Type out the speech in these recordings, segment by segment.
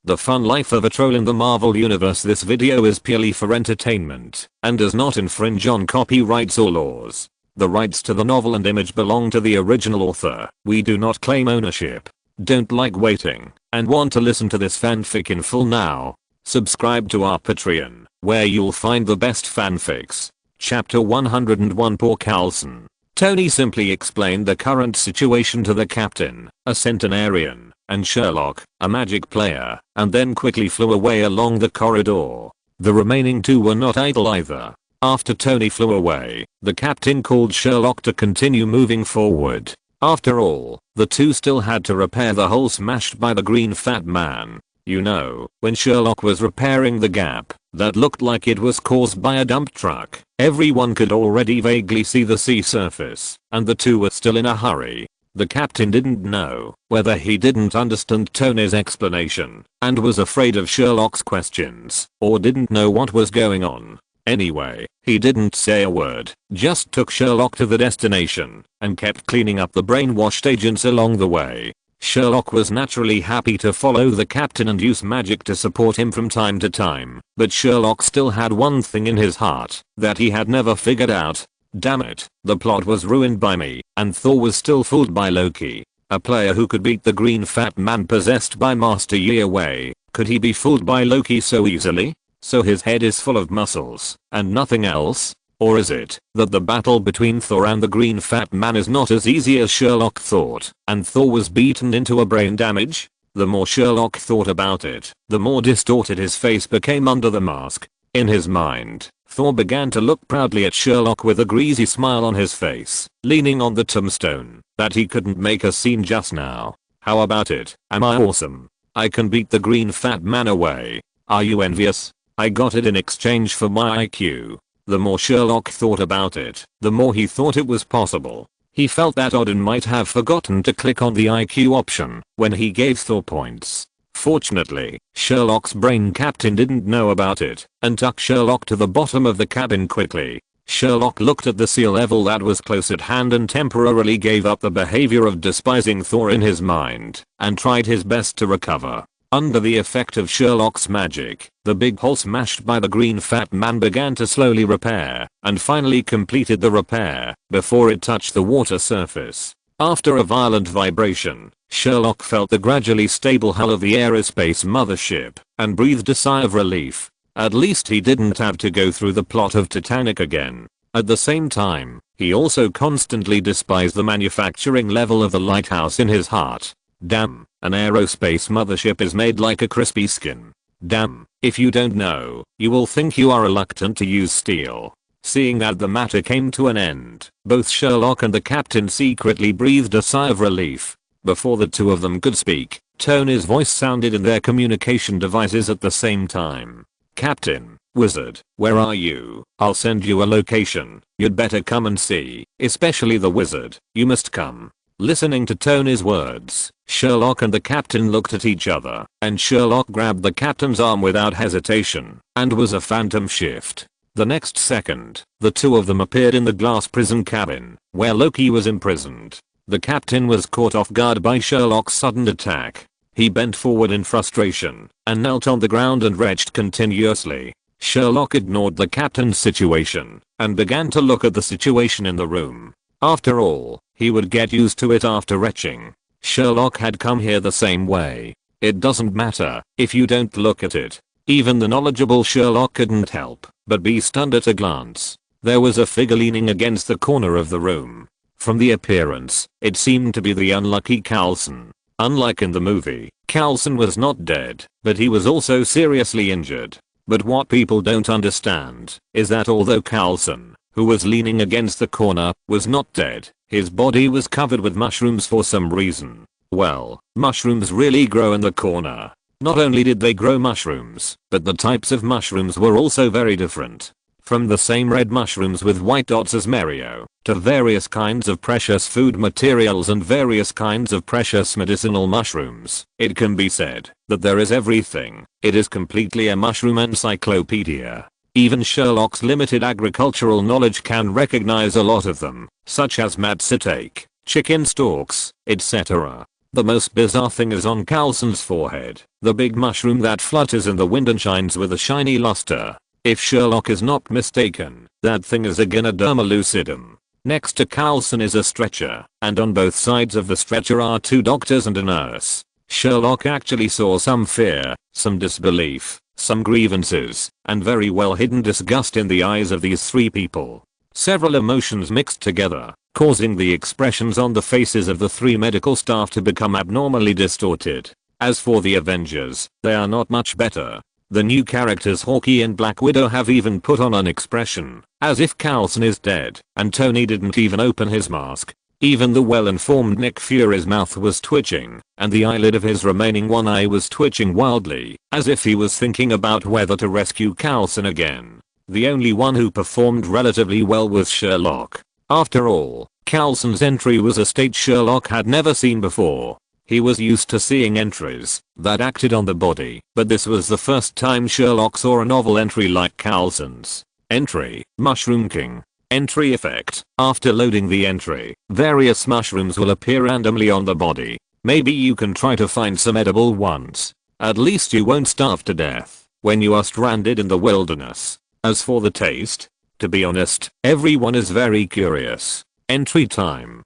The fun life of a troll in the Marvel Universe. This video is purely for entertainment and does not infringe on copyrights or laws. The rights to the novel and image belong to the original author. We do not claim ownership. Don't like waiting and want to listen to this fanfic in full now? Subscribe to our Patreon, where you'll find the best fanfics. Chapter 101. Poor Coulson. Tony simply explained the current situation to the captain, a centenarian, and Sherlock, a magic player, and then quickly flew away along the corridor. The remaining two were not idle either. After Tony flew away, the captain called Sherlock to continue moving forward. After all, the two still had to repair the hole smashed by the green fat man. You know, when Sherlock was repairing the gap that looked like it was caused by a dump truck, everyone could already vaguely see the sea surface, and the two were still in a hurry. The captain didn't know whether he didn't understand Tony's explanation and was afraid of Sherlock's questions, or didn't know what was going on. Anyway, he didn't say a word, just took Sherlock to the destination and kept cleaning up the brainwashed agents along the way. Sherlock was naturally happy to follow the captain and use magic to support him from time to time, but Sherlock still had one thing in his heart that he had never figured out. Damn it, the plot was ruined by me, and Thor was still fooled by Loki. A player who could beat the green fat man possessed by Master Yi away, could he be fooled by Loki so easily? So his head is full of muscles, and nothing else? Or is it that the battle between Thor and the green fat man is not as easy as Sherlock thought, and Thor was beaten into a brain damage? The more Sherlock thought about it, the more distorted his face became under the mask. In his mind, Thor began to look proudly at Sherlock with a greasy smile on his face, leaning on the tombstone that he couldn't make a scene just now. How about it? Am I awesome? I can beat the green fat man away. Are you envious? I got it in exchange for my IQ. The more Sherlock thought about it, the more he thought it was possible. He felt that Odin might have forgotten to click on the IQ option when he gave Thor points. Fortunately, Sherlock's brain captain didn't know about it and took Sherlock to the bottom of the cabin quickly. Sherlock looked at the sea level that was close at hand and temporarily gave up the behavior of despising Thor in his mind and tried his best to recover. Under the effect of Sherlock's magic, the big hole smashed by the green fat man began to slowly repair and finally completed the repair before it touched the water surface. After a violent vibration, Sherlock felt the gradually stable hull of the aerospace mothership and breathed a sigh of relief. At least he didn't have to go through the plot of Titanic again. At the same time, he also constantly despised the manufacturing level of the lighthouse in his heart. Damn, an aerospace mothership is made like a crispy skin. Damn, if you don't know, you will think you are reluctant to use steel. Seeing that the matter came to an end, both Sherlock and the captain secretly breathed a sigh of relief. Before the two of them could speak, Tony's voice sounded in their communication devices at the same time. Captain, wizard, where are you? I'll send you a location. You'd better come and see, especially the wizard. You must come. Listening to Tony's words, Sherlock and the captain looked at each other, and Sherlock grabbed the captain's arm without hesitation, and was a phantom shift. The next second, the two of them appeared in the glass prison cabin, where Loki was imprisoned. The captain was caught off guard by Sherlock's sudden attack. He bent forward in frustration, and knelt on the ground and retched continuously. Sherlock ignored the captain's situation, and began to look at the situation in the room. After all, he would get used to it after retching. Sherlock had come here the same way. It doesn't matter if you don't look at it. Even the knowledgeable Sherlock couldn't help but be stunned at a glance. There was a figure leaning against the corner of the room. From the appearance, it seemed to be the unlucky Coulson. Unlike in the movie, Coulson was not dead, but he was also seriously injured. But what people don't understand is that although Coulson, who was leaning against the corner, was not dead, his body was covered with mushrooms for some reason. Well, mushrooms really grow in the corner. Not only did they grow mushrooms, but the types of mushrooms were also very different. From the same red mushrooms with white dots as Mario, to various kinds of precious food materials and various kinds of precious medicinal mushrooms, it can be said that there is everything. It is completely a mushroom encyclopedia. Even Sherlock's limited agricultural knowledge can recognize a lot of them, such as matsutake, chicken stalks, etc. The most bizarre thing is on Coulson's forehead, the big mushroom that flutters in the wind and shines with a shiny luster. If Sherlock is not mistaken, that thing is a Gynoderma lucidum. Next to Coulson is a stretcher, and on both sides of the stretcher are 2 doctors and a nurse. Sherlock actually saw some fear, some disbelief, some grievances, and very well hidden disgust in the eyes of these 3 people. Several emotions mixed together, causing the expressions on the faces of the 3 medical staff to become abnormally distorted. As for the Avengers, they are not much better. The new characters Hawkeye and Black Widow have even put on an expression, as if Coulson is dead, and Tony didn't even open his mask. Even the well-informed Nick Fury's mouth was twitching, and the eyelid of his remaining one eye was twitching wildly, as if he was thinking about whether to rescue Coulson again. The only one who performed relatively well was Sherlock. After all, Coulson's entry was a state Sherlock had never seen before. He was used to seeing entries that acted on the body, but this was the first time Sherlock saw a novel entry like Coulson's. Entry, Mushroom King. Entry effect. After loading the entry, various mushrooms will appear randomly on the body. Maybe you can try to find some edible ones. At least you won't starve to death when you are stranded in the wilderness. As for the taste, to be honest, everyone is very curious. Entry time: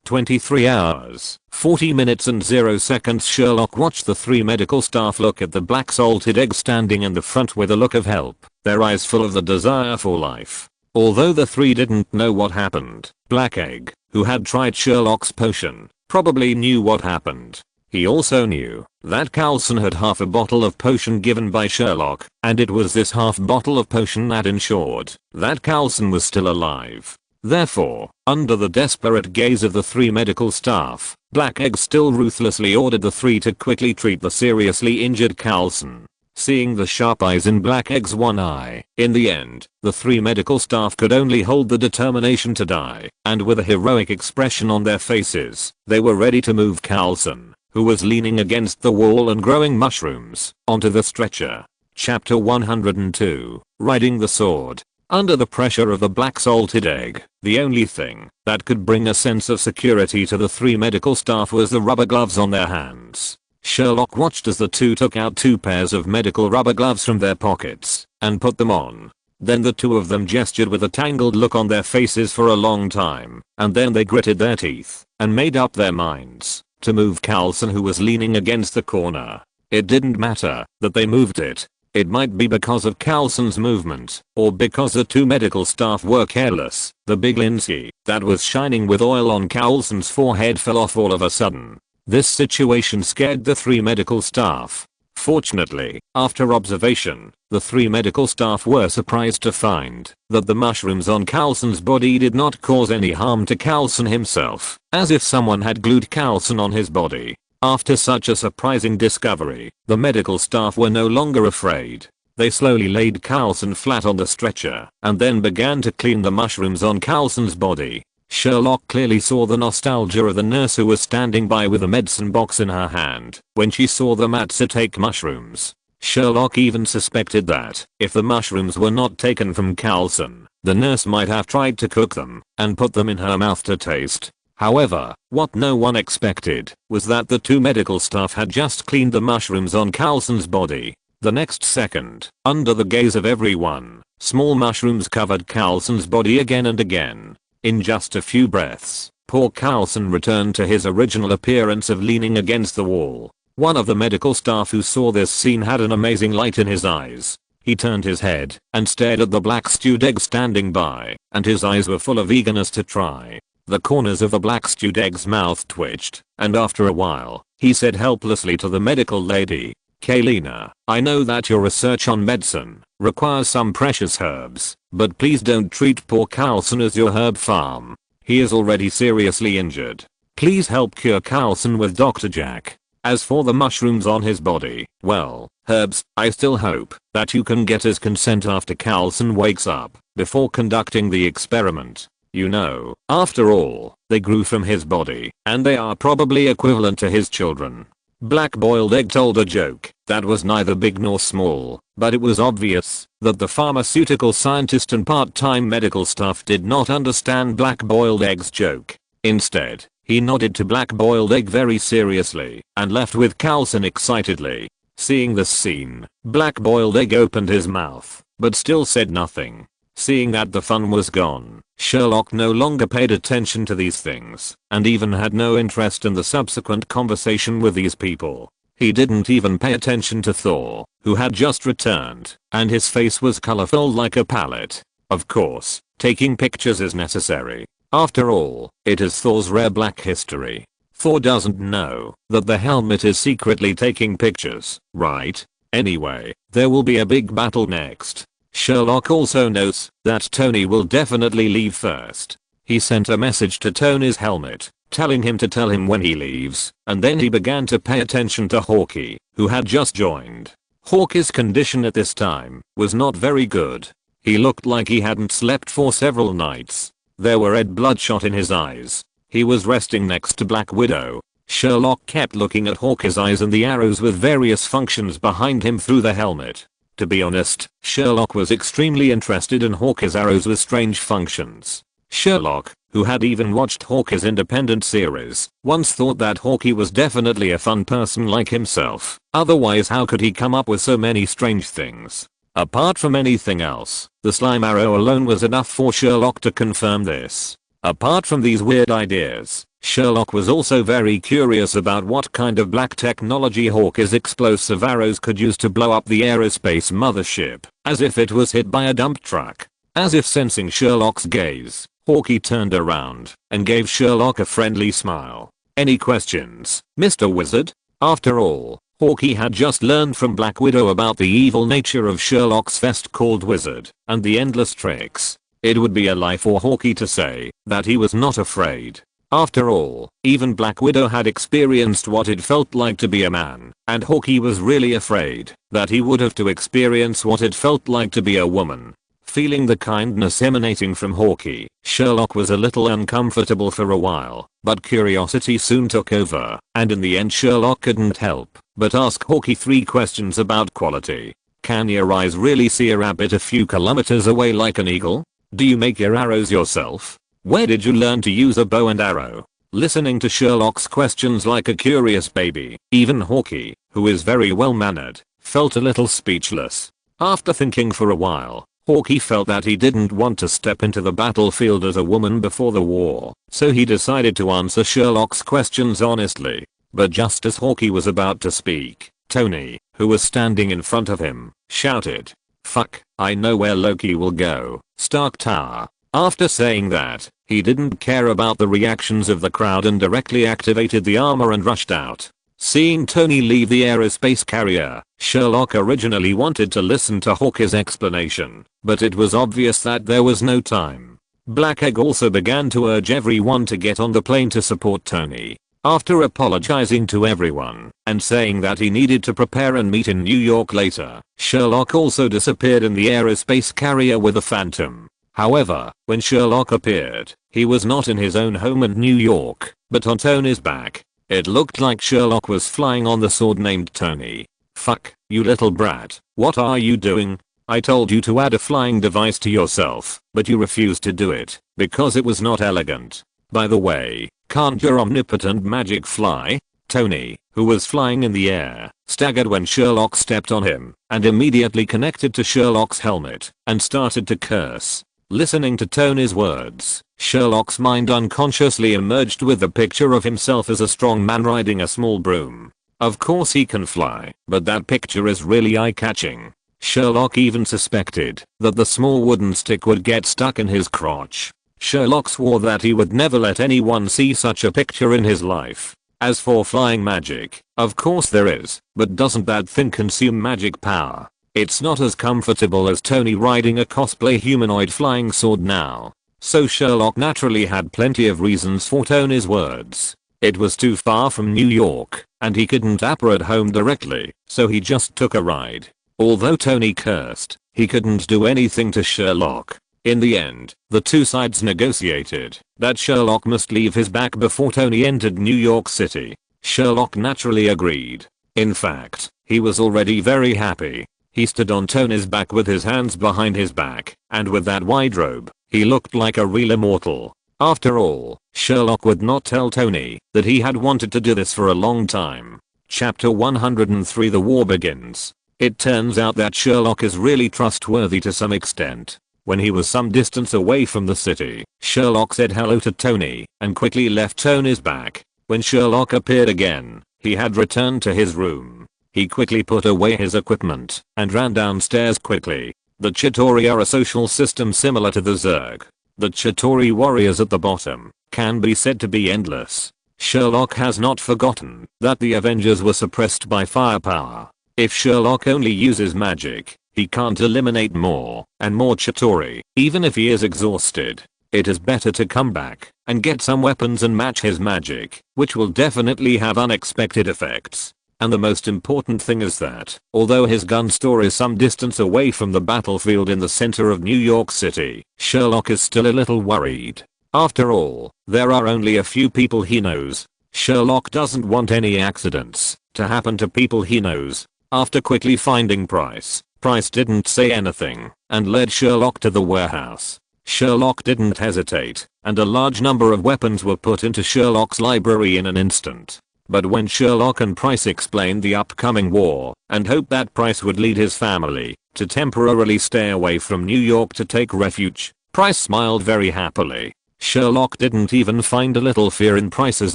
23 hours, 40 minutes and 0 seconds. Sherlock watched the 3 medical staff look at the black salted egg standing in the front with a look of help, their eyes full of the desire for life. Although the 3 didn't know what happened, Black Egg, who had tried Sherlock's potion, probably knew what happened. He also knew that Coulson had half a bottle of potion given by Sherlock, and it was this half bottle of potion that ensured that Coulson was still alive. Therefore, under the desperate gaze of the 3 medical staff, Black Egg still ruthlessly ordered the 3 to quickly treat the seriously injured Coulson. Seeing the sharp eyes in Black Egg's one eye, in the end, the 3 medical staff could only hold the determination to die, and with a heroic expression on their faces, they were ready to move Coulson, who was leaning against the wall and growing mushrooms, onto the stretcher. Chapter 102, Riding the Sword. Under the pressure of the black salted egg, the only thing that could bring a sense of security to the 3 medical staff was the rubber gloves on their hands. Sherlock watched as the 2 took out 2 pairs of medical rubber gloves from their pockets and put them on. Then the 2 of them gestured with a tangled look on their faces for a long time, and then they gritted their teeth and made up their minds to move Coulson, who was leaning against the corner. It didn't matter that they moved it. It might be because of Coulson's movement, or because the 2 medical staff were careless. The big Lindsay that was shining with oil on Coulson's forehead fell off all of a sudden. This situation scared the 3 medical staff. Fortunately, after observation, the 3 medical staff were surprised to find that the mushrooms on Coulson's body did not cause any harm to Coulson himself, as if someone had glued Coulson on his body. After such a surprising discovery, the medical staff were no longer afraid. They slowly laid Coulson flat on the stretcher and then began to clean the mushrooms on Coulson's body. Sherlock clearly saw the nostalgia of the nurse who was standing by with a medicine box in her hand when she saw the Matza take mushrooms. Sherlock even suspected that if the mushrooms were not taken from Coulson, the nurse might have tried to cook them and put them in her mouth to taste. However, what no one expected was that the 2 medical staff had just cleaned the mushrooms on Coulson's body. The next second, under the gaze of everyone, small mushrooms covered Coulson's body again and again. In just a few breaths, poor Coulson returned to his original appearance of leaning against the wall. One of the medical staff who saw this scene had an amazing light in his eyes. He turned his head and stared at the black stewed egg standing by, and his eyes were full of eagerness to try. The corners of the black stewed egg's mouth twitched, and after a while, he said helplessly to the medical lady, "Kaylina, I know that your research on medicine requires some precious herbs, but please don't treat poor Coulson as your herb farm. He is already seriously injured. Please help cure Coulson with Dr. Jack. As for the mushrooms on his body, well, herbs, I still hope that you can get his consent after Coulson wakes up, before conducting the experiment. You know, after all, they grew from his body, and they are probably equivalent to his children." Black Boiled Egg told a joke that was neither big nor small, but it was obvious that the pharmaceutical scientist and part-time medical staff did not understand Black Boiled Egg's joke. Instead, He nodded to Black Boiled Egg very seriously and left with Coulson excitedly. Seeing this scene, Black Boiled Egg opened his mouth, but still said nothing. Seeing that the fun was gone, Sherlock no longer paid attention to these things, and even had no interest in the subsequent conversation with these people. He didn't even pay attention to Thor, who had just returned, and his face was colorful like a palette. Of course, taking pictures is necessary. After all, it is Thor's rare black history. Thor doesn't know that the helmet is secretly taking pictures, right? Anyway, there will be a big battle next. Sherlock also knows that Tony will definitely leave first. He sent a message to Tony's helmet, telling him to tell him when he leaves, and then he began to pay attention to Hawkeye, who had just joined. Hawkeye's condition at this time was not very good. He looked like he hadn't slept for several nights. There were red bloodshot in his eyes. He was resting next to Black Widow. Sherlock kept looking at Hawkeye's eyes and the arrows with various functions behind him through the helmet. To be honest, Sherlock was extremely interested in Hawkeye's arrows with strange functions. Sherlock, who had even watched Hawkeye's independent series, once thought that Hawkeye was definitely a fun person like himself. Otherwise, how could he come up with so many strange things? Apart from anything else, the slime arrow alone was enough for Sherlock to confirm this. Apart from these weird ideas, Sherlock was also very curious about what kind of black technology Hawkeye's explosive arrows could use to blow up the aerospace mothership, as if it was hit by a dump truck. As if sensing Sherlock's gaze, Hawkeye turned around and gave Sherlock a friendly smile. "Any questions, Mr. Wizard?" After all, Hawkeye had just learned from Black Widow about the evil nature of Sherlock's vest called Wizard and the endless tricks. It would be a lie for Hawkeye to say that he was not afraid. After all, even Black Widow had experienced what it felt like to be a man, and Hawkeye was really afraid that he would have to experience what it felt like to be a woman. Feeling the kindness emanating from Hawkeye, Sherlock was a little uncomfortable for a while, but curiosity soon took over, and in the end Sherlock couldn't help but ask Hawkeye 3 questions about quality. Can your eyes really see a rabbit a few kilometers away like an eagle? Do you make your arrows yourself? Where did you learn to use a bow and arrow? Listening to Sherlock's questions like a curious baby, even Hawkeye, who is very well mannered, felt a little speechless. After thinking for a while, Hawkeye felt that he didn't want to step into the battlefield as a woman before the war, so he decided to answer Sherlock's questions honestly. But just as Hawkeye was about to speak, Tony, who was standing in front of him, shouted, "Fuck, I know where Loki will go, Stark Tower." After saying that, he didn't care about the reactions of the crowd and directly activated the armor and rushed out. Seeing Tony leave the aerospace carrier, Sherlock originally wanted to listen to Hawkeye's explanation, but it was obvious that there was no time. Black Egg also began to urge everyone to get on the plane to support Tony. After apologizing to everyone and saying that he needed to prepare and meet in New York later, Sherlock also disappeared in the aerospace carrier with the Phantom. However, when Sherlock appeared, he was not in his own home in New York, but on Tony's back. It looked like Sherlock was flying on the sword named Tony. "Fuck, you little brat, what are you doing? I told you to add a flying device to yourself, but you refused to do it, because it was not elegant. By the way, can't your omnipotent magic fly?" Tony, who was flying in the air, staggered when Sherlock stepped on him, and immediately connected to Sherlock's helmet, and started to curse. Listening to Tony's words, Sherlock's mind unconsciously emerged with the picture of himself as a strong man riding a small broom. Of course he can fly, but that picture is really eye-catching. Sherlock even suspected that the small wooden stick would get stuck in his crotch. Sherlock swore that he would never let anyone see such a picture in his life. As for flying magic, of course there is, but doesn't that thing consume magic power? It's not as comfortable as Tony riding a cosplay humanoid flying sword now. So Sherlock naturally had plenty of reasons for Tony's words. It was too far from New York, and he couldn't appear at home directly, so he just took a ride. Although Tony cursed, he couldn't do anything to Sherlock. In the end, the two sides negotiated that Sherlock must leave his back before Tony entered New York City. Sherlock naturally agreed. In fact, he was already very happy. He stood on Tony's back with his hands behind his back, and with that wide robe, he looked like a real immortal. After all, Sherlock would not tell Tony that he had wanted to do this for a long time. Chapter 103 The War Begins. It turns out that Sherlock is really trustworthy to some extent. When he was some distance away from the city, Sherlock said hello to Tony and quickly left Tony's back. When Sherlock appeared again, he had returned to his room. He quickly put away his equipment and ran downstairs quickly. The Chitauri are a social system similar to the Zerg. The Chitauri warriors at the bottom can be said to be endless. Sherlock has not forgotten that the Avengers were suppressed by firepower. If Sherlock only uses magic, he can't eliminate more and more Chitauri, even if he is exhausted. It is better to come back and get some weapons and match his magic, which will definitely have unexpected effects. And the most important thing is that, although his gun store is some distance away from the battlefield in the center of New York City, Sherlock is still a little worried. After all, there are only a few people he knows. Sherlock doesn't want any accidents to happen to people he knows. After quickly finding Price didn't say anything and led Sherlock to the warehouse. Sherlock didn't hesitate, and a large number of weapons were put into Sherlock's library in an instant. But when Sherlock and Price explained the upcoming war and hoped that Price would lead his family to temporarily stay away from New York to take refuge, Price smiled very happily. Sherlock didn't even find a little fear in Price's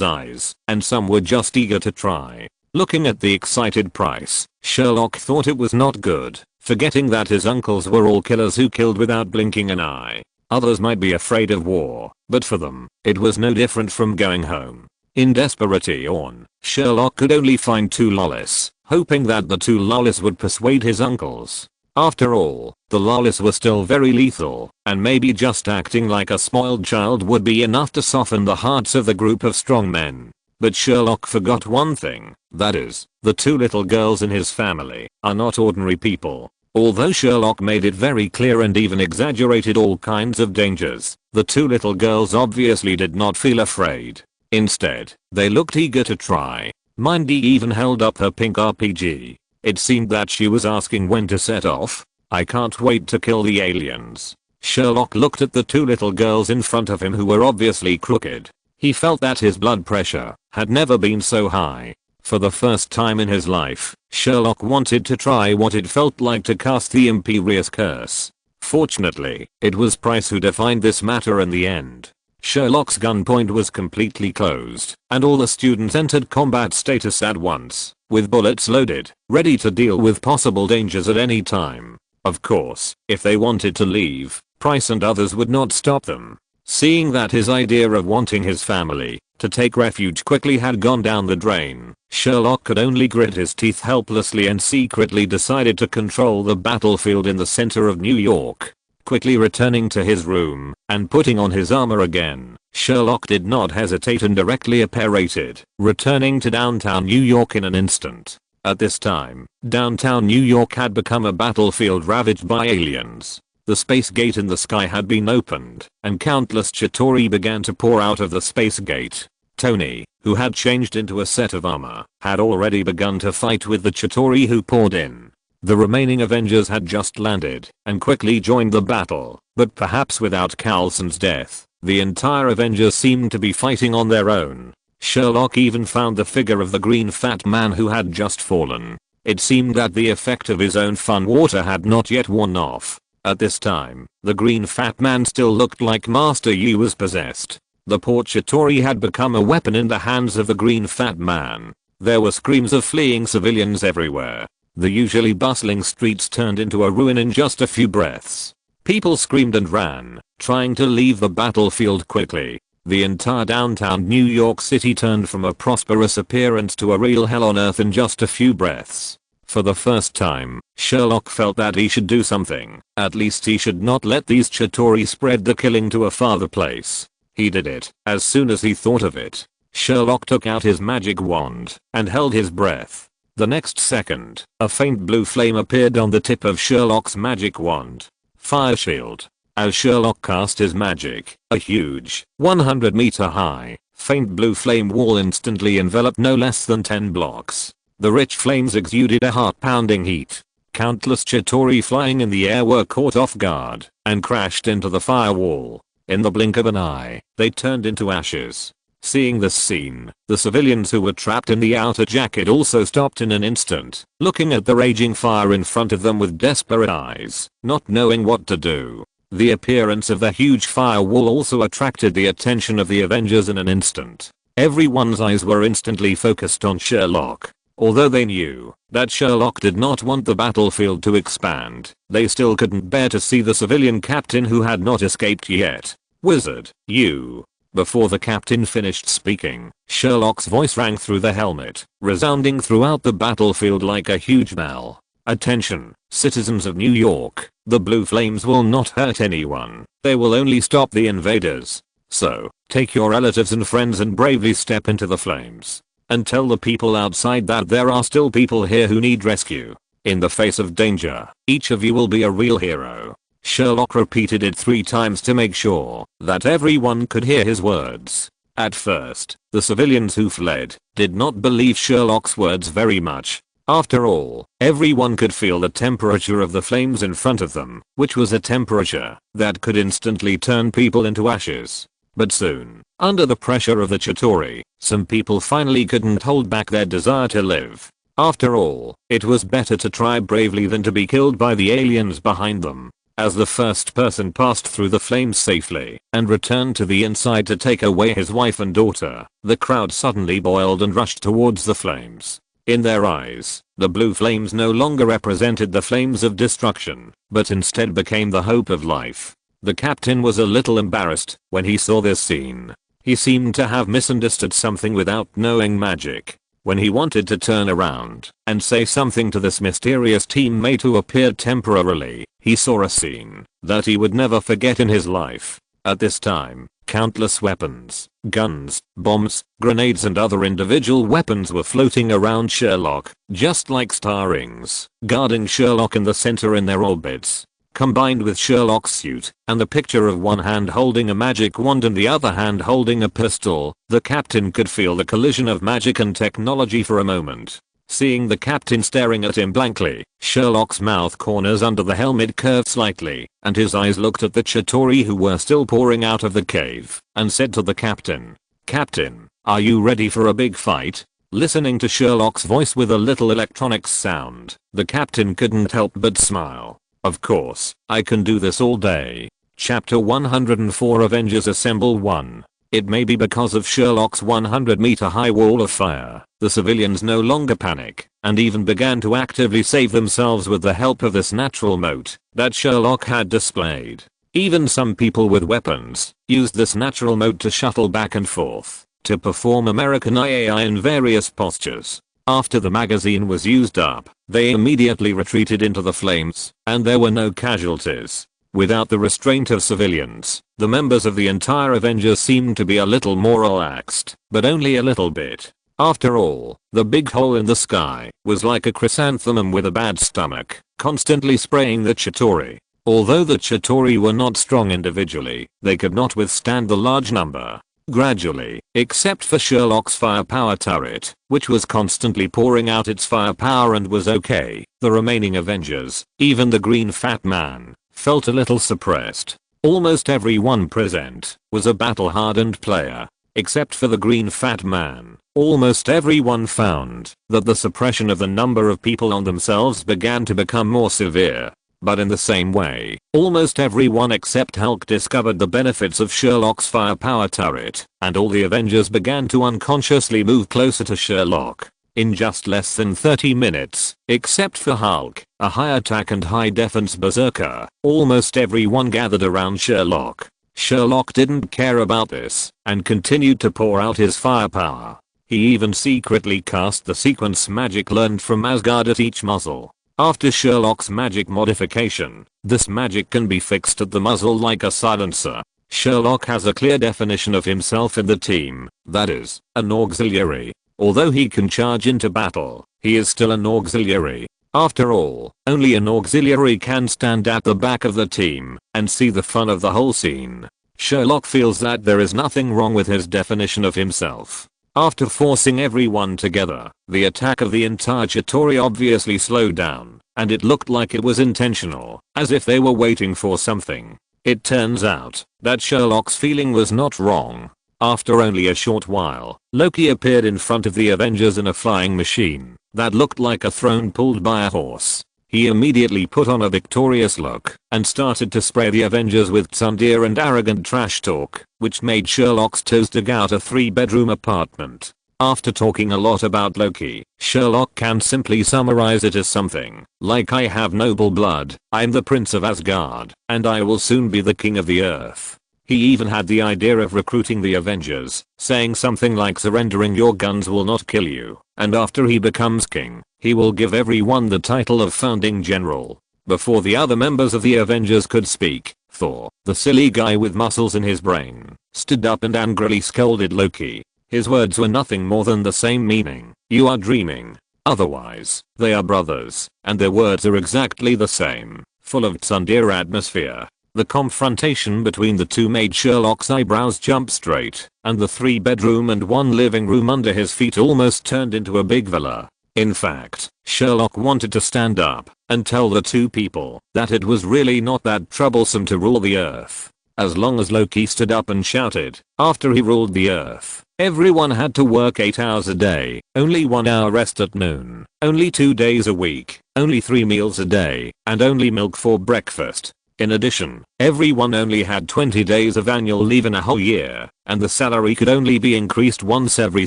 eyes, and some were just eager to try. Looking at the excited Price, Sherlock thought it was not good, forgetting that his uncles were all killers who killed without blinking an eye. Others might be afraid of war, but for them, it was no different from going home. In desperation, Sherlock could only find 2 lollies, hoping that the 2 lollies would persuade his uncles. After all, the lollies were still very lethal, and maybe just acting like a spoiled child would be enough to soften the hearts of the group of strong men. But Sherlock forgot one thing, that is, the 2 little girls in his family are not ordinary people. Although Sherlock made it very clear and even exaggerated all kinds of dangers, the 2 little girls obviously did not feel afraid. Instead, they looked eager to try. Mindy even held up her pink RPG. It seemed that she was asking when to set off. I can't wait to kill the aliens. Sherlock looked at the 2 little girls in front of him who were obviously crooked. He felt that his blood pressure had never been so high. For the first time in his life, Sherlock wanted to try what it felt like to cast the Imperious Curse. Fortunately, it was Price who defined this matter in the end. Sherlock's gunpoint was completely closed, and all the students entered combat status at once, with bullets loaded, ready to deal with possible dangers at any time. Of course, if they wanted to leave, Price and others would not stop them. Seeing that his idea of wanting his family to take refuge quickly had gone down the drain, Sherlock could only grit his teeth helplessly and secretly decided to control the battlefield in the center of New York. Quickly returning to his room and putting on his armor again, Sherlock did not hesitate and directly apparated, returning to downtown New York in an instant. At this time, downtown New York had become a battlefield ravaged by aliens. The space gate in the sky had been opened, and countless Chitauri began to pour out of the space gate. Tony, who had changed into a set of armor, had already begun to fight with the Chitauri who poured in. The remaining Avengers had just landed and quickly joined the battle, but perhaps without Coulson's death, the entire Avengers seemed to be fighting on their own. Sherlock even found the figure of the green fat man who had just fallen. It seemed that the effect of his own fun water had not yet worn off. At this time, the green fat man still looked like Master Yi was possessed. The poor Chitauri had become a weapon in the hands of the green fat man. There were screams of fleeing civilians everywhere. The usually bustling streets turned into a ruin in just a few breaths. People screamed and ran, trying to leave the battlefield quickly. The entire downtown New York City turned from a prosperous appearance to a real hell on earth in just a few breaths. For the first time, Sherlock felt that he should do something. At least he should not let these Chitauri spread the killing to a farther place. He did it as soon as he thought of it. Sherlock took out his magic wand and held his breath. The next second, a faint blue flame appeared on the tip of Sherlock's magic wand. Fire shield. As Sherlock cast his magic, a huge, 100-meter high, faint blue flame wall instantly enveloped no less than 10 blocks. The rich flames exuded a heart-pounding heat. Countless Chitauri flying in the air were caught off guard and crashed into the firewall. In the blink of an eye, they turned into ashes. Seeing this scene, the civilians who were trapped in the outer jacket also stopped in an instant, looking at the raging fire in front of them with desperate eyes, not knowing what to do. The appearance of the huge firewall also attracted the attention of the Avengers in an instant. Everyone's eyes were instantly focused on Sherlock. Although they knew that Sherlock did not want the battlefield to expand, they still couldn't bear to see the civilian captain who had not escaped yet. "Wizard, you." Before the captain finished speaking, Sherlock's voice rang through the helmet, resounding throughout the battlefield like a huge bell. "Attention, citizens of New York, the blue flames will not hurt anyone, they will only stop the invaders. So, take your relatives and friends and bravely step into the flames. And tell the people outside that there are still people here who need rescue. In the face of danger, each of you will be a real hero." Sherlock repeated it 3 times to make sure that everyone could hear his words. At first, the civilians who fled did not believe Sherlock's words very much. After all, everyone could feel the temperature of the flames in front of them, which was a temperature that could instantly turn people into ashes. But soon, under the pressure of the Chitauri, some people finally couldn't hold back their desire to live. After all, it was better to try bravely than to be killed by the aliens behind them. As the first person passed through the flames safely and returned to the inside to take away his wife and daughter, the crowd suddenly boiled and rushed towards the flames. In their eyes, the blue flames no longer represented the flames of destruction, but instead became the hope of life. The captain was a little embarrassed when he saw this scene. He seemed to have misunderstood something without knowing magic. When he wanted to turn around and say something to this mysterious teammate who appeared temporarily, he saw a scene that he would never forget in his life. At this time, countless weapons, guns, bombs, grenades and other individual weapons were floating around Sherlock, just like star rings, guarding Sherlock in the center in their orbits. Combined with Sherlock's suit and the picture of one hand holding a magic wand and the other hand holding a pistol, the captain could feel the collision of magic and technology for a moment. Seeing the captain staring at him blankly, Sherlock's mouth corners under the helmet curved slightly, and his eyes looked at the Chitauri who were still pouring out of the cave, and said to the captain, "Captain, are you ready for a big fight?" Listening to Sherlock's voice with a little electronics sound, the captain couldn't help but smile. "Of course, I can do this all day." Chapter 104 Avengers Assemble 1. It may be because of Sherlock's 100-meter high wall of fire, the civilians no longer panic, and even began to actively save themselves with the help of this natural moat that Sherlock had displayed. Even some people with weapons used this natural moat to shuttle back and forth, to perform American IAI in various postures. After the magazine was used up, they immediately retreated into the flames, and there were no casualties. Without the restraint of civilians, the members of the entire Avengers seemed to be a little more relaxed, but only a little bit. After all, the big hole in the sky was like a chrysanthemum with a bad stomach, constantly spraying the Chitauri. Although the Chitauri were not strong individually, they could not withstand the large number. Gradually, except for Sherlock's firepower turret, which was constantly pouring out its firepower and was okay, the remaining Avengers, even the green fat man, felt a little suppressed. Almost everyone present was a battle-hardened player. Except for the green fat man, almost everyone found that the suppression of the number of people on themselves began to become more severe. But in the same way, almost everyone except Hulk discovered the benefits of Sherlock's firepower turret, and all the Avengers began to unconsciously move closer to Sherlock. In just less than 30 minutes, except for Hulk, a high attack and high defense berserker, almost everyone gathered around Sherlock. Sherlock didn't care about this, and continued to pour out his firepower. He even secretly cast the sequence magic learned from Asgard at each muzzle. After Sherlock's magic modification, this magic can be fixed at the muzzle like a silencer. Sherlock has a clear definition of himself in the team, that is, an auxiliary. Although he can charge into battle, he is still an auxiliary. After all, only an auxiliary can stand at the back of the team and see the fun of the whole scene. Sherlock feels that there is nothing wrong with his definition of himself. After forcing everyone together, the attack of the entire Chitauri obviously slowed down, and it looked like it was intentional, as if they were waiting for something. It turns out that Sherlock's feeling was not wrong. After only a short while, Loki appeared in front of the Avengers in a flying machine that looked like a throne pulled by a horse. He immediately put on a victorious look and started to spray the Avengers with tsundere and arrogant trash talk, which made Sherlock's toes dig out a 3-bedroom apartment. After talking a lot about Loki, Sherlock can simply summarize it as something like, I have noble blood, I'm the Prince of Asgard, and I will soon be the King of the Earth. He even had the idea of recruiting the Avengers, saying something like surrendering your guns will not kill you, and after he becomes king, he will give everyone the title of founding general. Before the other members of the Avengers could speak, Thor, the silly guy with muscles in his brain, stood up and angrily scolded Loki. His words were nothing more than the same meaning, you are dreaming. Otherwise, they are brothers, and their words are exactly the same, full of tsundere atmosphere. The confrontation between the two made Sherlock's eyebrows jump straight, and the 3-bedroom and 1 living room under his feet almost turned into a big villa. In fact, Sherlock wanted to stand up and tell the two people that it was really not that troublesome to rule the earth. As long as Loki stood up and shouted, after he ruled the earth, everyone had to work 8 hours a day, only 1 hour rest at noon, only 2 days a week, only 3 meals a day, and only milk for breakfast. In addition, everyone only had 20 days of annual leave in a whole year, and the salary could only be increased once every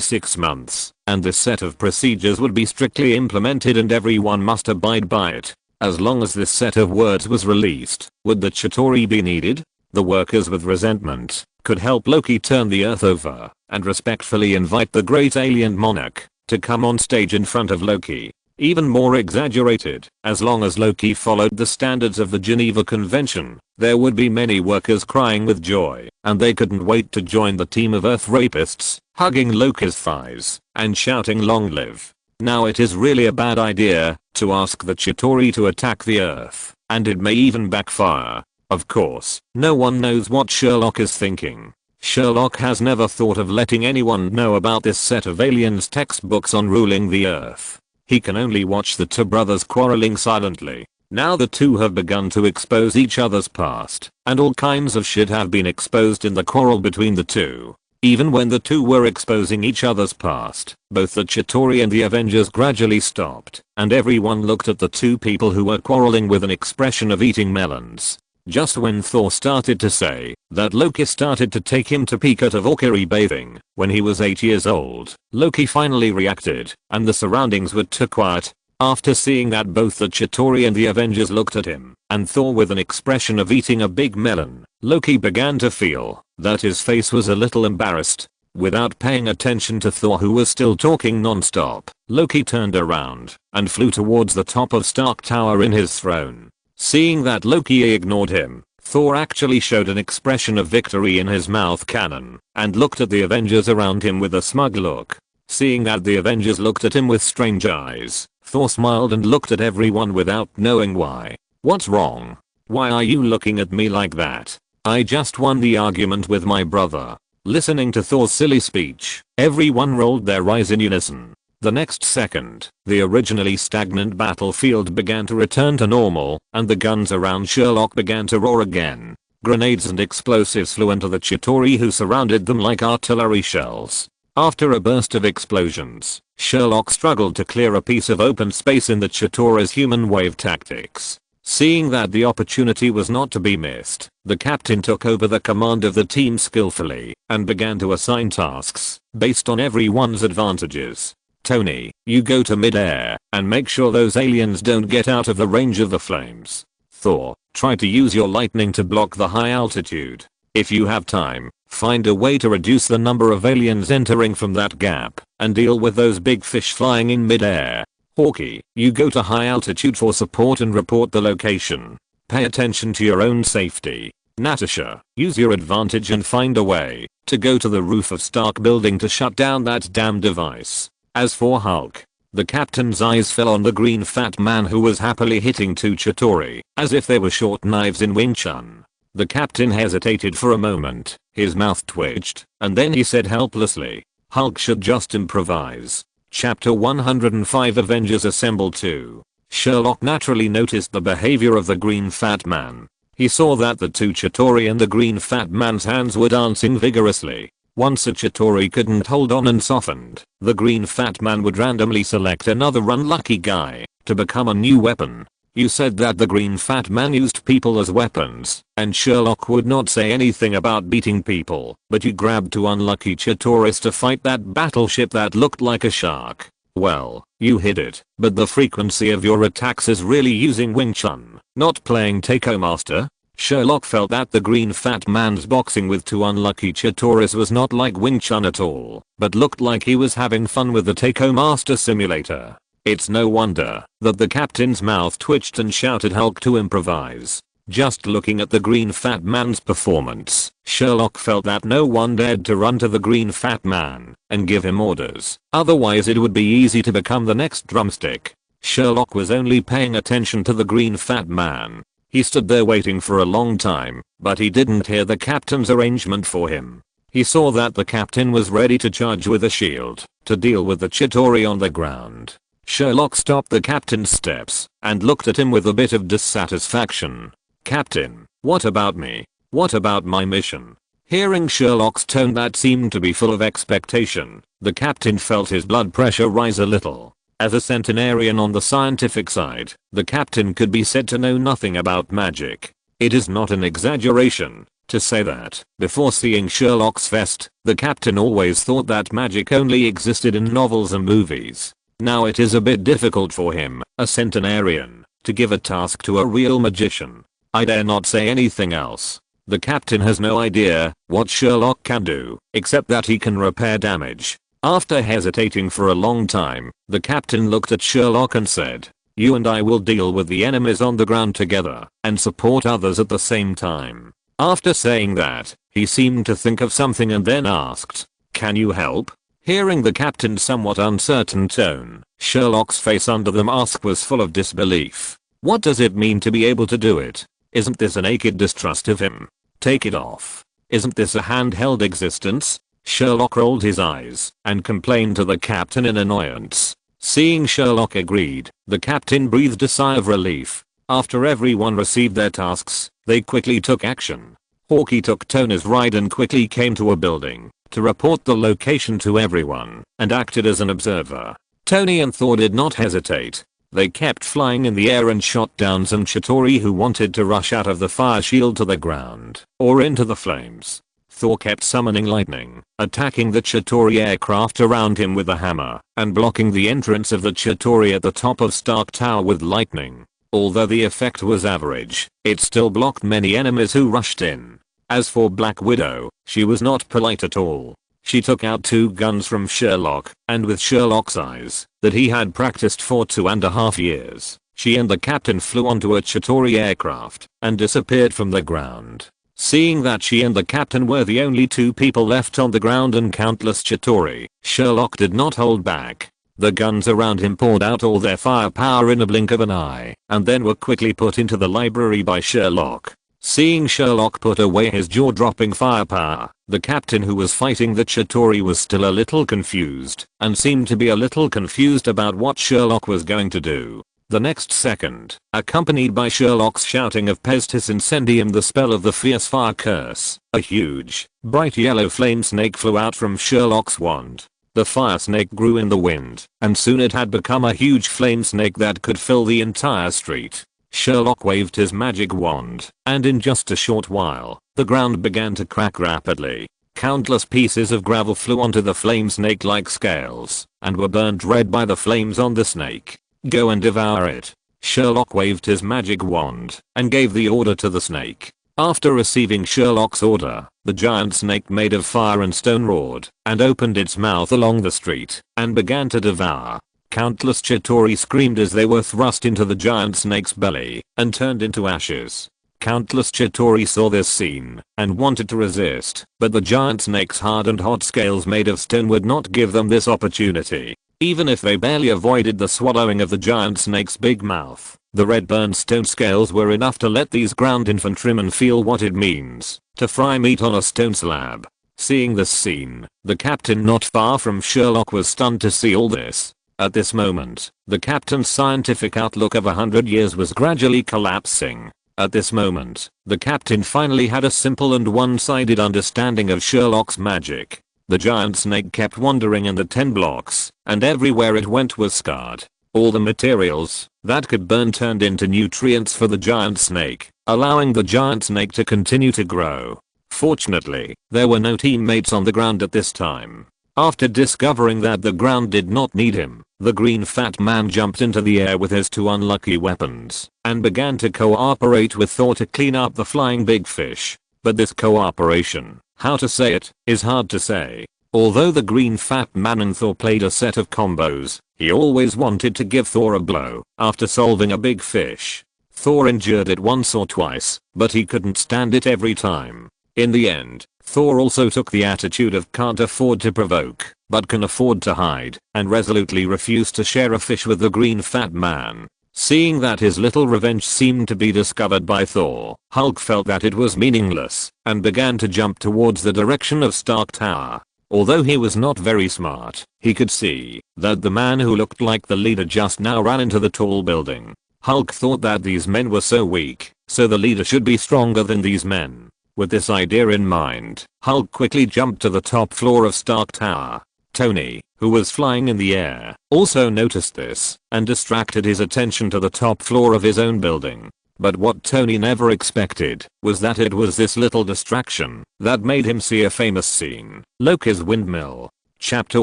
6 months, and this set of procedures would be strictly implemented and everyone must abide by it. As long as this set of words was released, would the Chitauri be needed? The workers with resentment could help Loki turn the earth over, and respectfully invite the great alien monarch to come on stage in front of Loki. Even more exaggerated, as long as Loki followed the standards of the Geneva Convention, there would be many workers crying with joy, and they couldn't wait to join the team of Earth rapists, hugging Loki's thighs, and shouting long live. Now it is really a bad idea to ask the Chitauri to attack the Earth, and it may even backfire. Of course, no one knows what Sherlock is thinking. Sherlock has never thought of letting anyone know about this set of aliens' textbooks on ruling the Earth. He can only watch the two brothers quarreling silently. Now the two have begun to expose each other's past, and all kinds of shit have been exposed in the quarrel between the two. Even when the two were exposing each other's past, both the Chitauri and the Avengers gradually stopped, and everyone looked at the two people who were quarreling with an expression of eating melons. Just when Thor started to say that Loki started to take him to peek at Valkyrie bathing when he was 8 years old, Loki finally reacted, and the surroundings were too quiet. After seeing that both the Chitauri and the Avengers looked at him, and Thor with an expression of eating a big melon, Loki began to feel that his face was a little embarrassed. Without paying attention to Thor who was still talking non-stop, Loki turned around and flew towards the top of Stark Tower in his throne. Seeing that Loki ignored him, Thor actually showed an expression of victory in his mouth cannon, and looked at the Avengers around him with a smug look. Seeing that the Avengers looked at him with strange eyes, Thor smiled and looked at everyone without knowing why. What's wrong? Why are you looking at me like that? I just won the argument with my brother. Listening to Thor's silly speech, everyone rolled their eyes in unison. The next second, the originally stagnant battlefield began to return to normal, and the guns around Sherlock began to roar again. Grenades and explosives flew into the Chitauri who surrounded them like artillery shells. After a burst of explosions, Sherlock struggled to clear a piece of open space in the Chitauri's human wave tactics. Seeing that the opportunity was not to be missed, the captain took over the command of the team skillfully, and began to assign tasks based on everyone's advantages. Tony, you go to mid-air and make sure those aliens don't get out of the range of the flames. Thor, try to use your lightning to block the high altitude. If you have time, find a way to reduce the number of aliens entering from that gap and deal with those big fish flying in mid-air. Hawkeye, you go to high altitude for support and report the location. Pay attention to your own safety. Natasha, use your advantage and find a way to go to the roof of Stark building to shut down that damn device. As for Hulk, the captain's eyes fell on the green fat man who was happily hitting two Chitauri as if they were short knives in Wing Chun. The captain hesitated for a moment, his mouth twitched, and then he said helplessly, Hulk should just improvise. Chapter 105 Avengers Assemble 2. Sherlock naturally noticed the behavior of the green fat man. He saw that the two Chitauri in the green fat man's hands were dancing vigorously. Once a Chitauri couldn't hold on and softened, the green fat man would randomly select another unlucky guy to become a new weapon. You said that the green fat man used people as weapons, and Sherlock would not say anything about beating people, but you grabbed two unlucky Chitauris to fight that battleship that looked like a shark. Well, you hit it, but the frequency of your attacks is really using Wing Chun, not playing Taiko Master. Sherlock felt that the green fat man's boxing with two unlucky Chitauris was not like Wing Chun at all, but looked like he was having fun with the Taiko Master simulator. It's no wonder that the captain's mouth twitched and shouted Hulk to improvise. Just looking at the green fat man's performance, Sherlock felt that no one dared to run to the green fat man and give him orders, otherwise it would be easy to become the next drumstick. Sherlock was only paying attention to the green fat man. He stood there waiting for a long time, but he didn't hear the captain's arrangement for him. He saw that the captain was ready to charge with a shield to deal with the Chitauri on the ground. Sherlock stopped the captain's steps and looked at him with a bit of dissatisfaction. "Captain, what about me? What about my mission?" Hearing Sherlock's tone that seemed to be full of expectation, the captain felt his blood pressure rise a little. As a centenarian on the scientific side, the captain could be said to know nothing about magic. It is not an exaggeration to say that, before seeing Sherlock's vest, the captain always thought that magic only existed in novels and movies. Now it is a bit difficult for him, a centenarian, to give a task to a real magician. I dare not say anything else. The captain has no idea what Sherlock can do, except that he can repair damage. After hesitating for a long time, the captain looked at Sherlock and said, "You and I will deal with the enemies on the ground together and support others at the same time." After saying that, he seemed to think of something and then asked, "Can you help?" Hearing the captain's somewhat uncertain tone, Sherlock's face under the mask was full of disbelief. What does it mean to be able to do it? Isn't this a naked distrust of him? Take it off. Isn't this a handheld existence? Sherlock rolled his eyes and complained to the captain in annoyance. Seeing Sherlock agreed, the captain breathed a sigh of relief. After everyone received their tasks, they quickly took action. Hawkeye took Tony's ride and quickly came to a building to report the location to everyone and acted as an observer. Tony and Thor did not hesitate. They kept flying in the air and shot down some Chitauri who wanted to rush out of the fire shield to the ground or into the flames. Thor kept summoning lightning, attacking the Chitauri aircraft around him with a hammer and blocking the entrance of the Chitauri at the top of Stark Tower with lightning. Although the effect was average, it still blocked many enemies who rushed in. As for Black Widow, she was not polite at all. She took out two guns from Sherlock, and with Sherlock's eyes, that he had practiced for 2.5 years, she and the captain flew onto a Chitauri aircraft and disappeared from the ground. Seeing that she and the captain were the only two people left on the ground and countless Chitauri, Sherlock did not hold back. The guns around him poured out all their firepower in a blink of an eye, and then were quickly put into the library by Sherlock. Seeing Sherlock put away his jaw-dropping firepower, the captain who was fighting the Chitauri was still a little confused, and seemed to be a little confused about what Sherlock was going to do. The next second, accompanied by Sherlock's shouting of Pestis Incendium, the spell of the fierce fire curse, a huge, bright yellow flame snake flew out from Sherlock's wand. The fire snake grew in the wind, and soon it had become a huge flame snake that could fill the entire street. Sherlock waved his magic wand, and in just a short while, the ground began to crack rapidly. Countless pieces of gravel flew onto the flame snake like scales, and were burned red by the flames on the snake. "Go and devour it." Sherlock waved his magic wand, and gave the order to the snake. After receiving Sherlock's order, the giant snake made of fire and stone roared, and opened its mouth along the street, and began to devour. Countless Chitauri screamed as they were thrust into the giant snake's belly, and turned into ashes. Countless Chitauri saw this scene, and wanted to resist, but the giant snake's hard and hot scales made of stone would not give them this opportunity. Even if they barely avoided the swallowing of the giant snake's big mouth, the red burned stone scales were enough to let these ground infantrymen feel what it means to fry meat on a stone slab. Seeing this scene, the captain not far from Sherlock was stunned to see all this. At this moment, the captain's scientific outlook of 100 years was gradually collapsing. At this moment, the captain finally had a simple and one-sided understanding of Sherlock's magic. The giant snake kept wandering in the 10 blocks, and everywhere it went was scarred. All the materials that could burn turned into nutrients for the giant snake, allowing the giant snake to continue to grow. Fortunately, there were no teammates on the ground at this time. After discovering that the ground did not need him, the green fat man jumped into the air with his 2 unlucky weapons and began to cooperate with Thor to clean up the flying big fish. But this cooperation, how to say it, is hard to say. Although the green fat man and Thor played a set of combos, he always wanted to give Thor a blow after solving a big fish. Thor endured it once or twice, but he couldn't stand it every time. In the end, Thor also took the attitude of can't afford to provoke, but can afford to hide, and resolutely refused to share a fish with the green fat man. Seeing that his little revenge seemed to be discovered by Thor, Hulk felt that it was meaningless, and began to jump towards the direction of Stark Tower. Although he was not very smart, he could see that the man who looked like the leader just now ran into the tall building. Hulk thought that these men were so weak, so the leader should be stronger than these men. With this idea in mind, Hulk quickly jumped to the top floor of Stark Tower. Tony, who was flying in the air, also noticed this and distracted his attention to the top floor of his own building. But what Tony never expected was that it was this little distraction that made him see a famous scene. Loki's windmill. Chapter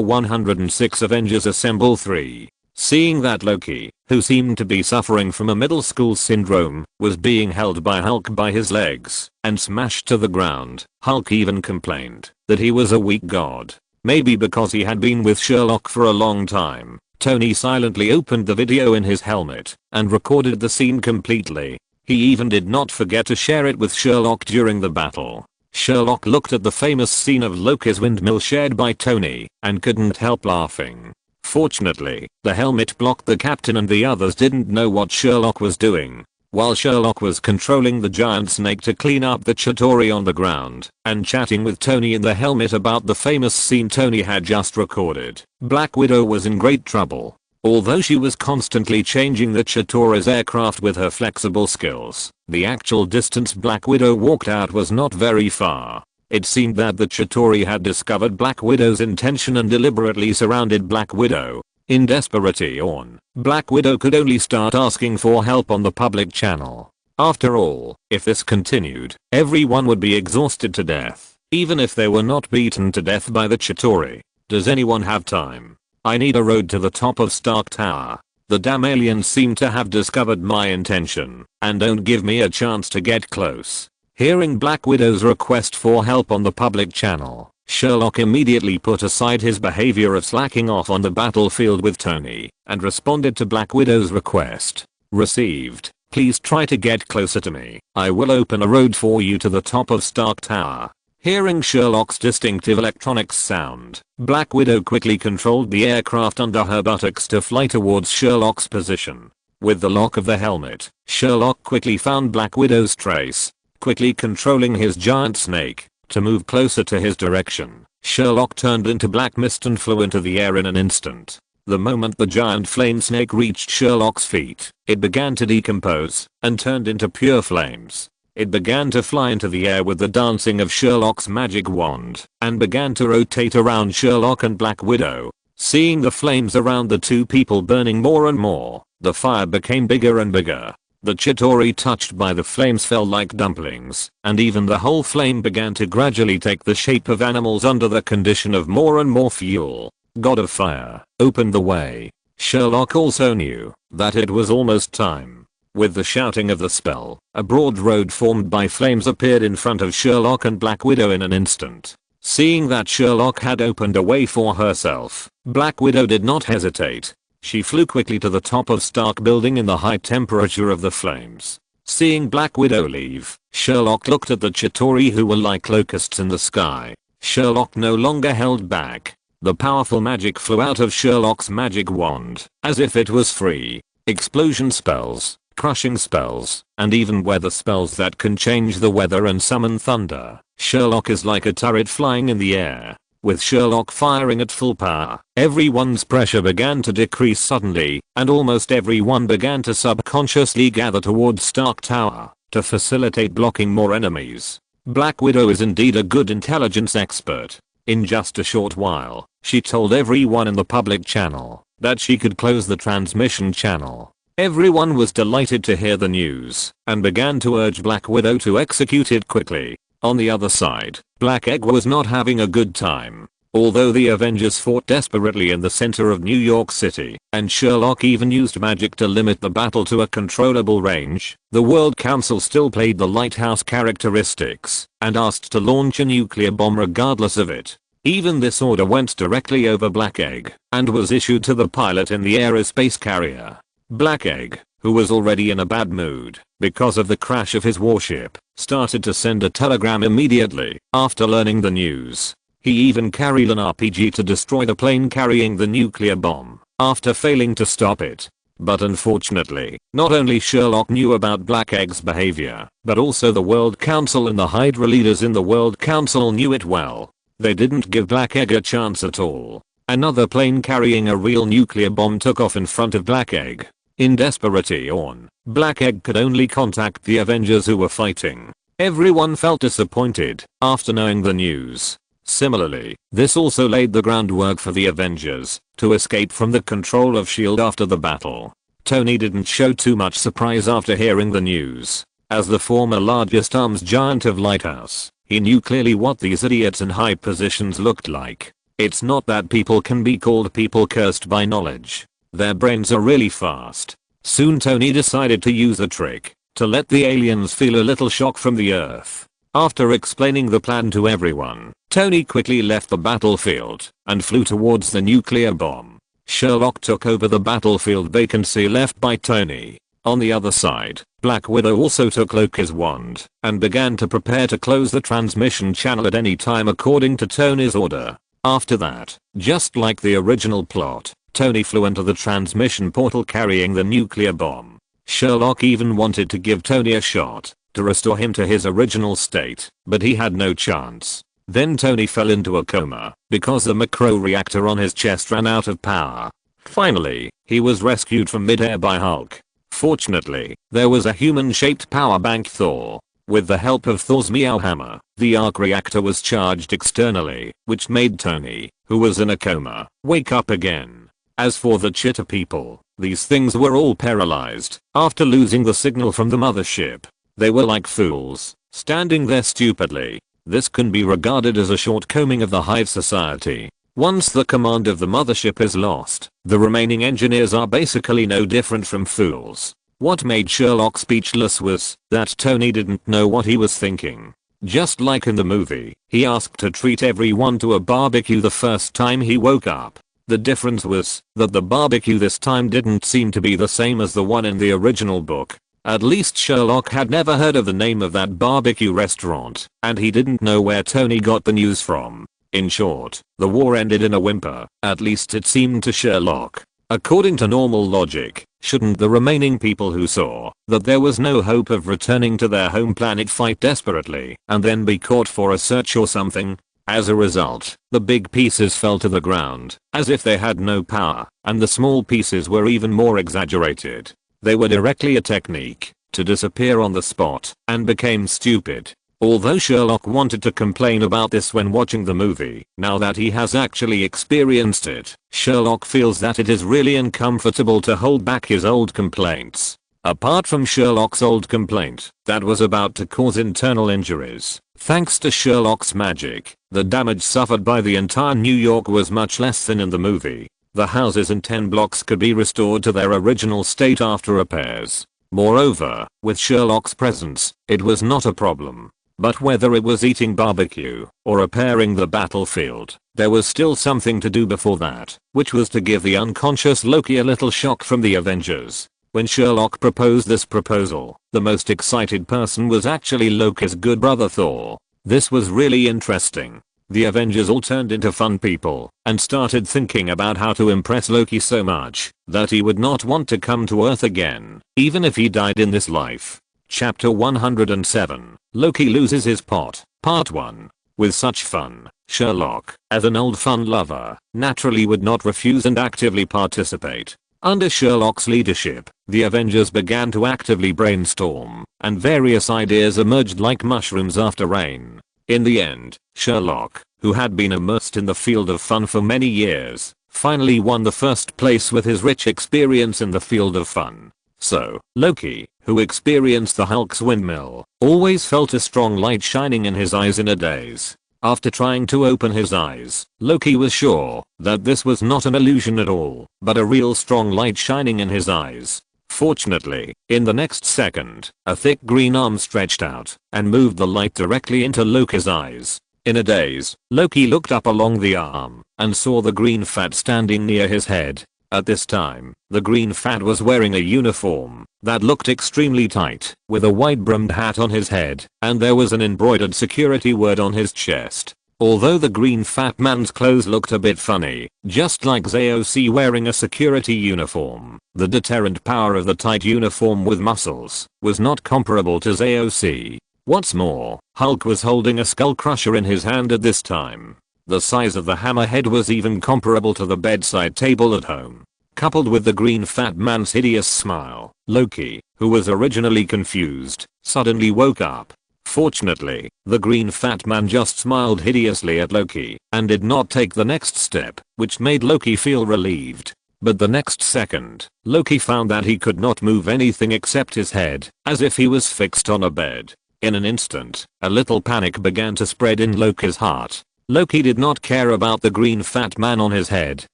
106 Avengers Assemble 3. Seeing that Loki, who seemed to be suffering from a middle school syndrome, was being held by Hulk by his legs and smashed to the ground, Hulk even complained that he was a weak god. Maybe because he had been with Sherlock for a long time, Tony silently opened the video in his helmet and recorded the scene completely. He even did not forget to share it with Sherlock during the battle. Sherlock looked at the famous scene of Loki's windmill shared by Tony and couldn't help laughing. Fortunately, the helmet blocked the captain and the others didn't know what Sherlock was doing. While Sherlock was controlling the giant snake to clean up the Chitauri on the ground and chatting with Tony in the helmet about the famous scene Tony had just recorded, Black Widow was in great trouble. Although she was constantly changing the Chitauri's aircraft with her flexible skills, the actual distance Black Widow walked out was not very far. It seemed that the Chitauri had discovered Black Widow's intention and deliberately surrounded Black Widow. In desperation, Black Widow could only start asking for help on the public channel. After all, if this continued, everyone would be exhausted to death, even if they were not beaten to death by the Chitauri. Does anyone have time? I need a road to the top of Stark Tower. The damn aliens seem to have discovered my intention and don't give me a chance to get close. Hearing Black Widow's request for help on the public channel, Sherlock immediately put aside his behavior of slacking off on the battlefield with Tony and responded to Black Widow's request. Received. Please try to get closer to me. I will open a road for you to the top of Stark Tower. Hearing Sherlock's distinctive electronics sound, Black Widow quickly controlled the aircraft under her buttocks to fly towards Sherlock's position. With the lock of the helmet, Sherlock quickly found Black Widow's trace, quickly controlling his giant snake to move closer to his direction. Sherlock turned into black mist and flew into the air in an instant. The moment the giant flame snake reached Sherlock's feet, it began to decompose and turned into pure flames. It began to fly into the air with the dancing of Sherlock's magic wand and began to rotate around Sherlock and Black Widow. Seeing the flames around the two people burning more and more, the fire became bigger and bigger. The Chitauri touched by the flames fell like dumplings, and even the whole flame began to gradually take the shape of animals under the condition of more and more fuel. God of Fire, open the way. Sherlock also knew that it was almost time. With the shouting of the spell, a broad road formed by flames appeared in front of Sherlock and Black Widow in an instant. Seeing that Sherlock had opened a way for herself, Black Widow did not hesitate. She flew quickly to the top of Stark building in the high temperature of the flames. Seeing Black Widow leave, Sherlock looked at the Chitauri who were like locusts in the sky. Sherlock no longer held back. The powerful magic flew out of Sherlock's magic wand, as if it was free. Explosion spells, crushing spells, and even weather spells that can change the weather and summon thunder. Sherlock is like a turret flying in the air. With Sherlock firing at full power, everyone's pressure began to decrease suddenly, and almost everyone began to subconsciously gather towards Stark Tower to facilitate blocking more enemies. Black Widow is indeed a good intelligence expert. In just a short while, she told everyone in the public channel that she could close the transmission channel. Everyone was delighted to hear the news and began to urge Black Widow to execute it quickly. On the other side, Black Egg was not having a good time. Although the Avengers fought desperately in the center of New York City, and Sherlock even used magic to limit the battle to a controllable range, the World Council still played the lighthouse characteristics and asked to launch a nuclear bomb regardless of it. Even this order went directly over Black Egg and was issued to the pilot in the aerospace carrier. Black Egg, who was already in a bad mood because of the crash of his warship, started to send a telegram immediately after learning the news. He even carried an RPG to destroy the plane carrying the nuclear bomb after failing to stop it. But unfortunately, not only Sherlock knew about Black Egg's behavior, but also the World Council and the Hydra leaders in the World Council knew it well. They didn't give Black Egg a chance at all. Another plane carrying a real nuclear bomb took off in front of Black Egg. In desperation, Black Egg could only contact the Avengers who were fighting. Everyone felt disappointed after knowing the news. Similarly, this also laid the groundwork for the Avengers to escape from the control of S.H.I.E.L.D. after the battle. Tony didn't show too much surprise after hearing the news. As the former largest arms giant of Lighthouse, he knew clearly what these idiots in high positions looked like. It's not that people can be called people cursed by knowledge. Their brains are really fast. Soon Tony decided to use a trick to let the aliens feel a little shock from the Earth. After explaining the plan to everyone, Tony quickly left the battlefield and flew towards the nuclear bomb. Sherlock took over the battlefield vacancy left by Tony. On the other side, Black Widow also took Loki's wand and began to prepare to close the transmission channel at any time according to Tony's order. After that, just like the original plot, Tony flew into the transmission portal carrying the nuclear bomb. Sherlock even wanted to give Tony a shot to restore him to his original state, but he had no chance. Then Tony fell into a coma because the macro reactor on his chest ran out of power. Finally, he was rescued from midair by Hulk. Fortunately, there was a human-shaped power bank Thor. With the help of Thor's Meow Hammer, the arc reactor was charged externally, which made Tony, who was in a coma, wake up again. As for the Cheetah people, these things were all paralyzed after losing the signal from the mothership. They were like fools, standing there stupidly. This can be regarded as a shortcoming of the Hive Society. Once the command of the mothership is lost, the remaining engineers are basically no different from fools. What made Sherlock speechless was that Tony didn't know what he was thinking. Just like in the movie, he asked to treat everyone to a barbecue the first time he woke up. The difference was that the barbecue this time didn't seem to be the same as the one in the original book. At least Sherlock had never heard of the name of that barbecue restaurant, and he didn't know where Tony got the news from. In short, the war ended in a whimper, at least it seemed to Sherlock. According to normal logic, shouldn't the remaining people who saw that there was no hope of returning to their home planet fight desperately and then be caught for a search or something? As a result, the big pieces fell to the ground, as if they had no power, and the small pieces were even more exaggerated. They were directly a technique to disappear on the spot, and became stupid. Although Sherlock wanted to complain about this when watching the movie, now that he has actually experienced it, Sherlock feels that it is really uncomfortable to hold back his old complaints. Apart from Sherlock's old complaint that was about to cause internal injuries, thanks to Sherlock's magic, the damage suffered by the entire New York was much less than in the movie. The houses in 10 blocks could be restored to their original state after repairs. Moreover, with Sherlock's presence, it was not a problem. But whether it was eating barbecue or repairing the battlefield, there was still something to do before that, which was to give the unconscious Loki a little shock from the Avengers. When Sherlock proposed this proposal, the most excited person was actually Loki's good brother Thor. This was really interesting. The Avengers all turned into fun people and started thinking about how to impress Loki so much that he would not want to come to Earth again, even if he died in this life. Chapter 107, Loki loses his pot, Part 1. With such fun, Sherlock, as an old fun lover, naturally would not refuse and actively participate. Under Sherlock's leadership, the Avengers began to actively brainstorm, and various ideas emerged like mushrooms after rain. In the end, Sherlock, who had been immersed in the field of fun for many years, finally won the first place with his rich experience in the field of fun. So, Loki, who experienced the Hulk's windmill, always felt a strong light shining in his eyes in a daze. After trying to open his eyes, Loki was sure that this was not an illusion at all, but a real strong light shining in his eyes. Fortunately, in the next second, a thick green arm stretched out and moved the light directly into Loki's eyes. In a daze, Loki looked up along the arm and saw the green fat standing near his head. At this time, the green fat was wearing a uniform that looked extremely tight, with a wide-brimmed hat on his head, and there was an embroidered security word on his chest. Although the green fat man's clothes looked a bit funny, just like ZOC wearing a security uniform, the deterrent power of the tight uniform with muscles was not comparable to ZOC. What's more, Hulk was holding a skull crusher in his hand at this time. The size of the hammerhead was even comparable to the bedside table at home. Coupled with the green fat man's hideous smile, Loki, who was originally confused, suddenly woke up. Fortunately, the green fat man just smiled hideously at Loki and did not take the next step, which made Loki feel relieved. But the next second, Loki found that he could not move anything except his head, as if he was fixed on a bed. In an instant, a little panic began to spread in Loki's heart. Loki did not care about the green fat man on his head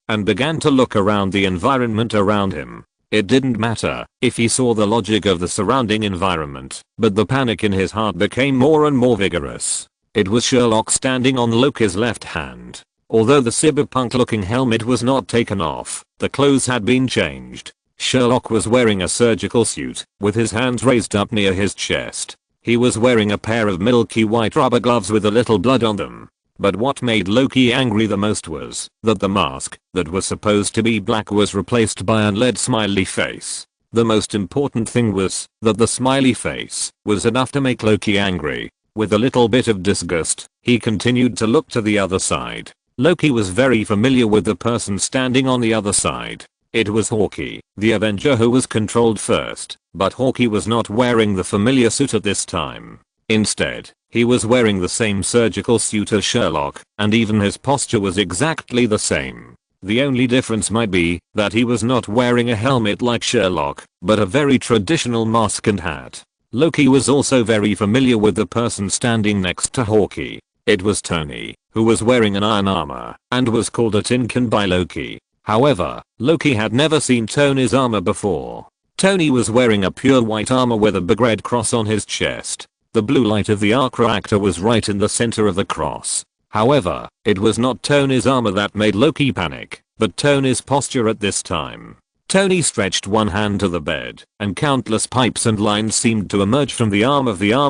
and began to look around the environment around him. It didn't matter if he saw the logic of the surrounding environment, but the panic in his heart became more and more vigorous. It was Sherlock standing on Loki's left hand. Although the cyberpunk looking helmet was not taken off, the clothes had been changed. Sherlock was wearing a surgical suit, with his hands raised up near his chest. He was wearing a pair of milky white rubber gloves with a little blood on them. But what made Loki angry the most was that the mask that was supposed to be black was replaced by an LED smiley face. The most important thing was that the smiley face was enough to make Loki angry. With a little bit of disgust, he continued to look to the other side. Loki was very familiar with the person standing on the other side. It was Hawkeye, the Avenger who was controlled first, but Hawkeye was not wearing the familiar suit at this time. Instead, he was wearing the same surgical suit as Sherlock, and even his posture was exactly the same. The only difference might be that he was not wearing a helmet like Sherlock, but a very traditional mask and hat. Loki was also very familiar with the person standing next to Hawkeye. It was Tony, who was wearing an iron armor, and was called a Tinkin by Loki. However, Loki had never seen Tony's armor before. Tony was wearing a pure white armor with a big red cross on his chest. The blue light of the arc reactor was right in the center of the cross. However, it was not Tony's armor that made Loki panic, but Tony's posture at this time. Tony stretched one hand to the bed, and countless pipes and lines seemed to emerge from the arm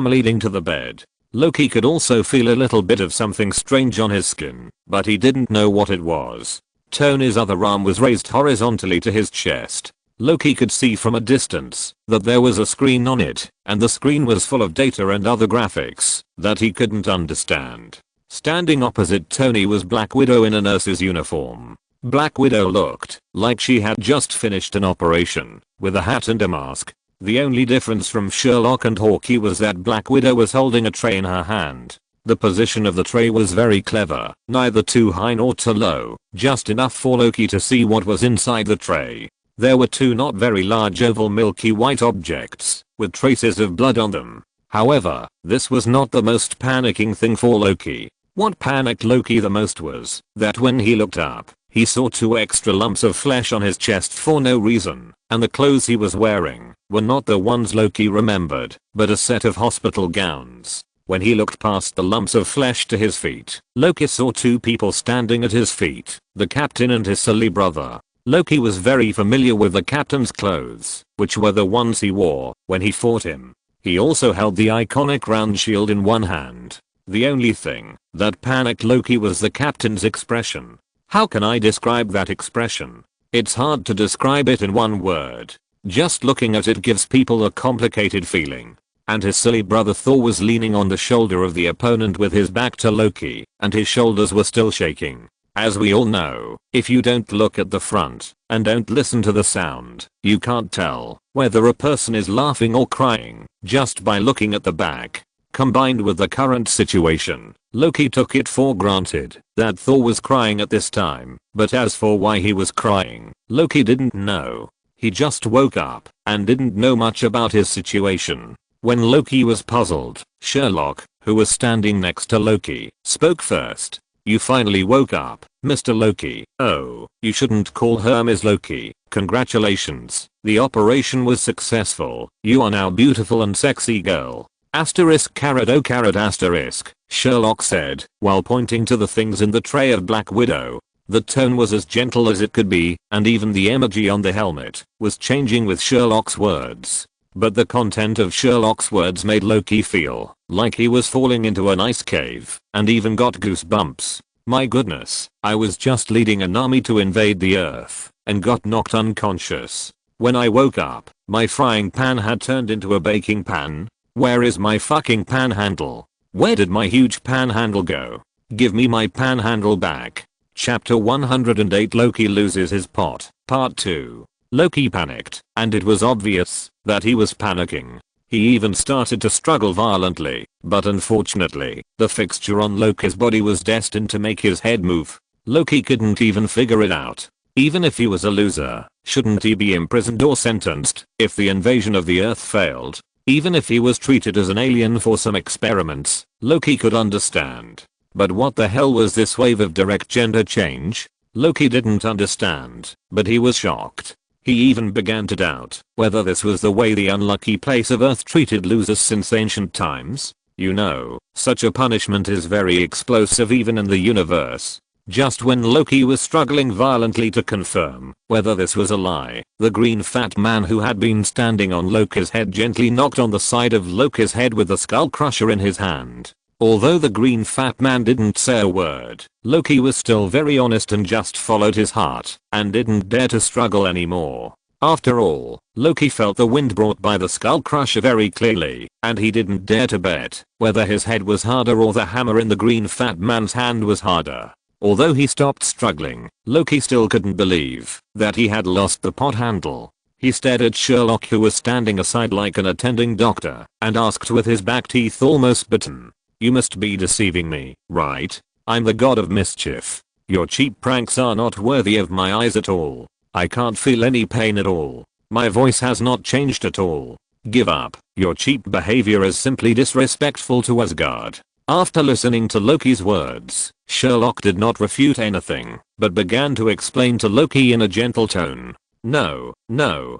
leading to the bed. Loki could also feel a little bit of something strange on his skin, but he didn't know what it was. Tony's other arm was raised horizontally to his chest. Loki could see from a distance that there was a screen on it, and the screen was full of data and other graphics that he couldn't understand. Standing opposite Tony was Black Widow in a nurse's uniform. Black Widow looked like she had just finished an operation, with a hat and a mask. The only difference from Sherlock and Hawkeye was that Black Widow was holding a tray in her hand. The position of the tray was very clever, neither too high nor too low, just enough for Loki to see what was inside the tray. There were two not very large oval milky white objects, with traces of blood on them. However, this was not the most panicking thing for Loki. What panicked Loki the most was that when he looked up, he saw two extra lumps of flesh on his chest for no reason, and the clothes he was wearing were not the ones Loki remembered, but a set of hospital gowns. When he looked past the lumps of flesh to his feet, Loki saw two people standing at his feet, the captain and his silly brother. Loki was very familiar with the captain's clothes, which were the ones he wore when he fought him. He also held the iconic round shield in one hand. The only thing that panicked Loki was the captain's expression. How can I describe that expression? It's hard to describe it in one word. Just looking at it gives people a complicated feeling. And his silly brother Thor was leaning on the shoulder of the opponent with his back to Loki, and his shoulders were still shaking. As we all know, if you don't look at the front and don't listen to the sound, you can't tell whether a person is laughing or crying just by looking at the back. Combined with the current situation, Loki took it for granted that Thor was crying at this time, but as for why he was crying, Loki didn't know. He just woke up and didn't know much about his situation. When Loki was puzzled, Sherlock, who was standing next to Loki, spoke first. "You finally woke up, Mr. Loki. Oh, you shouldn't call her Ms. Loki. Congratulations, the operation was successful. You are now beautiful and sexy girl. Asterisk caret oh caret asterisk," Sherlock said, while pointing to the things in the tray of Black Widow. The tone was as gentle as it could be, and even the emoji on the helmet was changing with Sherlock's words. But the content of Sherlock's words made Loki feel like he was falling into an ice cave, and even got goosebumps. My goodness, I was just leading an army to invade the Earth, and got knocked unconscious. When I woke up, my frying pan had turned into a baking pan. Where is my fucking pan handle? Where did my huge pan handle go? Give me my pan handle back. Chapter 108 Loki loses his pot, Part 2. Loki panicked, and it was obvious that he was panicking. He even started to struggle violently, but unfortunately, the fixture on Loki's body was destined to make his head move. Loki couldn't even figure it out. Even if he was a loser, shouldn't he be imprisoned or sentenced if the invasion of the Earth failed? Even if he was treated as an alien for some experiments, Loki could understand. But what the hell was this wave of direct gender change? Loki didn't understand, but he was shocked. He even began to doubt whether this was the way the unlucky place of Earth treated losers since ancient times. You know, such a punishment is very explosive even in the universe. Just when Loki was struggling violently to confirm whether this was a lie, the green fat man who had been standing on Loki's head gently knocked on the side of Loki's head with the skull crusher in his hand. Although the green fat man didn't say a word, Loki was still very honest and just followed his heart and didn't dare to struggle anymore. After all, Loki felt the wind brought by the skull crusher very clearly, and he didn't dare to bet whether his head was harder or the hammer in the green fat man's hand was harder. Although he stopped struggling, Loki still couldn't believe that he had lost the pot handle. He stared at Sherlock, who was standing aside like an attending doctor, and asked with his back teeth almost bitten, "You must be deceiving me, right? I'm the god of mischief. Your cheap pranks are not worthy of my eyes at all. I can't feel any pain at all. My voice has not changed at all. Give up. Your cheap behavior is simply disrespectful to Asgard." After listening to Loki's words, Sherlock did not refute anything, but began to explain to Loki in a gentle tone. No, dear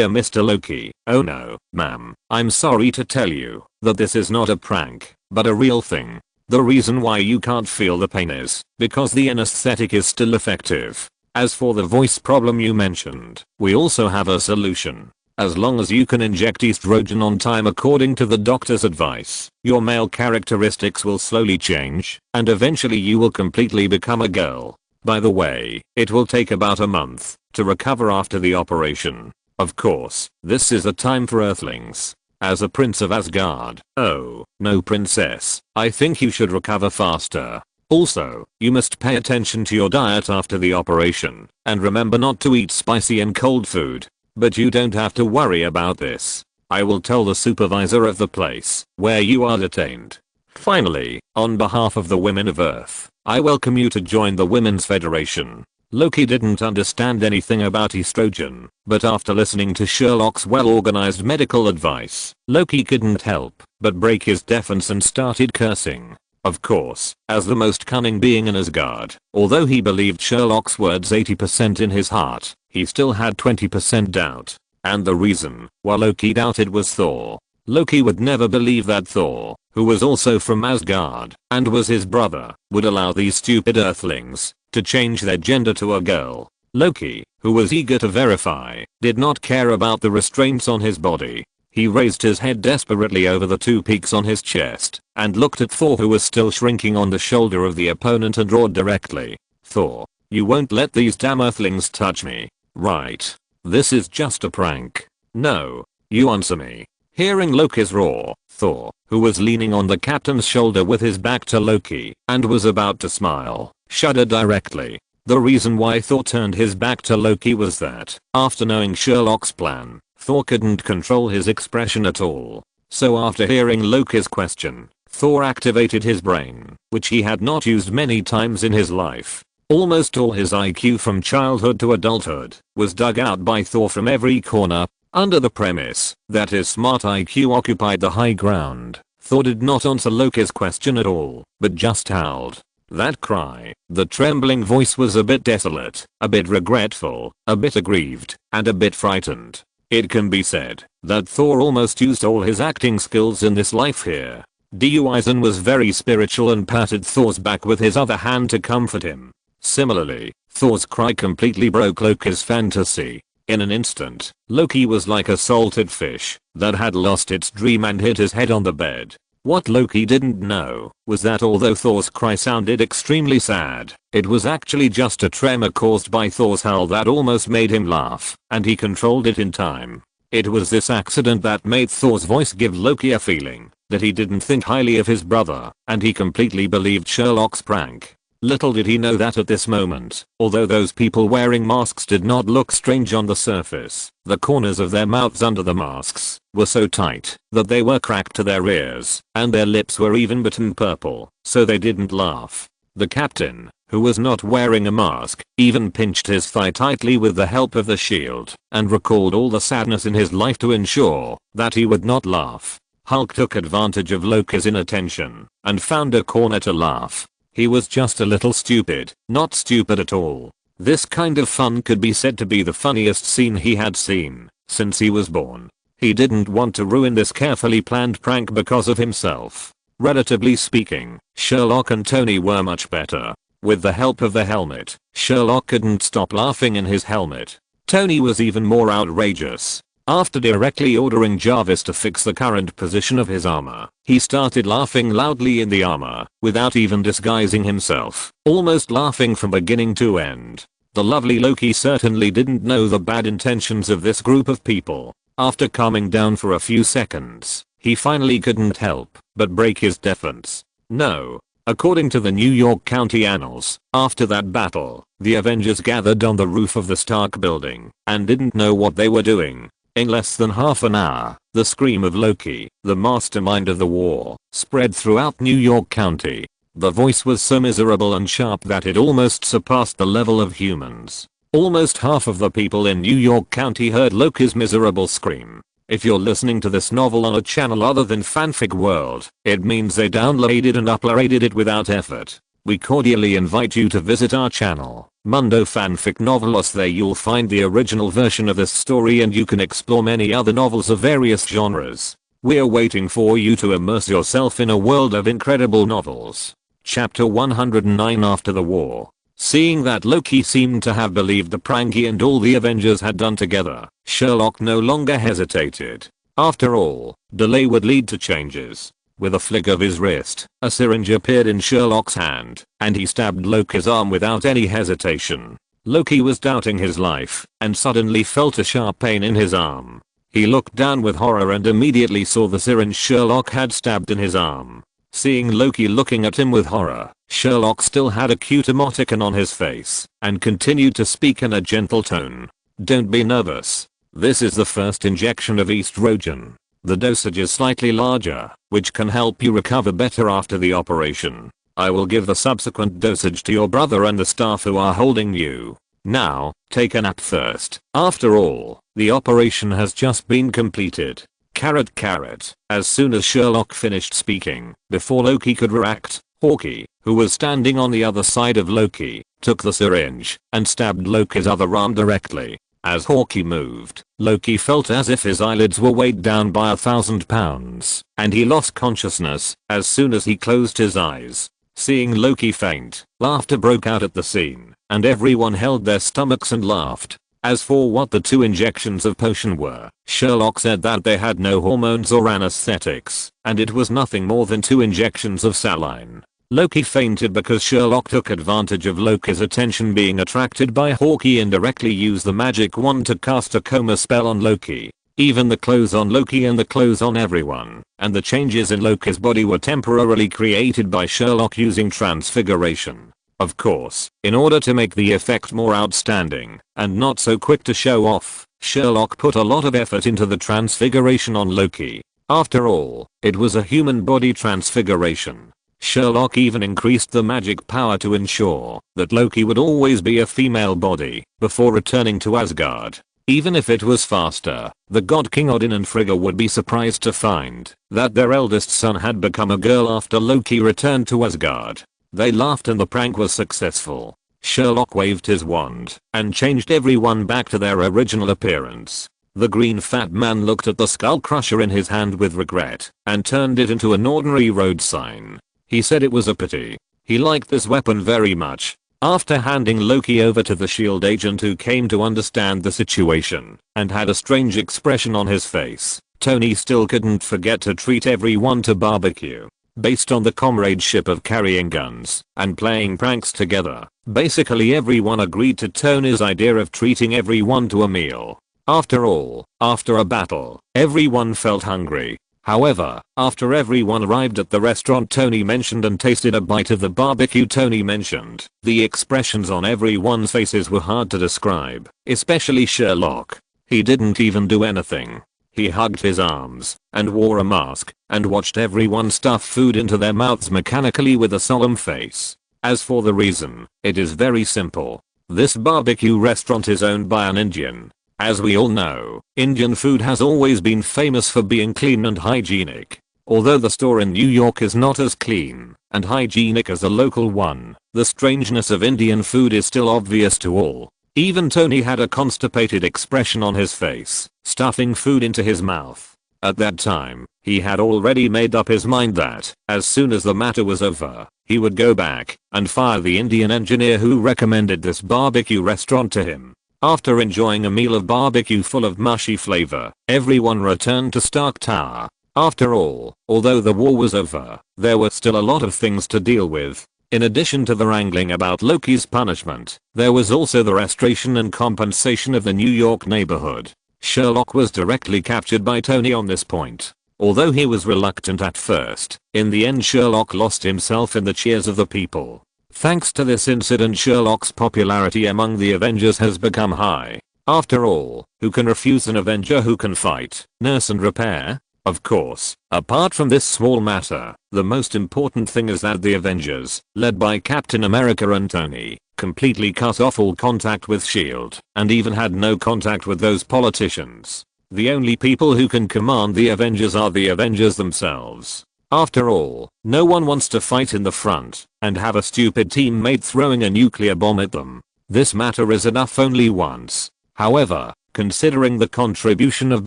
Mr. Loki, oh no, ma'am, I'm sorry to tell you that this is not a prank, but a real thing. The reason why you can't feel the pain is because the anesthetic is still effective. As for the voice problem you mentioned, we also have a solution. As long as you can inject estrogen on time according to the doctor's advice, your male characteristics will slowly change, and eventually you will completely become a girl. By the way, it will take about a month to recover after the operation. Of course, this is a time for Earthlings. As a prince of Asgard, oh, no princess, I think you should recover faster. Also, you must pay attention to your diet after the operation, and remember not to eat spicy and cold food. But you don't have to worry about this. I will tell the supervisor of the place where you are detained. Finally, on behalf of the women of Earth, I welcome you to join the Women's Federation. Loki didn't understand anything about estrogen, but after listening to Sherlock's well-organized medical advice, Loki couldn't help but break his defense and started cursing. Of course, as the most cunning being in Asgard, although he believed Sherlock's words 80% in his heart, he still had 20% doubt. And the reason why Loki doubted was Thor. Loki would never believe that Thor, who was also from Asgard and was his brother, would allow these stupid Earthlings to change their gender to a girl. Loki, who was eager to verify, did not care about the restraints on his body. He raised his head desperately over the two peaks on his chest and looked at Thor, who was still shrinking on the shoulder of the opponent, and roared directly. "Thor, you won't let these damn Earthlings touch me, right? This is just a prank. No, you answer me." Hearing Loki's roar, Thor, who was leaning on the captain's shoulder with his back to Loki and was about to smile, shuddered directly. The reason why Thor turned his back to Loki was that, after knowing Sherlock's plan, Thor couldn't control his expression at all. So after hearing Loki's question, Thor activated his brain, which he had not used many times in his life. Almost all his IQ from childhood to adulthood was dug out by Thor from every corner, under the premise that his smart IQ occupied the high ground. Thor did not answer Loki's question at all, but just howled. That cry, the trembling voice was a bit desolate, a bit regretful, a bit aggrieved, and a bit frightened. It can be said that Thor almost used all his acting skills in this life here. Eisen was very spiritual and patted Thor's back with his other hand to comfort him. Similarly, Thor's cry completely broke Loki's fantasy. In an instant, Loki was like a salted fish that had lost its dream and hit his head on the bed. What Loki didn't know was that although Thor's cry sounded extremely sad, it was actually just a tremor caused by Thor's howl that almost made him laugh, and he controlled it in time. It was this accident that made Thor's voice give Loki a feeling that he didn't think highly of his brother, and he completely believed Sherlock's prank. Little did he know that at this moment, although those people wearing masks did not look strange on the surface, the corners of their mouths under the masks were so tight that they were cracked to their ears, and their lips were even bitten purple, so they didn't laugh. The captain, who was not wearing a mask, even pinched his thigh tightly with the help of the shield, and recalled all the sadness in his life to ensure that he would not laugh. Hulk took advantage of Loki's inattention and found a corner to laugh. He was just a little stupid, not stupid at all. This kind of fun could be said to be the funniest scene he had seen since he was born. He didn't want to ruin this carefully planned prank because of himself. Relatively speaking, Sherlock and Tony were much better. With the help of the helmet, Sherlock couldn't stop laughing in his helmet. Tony was even more outrageous. After directly ordering Jarvis to fix the current position of his armor, he started laughing loudly in the armor, without even disguising himself, almost laughing from beginning to end. The lovely Loki certainly didn't know the bad intentions of this group of people. After calming down for a few seconds, he finally couldn't help but break his defense. No. According to the New York County Annals, after that battle, the Avengers gathered on the roof of the Stark building and didn't know what they were doing. In less than half an hour, the scream of Loki, the mastermind of the war, spread throughout New York County. The voice was so miserable and sharp that it almost surpassed the level of humans. Almost half of the people in New York County heard Loki's miserable scream. If you're listening to this novel on a channel other than Fanfic World, it means they downloaded and uploaded it without effort. We cordially invite you to visit our channel, Mundo Fanfic Novelos. There you'll find the original version of this story and you can explore many other novels of various genres. We're waiting for you to immerse yourself in a world of incredible novels. Chapter 109 After the War. Seeing that Loki seemed to have believed the prank he and all the Avengers had done together, Sherlock no longer hesitated. After all, delay would lead to changes. With a flick of his wrist, a syringe appeared in Sherlock's hand, and he stabbed Loki's arm without any hesitation. Loki was doubting his life, and suddenly felt a sharp pain in his arm. He looked down with horror and immediately saw the syringe Sherlock had stabbed in his arm. Seeing Loki looking at him with horror, Sherlock still had a cute emoticon on his face, and continued to speak in a gentle tone. Don't be nervous. This is the first injection of estrogen. The dosage is slightly larger, which can help you recover better after the operation. I will give the subsequent dosage to your brother and the staff who are holding you. Now, take a nap first. After all, the operation has just been completed. Carrot carrot. As soon as Sherlock finished speaking, before Loki could react, Hawkeye, who was standing on the other side of Loki, took the syringe and stabbed Loki's other arm directly. As Hawkeye moved, Loki felt as if his eyelids were weighed down by 1,000 pounds, and he lost consciousness as soon as he closed his eyes. Seeing Loki faint, laughter broke out at the scene, and everyone held their stomachs and laughed. As for what the 2 injections of potion were, Sherlock said that they had no hormones or anesthetics, and it was nothing more than 2 injections of saline. Loki fainted because Sherlock took advantage of Loki's attention being attracted by Hawkeye and directly used the magic wand to cast a coma spell on Loki. Even the clothes on Loki and the clothes on everyone, and the changes in Loki's body were temporarily created by Sherlock using transfiguration. Of course, in order to make the effect more outstanding and not so quick to show off, Sherlock put a lot of effort into the transfiguration on Loki. After all, it was a human body transfiguration. Sherlock even increased the magic power to ensure that Loki would always be a female body before returning to Asgard. Even if it was faster, the god King Odin and Frigga would be surprised to find that their eldest son had become a girl after Loki returned to Asgard. They laughed and the prank was successful. Sherlock waved his wand and changed everyone back to their original appearance. The green fat man looked at the skull crusher in his hand with regret and turned it into an ordinary road sign. He said it was a pity. He liked this weapon very much. After handing Loki over to the SHIELD agent who came to understand the situation and had a strange expression on his face, Tony still couldn't forget to treat everyone to barbecue. Based on the comradeship of carrying guns and playing pranks together, basically everyone agreed to Tony's idea of treating everyone to a meal. After all, after a battle, everyone felt hungry. However, after everyone arrived at the restaurant Tony mentioned and tasted a bite of the barbecue Tony mentioned, the expressions on everyone's faces were hard to describe, especially Sherlock. He didn't even do anything. He hugged his arms and wore a mask and watched everyone stuff food into their mouths mechanically with a solemn face. As for the reason, it is very simple. This barbecue restaurant is owned by an Indian. As we all know, Indian food has always been famous for being clean and hygienic. Although the store in New York is not as clean and hygienic as a local one, the strangeness of Indian food is still obvious to all. Even Tony had a constipated expression on his face, stuffing food into his mouth. At that time, he had already made up his mind that, as soon as the matter was over, he would go back and fire the Indian engineer who recommended this barbecue restaurant to him. After enjoying a meal of barbecue full of mushy flavor, everyone returned to Stark Tower. After all, although the war was over, there were still a lot of things to deal with. In addition to the wrangling about Loki's punishment, there was also the restoration and compensation of the New York neighborhood. Sherlock was directly captured by Tony on this point. Although he was reluctant at first, in the end Sherlock lost himself in the cheers of the people. Thanks to this incident Sherlock's popularity among the Avengers has become high. After all, who can refuse an Avenger who can fight, nurse and repair? Of course, apart from this small matter, the most important thing is that the Avengers, led by Captain America and Tony, completely cut off all contact with SHIELD and even had no contact with those politicians. The only people who can command the Avengers are the Avengers themselves. After all, no one wants to fight in the front and have a stupid teammate throwing a nuclear bomb at them. This matter is enough only once. However, considering the contribution of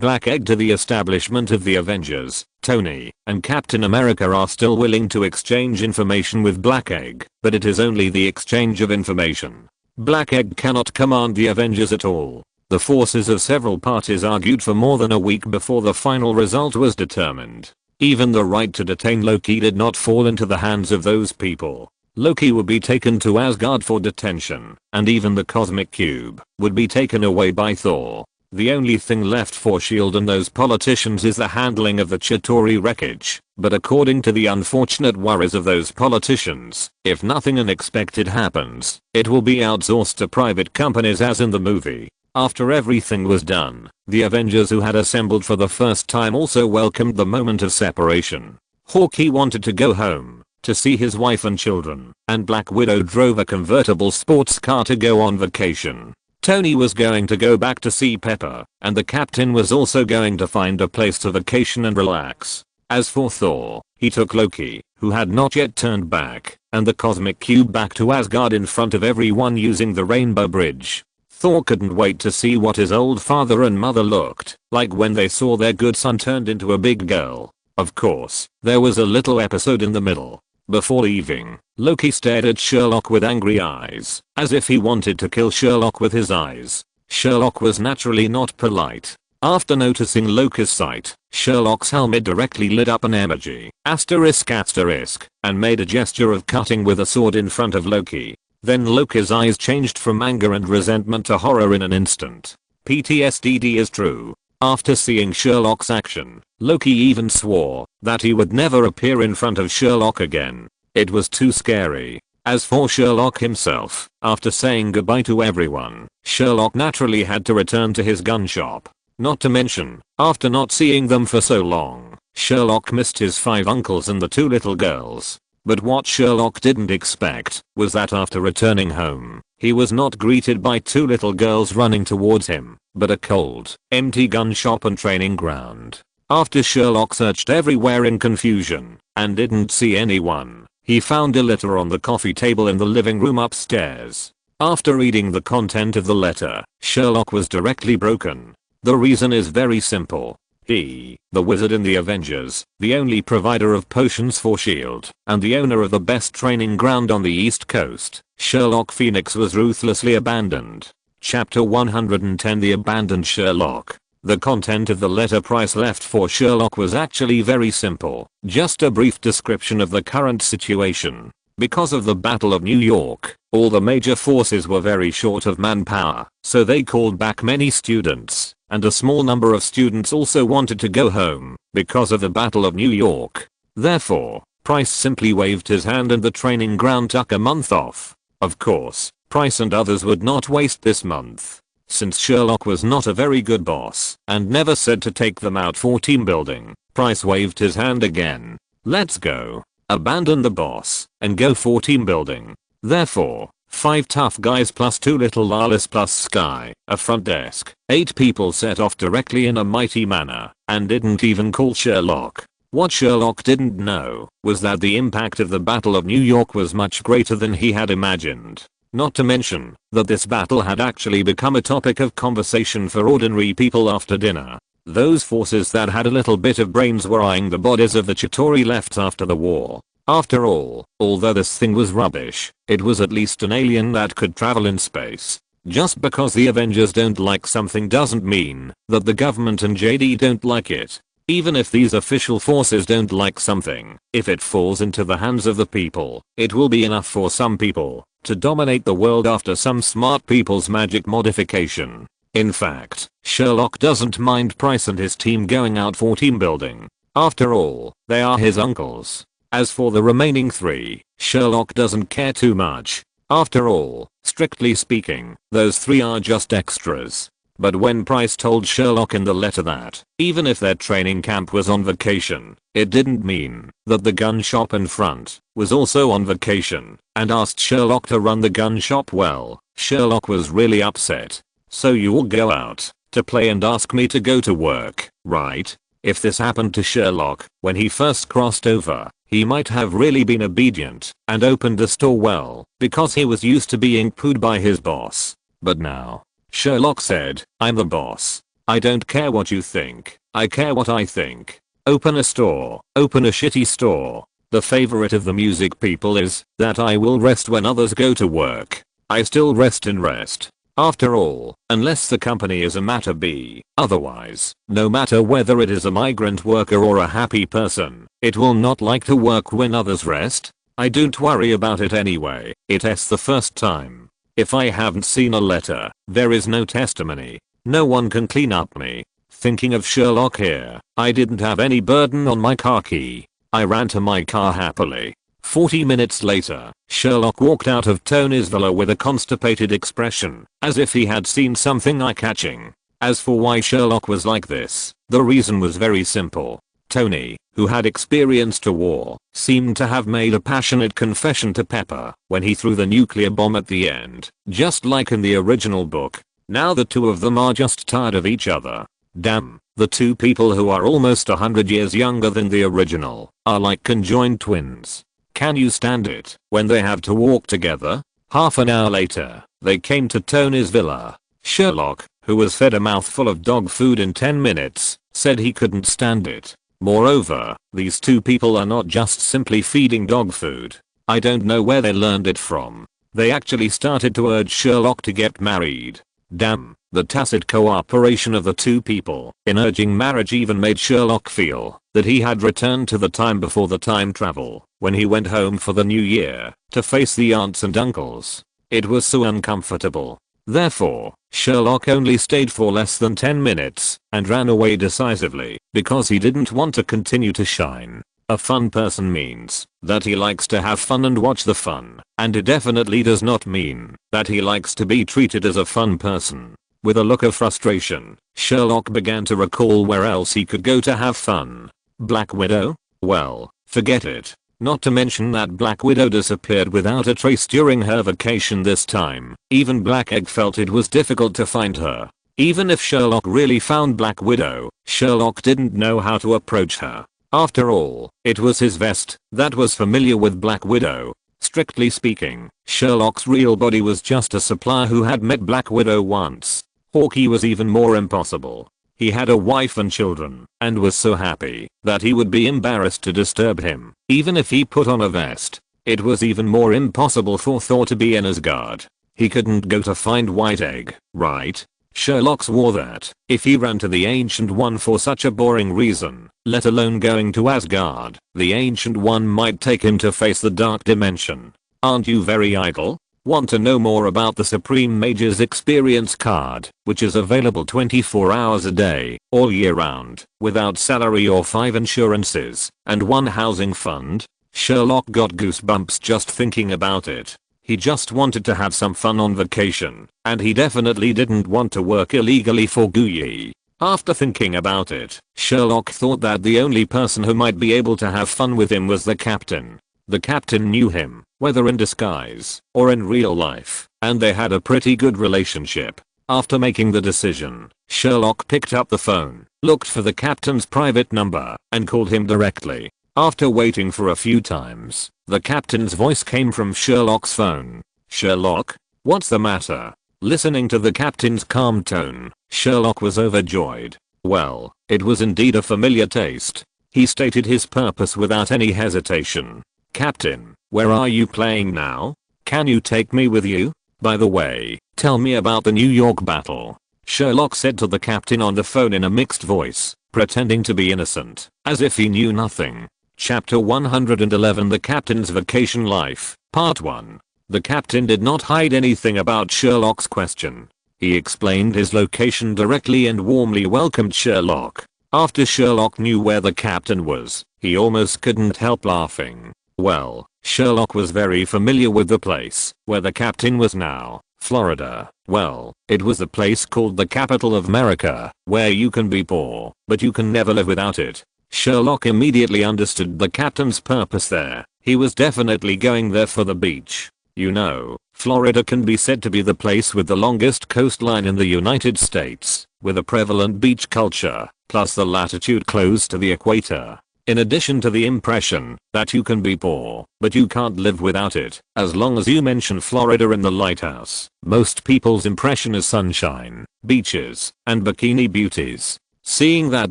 Black Egg to the establishment of the Avengers, Tony and Captain America are still willing to exchange information with Black Egg, but it is only the exchange of information. Black Egg cannot command the Avengers at all. The forces of several parties argued for more than a week before the final result was determined. Even the right to detain Loki did not fall into the hands of those people. Loki would be taken to Asgard for detention, and even the Cosmic Cube would be taken away by Thor. The only thing left for SHIELD and those politicians is the handling of the Chitauri wreckage, but according to the unfortunate worries of those politicians, if nothing unexpected happens, it will be outsourced to private companies as in the movie. After everything was done, the Avengers who had assembled for the first time also welcomed the moment of separation. Hawkeye wanted to go home to see his wife and children, and Black Widow drove a convertible sports car to go on vacation. Tony was going to go back to see Pepper, and the captain was also going to find a place to vacation and relax. As for Thor, he took Loki, who had not yet turned back, and the Cosmic Cube back to Asgard in front of everyone using the Rainbow Bridge. Thor couldn't wait to see what his old father and mother looked like when they saw their good son turned into a big girl. Of course, there was a little episode in the middle. Before leaving, Loki stared at Sherlock with angry eyes, as if he wanted to kill Sherlock with his eyes. Sherlock was naturally not polite. After noticing Loki's sight, Sherlock's helmet directly lit up an emoji, ***, and made a gesture of cutting with a sword in front of Loki. Then Loki's eyes changed from anger and resentment to horror in an instant. PTSD is true. After seeing Sherlock's action, Loki even swore that he would never appear in front of Sherlock again. It was too scary. As for Sherlock himself, after saying goodbye to everyone, Sherlock naturally had to return to his gun shop. Not to mention, after not seeing them for so long, Sherlock missed his 5 uncles and the 2 little girls. But what Sherlock didn't expect was that after returning home, he was not greeted by 2 little girls running towards him, but a cold, empty gun shop and training ground. After Sherlock searched everywhere in confusion and didn't see anyone, he found a letter on the coffee table in the living room upstairs. After reading the content of the letter, Sherlock was directly broken. The reason is very simple. He, the wizard in the Avengers, the only provider of potions for S.H.I.E.L.D., and the owner of the best training ground on the East Coast, Sherlock Felix, was ruthlessly abandoned. Chapter 110, The Abandoned Sherlock. The content of the letter Price left for Sherlock was actually very simple, just a brief description of the current situation. Because of the Battle of New York, all the major forces were very short of manpower, so they called back many students, and a small number of students also wanted to go home because of the Battle of New York. Therefore, Price simply waved his hand and the training ground took a month off. Of course, Price and others would not waste this month. Since Sherlock was not a very good boss and never said to take them out for team building, Price waved his hand again. Let's go. Abandon the boss and go for team building. Therefore, 5 tough guys plus 2 little lalas plus Sky, a front desk, 8 people set off directly in a mighty manner and didn't even call Sherlock. What Sherlock didn't know was that the impact of the Battle of New York was much greater than he had imagined. Not to mention that this battle had actually become a topic of conversation for ordinary people after dinner. Those forces that had a little bit of brains were eyeing the bodies of the Chitauri left after the war. After all, although this thing was rubbish, it was at least an alien that could travel in space. Just because the Avengers don't like something doesn't mean that the government and JD don't like it. Even if these official forces don't like something, if it falls into the hands of the people, it will be enough for some people to dominate the world after some smart people's magic modification. In fact, Sherlock doesn't mind Price and his team going out for team building. After all, they are his uncles. As for the remaining 3, Sherlock doesn't care too much. After all, strictly speaking, those 3 are just extras. But when Price told Sherlock in the letter that, even if their training camp was on vacation, it didn't mean that the gun shop in front was also on vacation, and asked Sherlock to run the gun shop well, Sherlock was really upset. So you all go out to play and ask me to go to work, right? If this happened to Sherlock when he first crossed over, he might have really been obedient and opened the store well, because he was used to being pooed by his boss. But now, Sherlock said, I'm the boss. I don't care what you think, I care what I think. Open a store, open a shitty store. The favorite of the music people is that I will rest when others go to work. I still rest in rest. After all, unless the company is a matter B, otherwise, no matter whether it is a migrant worker or a happy person, it will not like to work when others rest. I don't worry about it anyway, it's the first time. If I haven't seen a letter, there is no testimony. No one can clean up me. Thinking of Sherlock here, I didn't have any burden on my car key. I ran to my car happily. 40 minutes later, Sherlock walked out of Tony's villa with a constipated expression, as if he had seen something eye-catching. As for why Sherlock was like this, the reason was very simple. Tony, who had experienced a war, seemed to have made a passionate confession to Pepper when he threw the nuclear bomb at the end, just like in the original book. Now the 2 of them are just tired of each other. Damn, the 2 people who are almost 100 years younger than the original are like conjoined twins. Can you stand it when they have to walk together? Half an hour later, they came to Tony's villa. Sherlock, who was fed a mouthful of dog food in 10 minutes, said he couldn't stand it. Moreover, these 2 people are not just simply feeding dog food. I don't know where they learned it from. They actually started to urge Sherlock to get married. Damn, the tacit cooperation of the 2 people in urging marriage even made Sherlock feel that he had returned to the time before the time travel, when he went home for the new year to face the aunts and uncles. It was so uncomfortable. Therefore, Sherlock only stayed for less than 10 minutes and ran away decisively because he didn't want to continue to shine. A fun person means that he likes to have fun and watch the fun, and it definitely does not mean that he likes to be treated as a fun person. With a look of frustration, Sherlock began to recall where else he could go to have fun. Black Widow? Well, forget it. Not to mention that Black Widow disappeared without a trace during her vacation this time. Even Black Egg felt it was difficult to find her. Even if Sherlock really found Black Widow, Sherlock didn't know how to approach her. After all, it was his vest that was familiar with Black Widow. Strictly speaking, Sherlock's real body was just a supplier who had met Black Widow once. Hawkeye was even more impossible. He had a wife and children, and was so happy that he would be embarrassed to disturb him, even if he put on a vest. It was even more impossible for Thor to be in Asgard. He couldn't go to find White Egg, right? Sherlock swore that if he ran to the Ancient One for such a boring reason, let alone going to Asgard, the Ancient One might take him to face the Dark Dimension. Aren't you very idle? Want to know more about the Supreme Mage's Experience card, which is available 24 hours a day, all year round, without salary or 5 insurances, and 1 housing fund? Sherlock got goosebumps just thinking about it. He just wanted to have some fun on vacation, and he definitely didn't want to work illegally for GUI. After thinking about it, Sherlock thought that the only person who might be able to have fun with him was the captain. The captain knew him, whether in disguise or in real life, and they had a pretty good relationship. After making the decision, Sherlock picked up the phone, looked for the captain's private number, and called him directly. After waiting for a few times, the captain's voice came from Sherlock's phone. "Sherlock? What's the matter?" Listening to the captain's calm tone, Sherlock was overjoyed. Well, it was indeed a familiar taste. He stated his purpose without any hesitation. "Captain, where are you playing now? Can you take me with you? By the way, tell me about the New York battle," Sherlock said to the captain on the phone in a mixed voice, pretending to be innocent, as if he knew nothing. Chapter 111 The Captain's Vacation Life, Part 1. The captain did not hide anything about Sherlock's question. He explained his location directly and warmly welcomed Sherlock. After Sherlock knew where the captain was, he almost couldn't help laughing. Well, Sherlock was very familiar with the place where the captain was now. Florida. Well, it was the place called the capital of America, where you can be poor, but you can never live without it. Sherlock immediately understood the captain's purpose there. He was definitely going there for the beach. You know, Florida can be said to be the place with the longest coastline in the United States, with a prevalent beach culture, plus the latitude close to the equator. In addition to the impression that you can be poor, but you can't live without it, as long as you mention Florida in the lighthouse, most people's impression is sunshine, beaches, and bikini beauties. Seeing that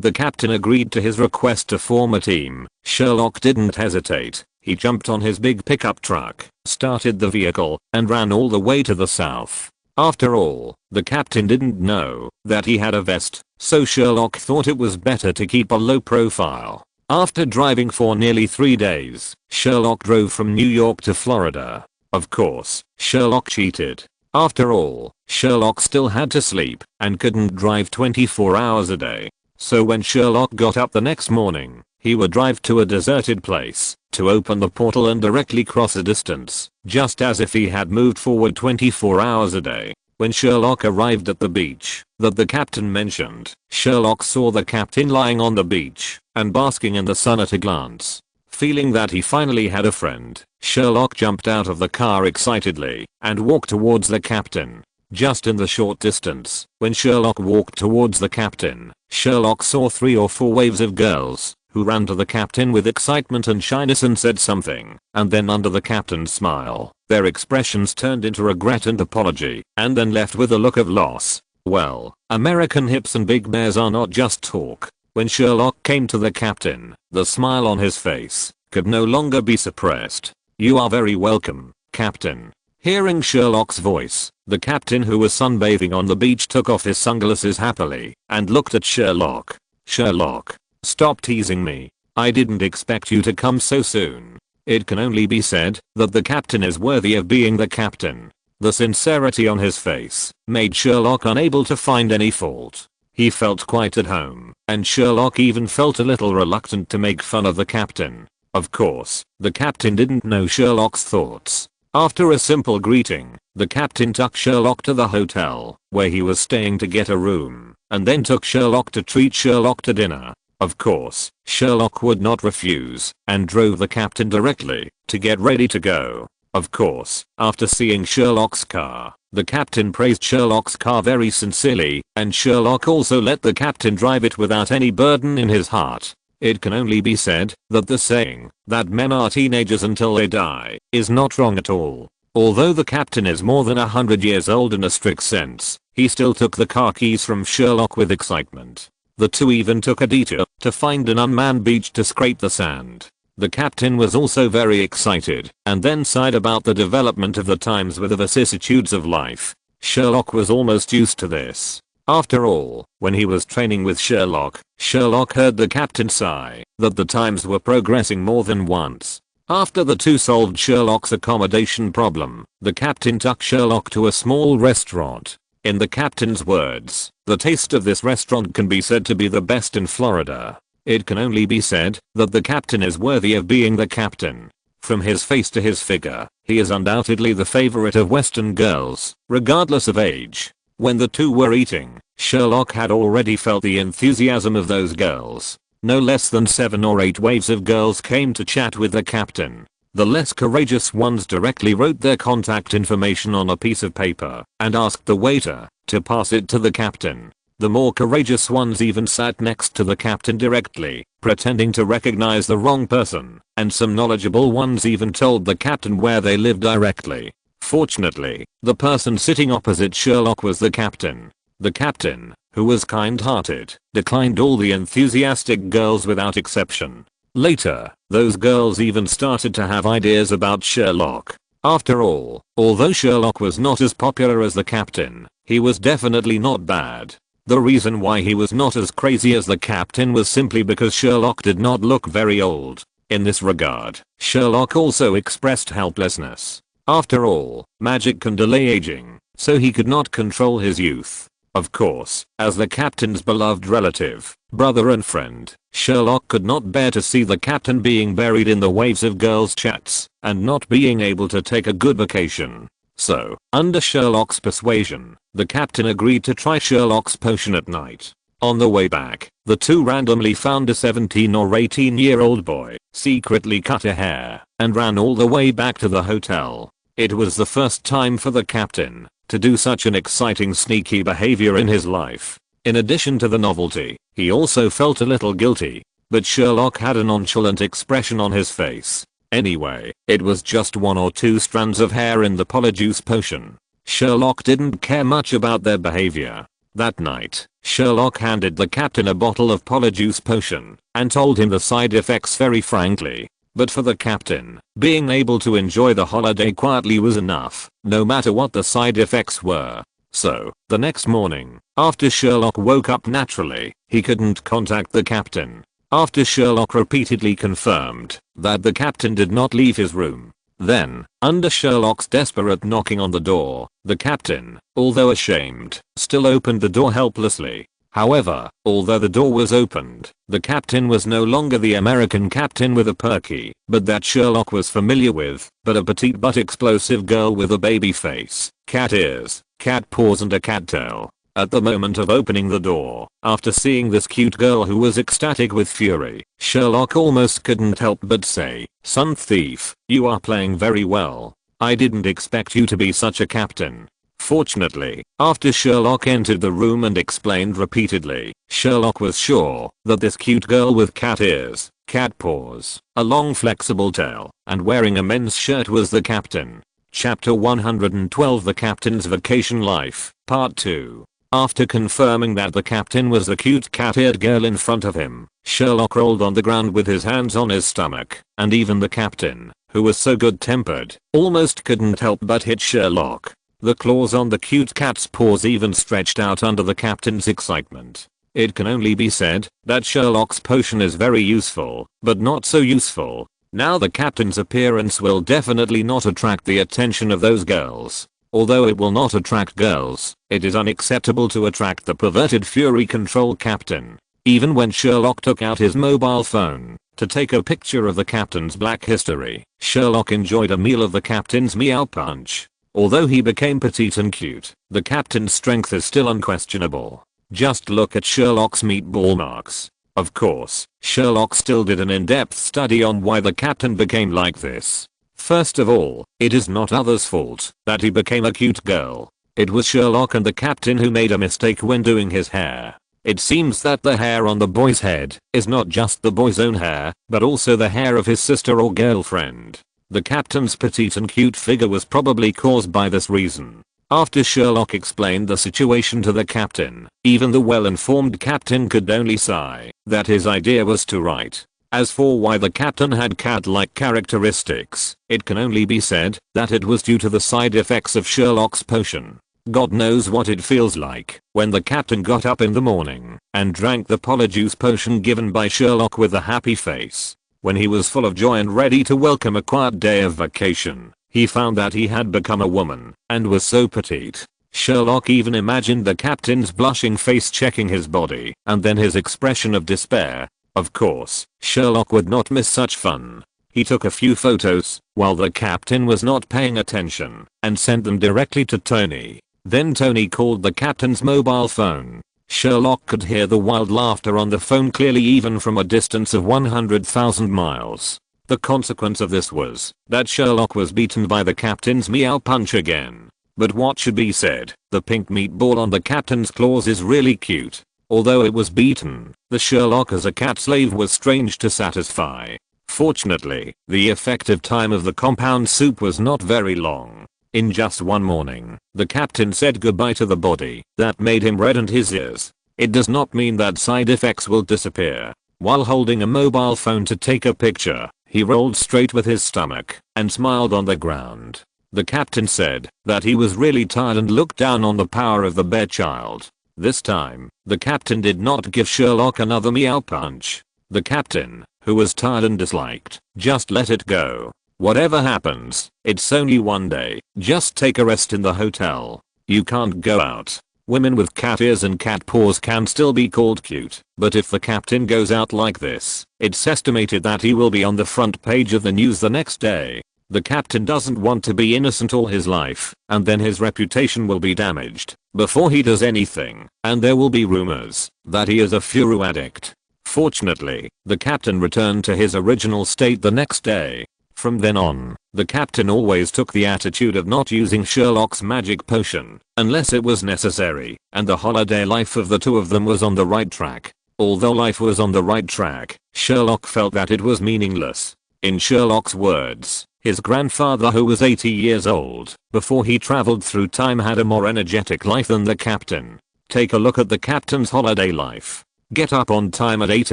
the captain agreed to his request to form a team, Sherlock didn't hesitate. He jumped on his big pickup truck, started the vehicle, and ran all the way to the south. After all, the captain didn't know that he had a vest, so Sherlock thought it was better to keep a low profile. After driving for nearly 3 days, Sherlock drove from New York to Florida. Of course, Sherlock cheated. After all, Sherlock still had to sleep and couldn't drive 24 hours a day. So when Sherlock got up the next morning, he would drive to a deserted place to open the portal and directly cross a distance, just as if he had moved forward 24 hours a day. When Sherlock arrived at the beach that the captain mentioned, Sherlock saw the captain lying on the beach and basking in the sun at a glance. Feeling that he finally had a friend, Sherlock jumped out of the car excitedly and walked towards the captain. Just in the short distance, when Sherlock walked towards the captain, Sherlock saw 3 or 4 waves of girls who ran to the captain with excitement and shyness and said something, and then under the captain's smile, their expressions turned into regret and apology, and then left with a look of loss. Well, American hips and big bears are not just talk. When Sherlock came to the captain, the smile on his face could no longer be suppressed. "You are very welcome, Captain." Hearing Sherlock's voice, the captain who was sunbathing on the beach took off his sunglasses happily and looked at Sherlock. "Sherlock, stop teasing me. I didn't expect you to come so soon." It can only be said that the captain is worthy of being the captain. The sincerity on his face made Sherlock unable to find any fault. He felt quite at home, and Sherlock even felt a little reluctant to make fun of the captain. Of course, the captain didn't know Sherlock's thoughts. After a simple greeting, the captain took Sherlock to the hotel, where he was staying to get a room, and then took Sherlock to treat Sherlock to dinner. Of course, Sherlock would not refuse, and drove the captain directly to get ready to go. Of course, after seeing Sherlock's car, the captain praised Sherlock's car very sincerely, and Sherlock also let the captain drive it without any burden in his heart. It can only be said that the saying that men are teenagers until they die is not wrong at all. Although the captain is more than 100 years old in a strict sense, he still took the car keys from Sherlock with excitement. The two even took a detour to find an unmanned beach to scrape the sand. The captain was also very excited, and then sighed about the development of the times with the vicissitudes of life. Sherlock was almost used to this. After all, when he was training with Sherlock, Sherlock heard the captain sigh that the times were progressing more than once. After the two solved Sherlock's accommodation problem, the captain took Sherlock to a small restaurant. In the captain's words, the taste of this restaurant can be said to be the best in Florida. It can only be said that the captain is worthy of being the captain. From his face to his figure, he is undoubtedly the favorite of Western girls, regardless of age. When the two were eating, Sherlock had already felt the enthusiasm of those girls. No less than 7 or 8 waves of girls came to chat with the captain. The less courageous ones directly wrote their contact information on a piece of paper and asked the waiter to pass it to the captain. The more courageous ones even sat next to the captain directly, pretending to recognize the wrong person, and some knowledgeable ones even told the captain where they lived directly. Fortunately, the person sitting opposite Sherlock was the captain. The captain, who was kind-hearted, declined all the enthusiastic girls without exception. Later, those girls even started to have ideas about Sherlock. After all, although Sherlock was not as popular as the captain, he was definitely not bad. The reason why he was not as crazy as the captain was simply because Sherlock did not look very old. In this regard, Sherlock also expressed helplessness. After all, magic can delay aging, so he could not control his youth. Of course, as the captain's beloved relative, brother and friend, Sherlock could not bear to see the captain being buried in the waves of girls' chats and not being able to take a good vacation. So, under Sherlock's persuasion, the captain agreed to try Sherlock's potion at night. On the way back, the two randomly found a 17 or 18-year-old boy secretly cut a hair and ran all the way back to the hotel. It was the first time for the captain to do such an exciting sneaky behavior in his life. In addition to the novelty, he also felt a little guilty, but Sherlock had a nonchalant expression on his face. Anyway, it was just 1 or 2 strands of hair in the polyjuice potion. Sherlock didn't care much about their behavior. That night, Sherlock handed the captain a bottle of polyjuice potion and told him the side effects very frankly. But for the captain, being able to enjoy the holiday quietly was enough, no matter what the side effects were. So, the next morning, after Sherlock woke up naturally, he couldn't contact the captain. After Sherlock repeatedly confirmed that the captain did not leave his room. Then, under Sherlock's desperate knocking on the door, the captain, although ashamed, still opened the door helplessly. However, although the door was opened, the captain was no longer the American captain with a perky, but that Sherlock was familiar with, but a petite but explosive girl with a baby face, cat ears, cat paws and a cat tail. At the moment of opening the door, after seeing this cute girl who was ecstatic with fury, Sherlock almost couldn't help but say, "Son thief, you are playing very well. I didn't expect you to be such a captain." Fortunately, after Sherlock entered the room and explained repeatedly, Sherlock was sure that this cute girl with cat ears, cat paws, a long flexible tail, and wearing a men's shirt was the captain. Chapter 112 The Captain's Vacation Life, Part 2. After confirming that the captain was the cute cat-eared girl in front of him, Sherlock rolled on the ground with his hands on his stomach, and even the captain, who was so good-tempered, almost couldn't help but hit Sherlock. The claws on the cute cat's paws even stretched out under the captain's excitement. It can only be said that Sherlock's potion is very useful, but not so useful. Now the captain's appearance will definitely not attract the attention of those girls. Although it will not attract girls, it is unacceptable to attract the perverted Fury Control captain. Even when Sherlock took out his mobile phone to take a picture of the captain's black history, Sherlock enjoyed a meal of the captain's meow punch. Although he became petite and cute, the captain's strength is still unquestionable. Just look at Sherlock's meatball marks. Of course, Sherlock still did an in-depth study on why the captain became like this. First of all, it is not others' fault that he became a cute girl. It was Sherlock and the captain who made a mistake when doing his hair. It seems that the hair on the boy's head is not just the boy's own hair, but also the hair of his sister or girlfriend. The captain's petite and cute figure was probably caused by this reason. After Sherlock explained the situation to the captain, even the well-informed captain could only sigh that his idea was to write. As for why the captain had cat-like characteristics, it can only be said that it was due to the side effects of Sherlock's potion. God knows what it feels like when the captain got up in the morning and drank the polyjuice potion given by Sherlock with a happy face. When he was full of joy and ready to welcome a quiet day of vacation, he found that he had become a woman and was so petite. Sherlock even imagined the captain's blushing face checking his body and then his expression of despair. Of course, Sherlock would not miss such fun. He took a few photos while the captain was not paying attention and sent them directly to Tony. Then Tony called the captain's mobile phone. Sherlock could hear the wild laughter on the phone clearly even from a distance of 100,000 miles. The consequence of this was that Sherlock was beaten by the captain's meow punch again. But what should be said, the pink meatball on the captain's claws is really cute. Although it was beaten, the Sherlock as a cat slave was strange to satisfy. Fortunately, the effective time of the compound soup was not very long. In just one morning, the captain said goodbye to the body that made him red and his ears. It does not mean that side effects will disappear. While holding a mobile phone to take a picture, he rolled straight with his stomach and smiled on the ground. The captain said that he was really tired and looked down on the power of the bear child. This time, the captain did not give Sherlock another meow punch. The captain, who was tired and disliked, just let it go. Whatever happens, it's only one day. Just take a rest in the hotel. You can't go out. Women with cat ears and cat paws can still be called cute, but if the captain goes out like this, it's estimated that he will be on the front page of the news the next day. The captain doesn't want to be innocent all his life, and then his reputation will be damaged before he does anything, and there will be rumors that he is a furu addict. Fortunately, the captain returned to his original state the next day. From then on, the captain always took the attitude of not using Sherlock's magic potion unless it was necessary, and the holiday life of the two of them was on the right track. Although life was on the right track, Sherlock felt that it was meaningless. In Sherlock's words, his grandfather, who was 80 years old before he traveled through time, had a more energetic life than the captain. Take a look at the captain's holiday life. Get up on time at 8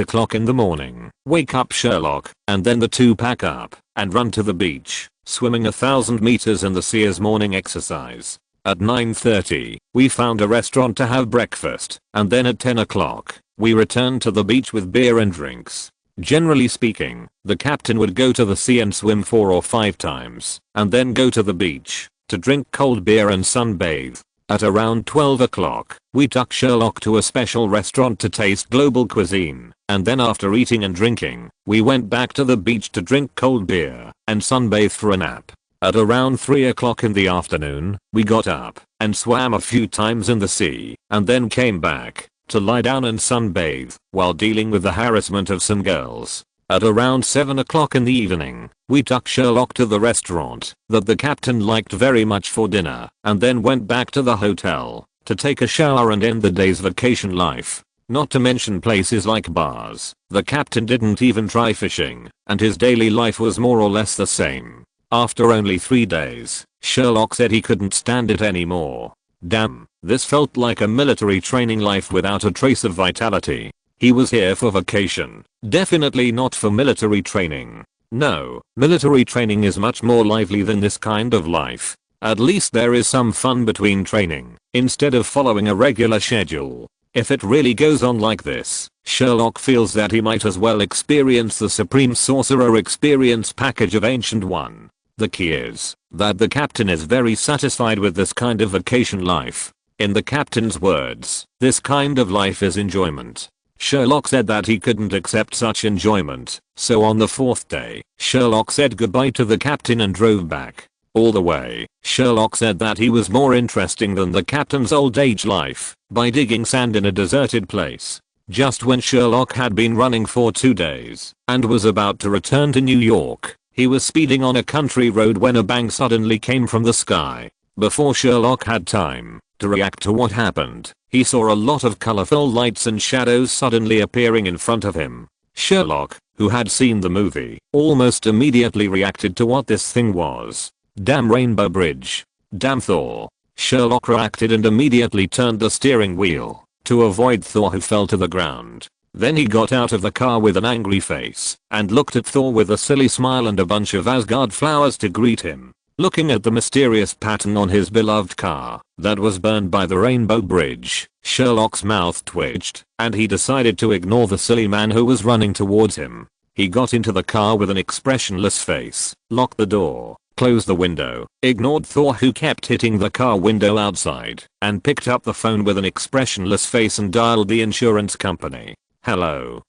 o'clock in the morning, wake up Sherlock, and then the two pack up and run to the beach. Swimming 1,000 meters in the sea is morning exercise. At 9:30, we found a restaurant to have breakfast, and then at 10 o'clock, we returned to the beach with beer and drinks. Generally speaking, the captain would go to the sea and swim 4 or 5 times, and then go to the beach to drink cold beer and sunbathe. At around 12 o'clock, we took Sherlock to a special restaurant to taste global cuisine, and then after eating and drinking, we went back to the beach to drink cold beer and sunbathe for a nap. At around 3 o'clock in the afternoon, we got up and swam a few times in the sea, and then came back to lie down and sunbathe while dealing with the harassment of some girls. At around 7 o'clock in the evening, we took Sherlock to the restaurant that the captain liked very much for dinner, and then went back to the hotel to take a shower and end the day's vacation life. Not to mention places like bars. The captain didn't even try fishing, and his daily life was more or less the same. After only 3 days, Sherlock said he couldn't stand it anymore. Damn, this felt like a military training life without a trace of vitality. He was here for vacation, definitely not for military training. No, military training is much more lively than this kind of life. At least there is some fun between training, instead of following a regular schedule. If it really goes on like this, Sherlock feels that he might as well experience the Supreme Sorcerer Experience package of Ancient One. The key is that the captain is very satisfied with this kind of vacation life. In the captain's words, this kind of life is enjoyment. Sherlock said that he couldn't accept such enjoyment, so on the fourth day, Sherlock said goodbye to the captain and drove back. All the way, Sherlock said that he was more interesting than the captain's old age life by digging sand in a deserted place. Just when Sherlock had been running for 2 days and was about to return to New York, he was speeding on a country road when a bang suddenly came from the sky. Before Sherlock had time to react to what happened, he saw a lot of colorful lights and shadows suddenly appearing in front of him. Sherlock, who had seen the movie, almost immediately reacted to what this thing was. Damn Rainbow Bridge. Damn Thor. Sherlock reacted and immediately turned the steering wheel to avoid Thor, who fell to the ground. Then he got out of the car with an angry face and looked at Thor with a silly smile and a bunch of Asgard flowers to greet him. Looking at the mysterious pattern on his beloved car that was burned by the Rainbow Bridge, Sherlock's mouth twitched and he decided to ignore the silly man who was running towards him. He got into the car with an expressionless face, locked the door, closed the window, ignored Thor who kept hitting the car window outside, and picked up the phone with an expressionless face and dialed the insurance company. Hello,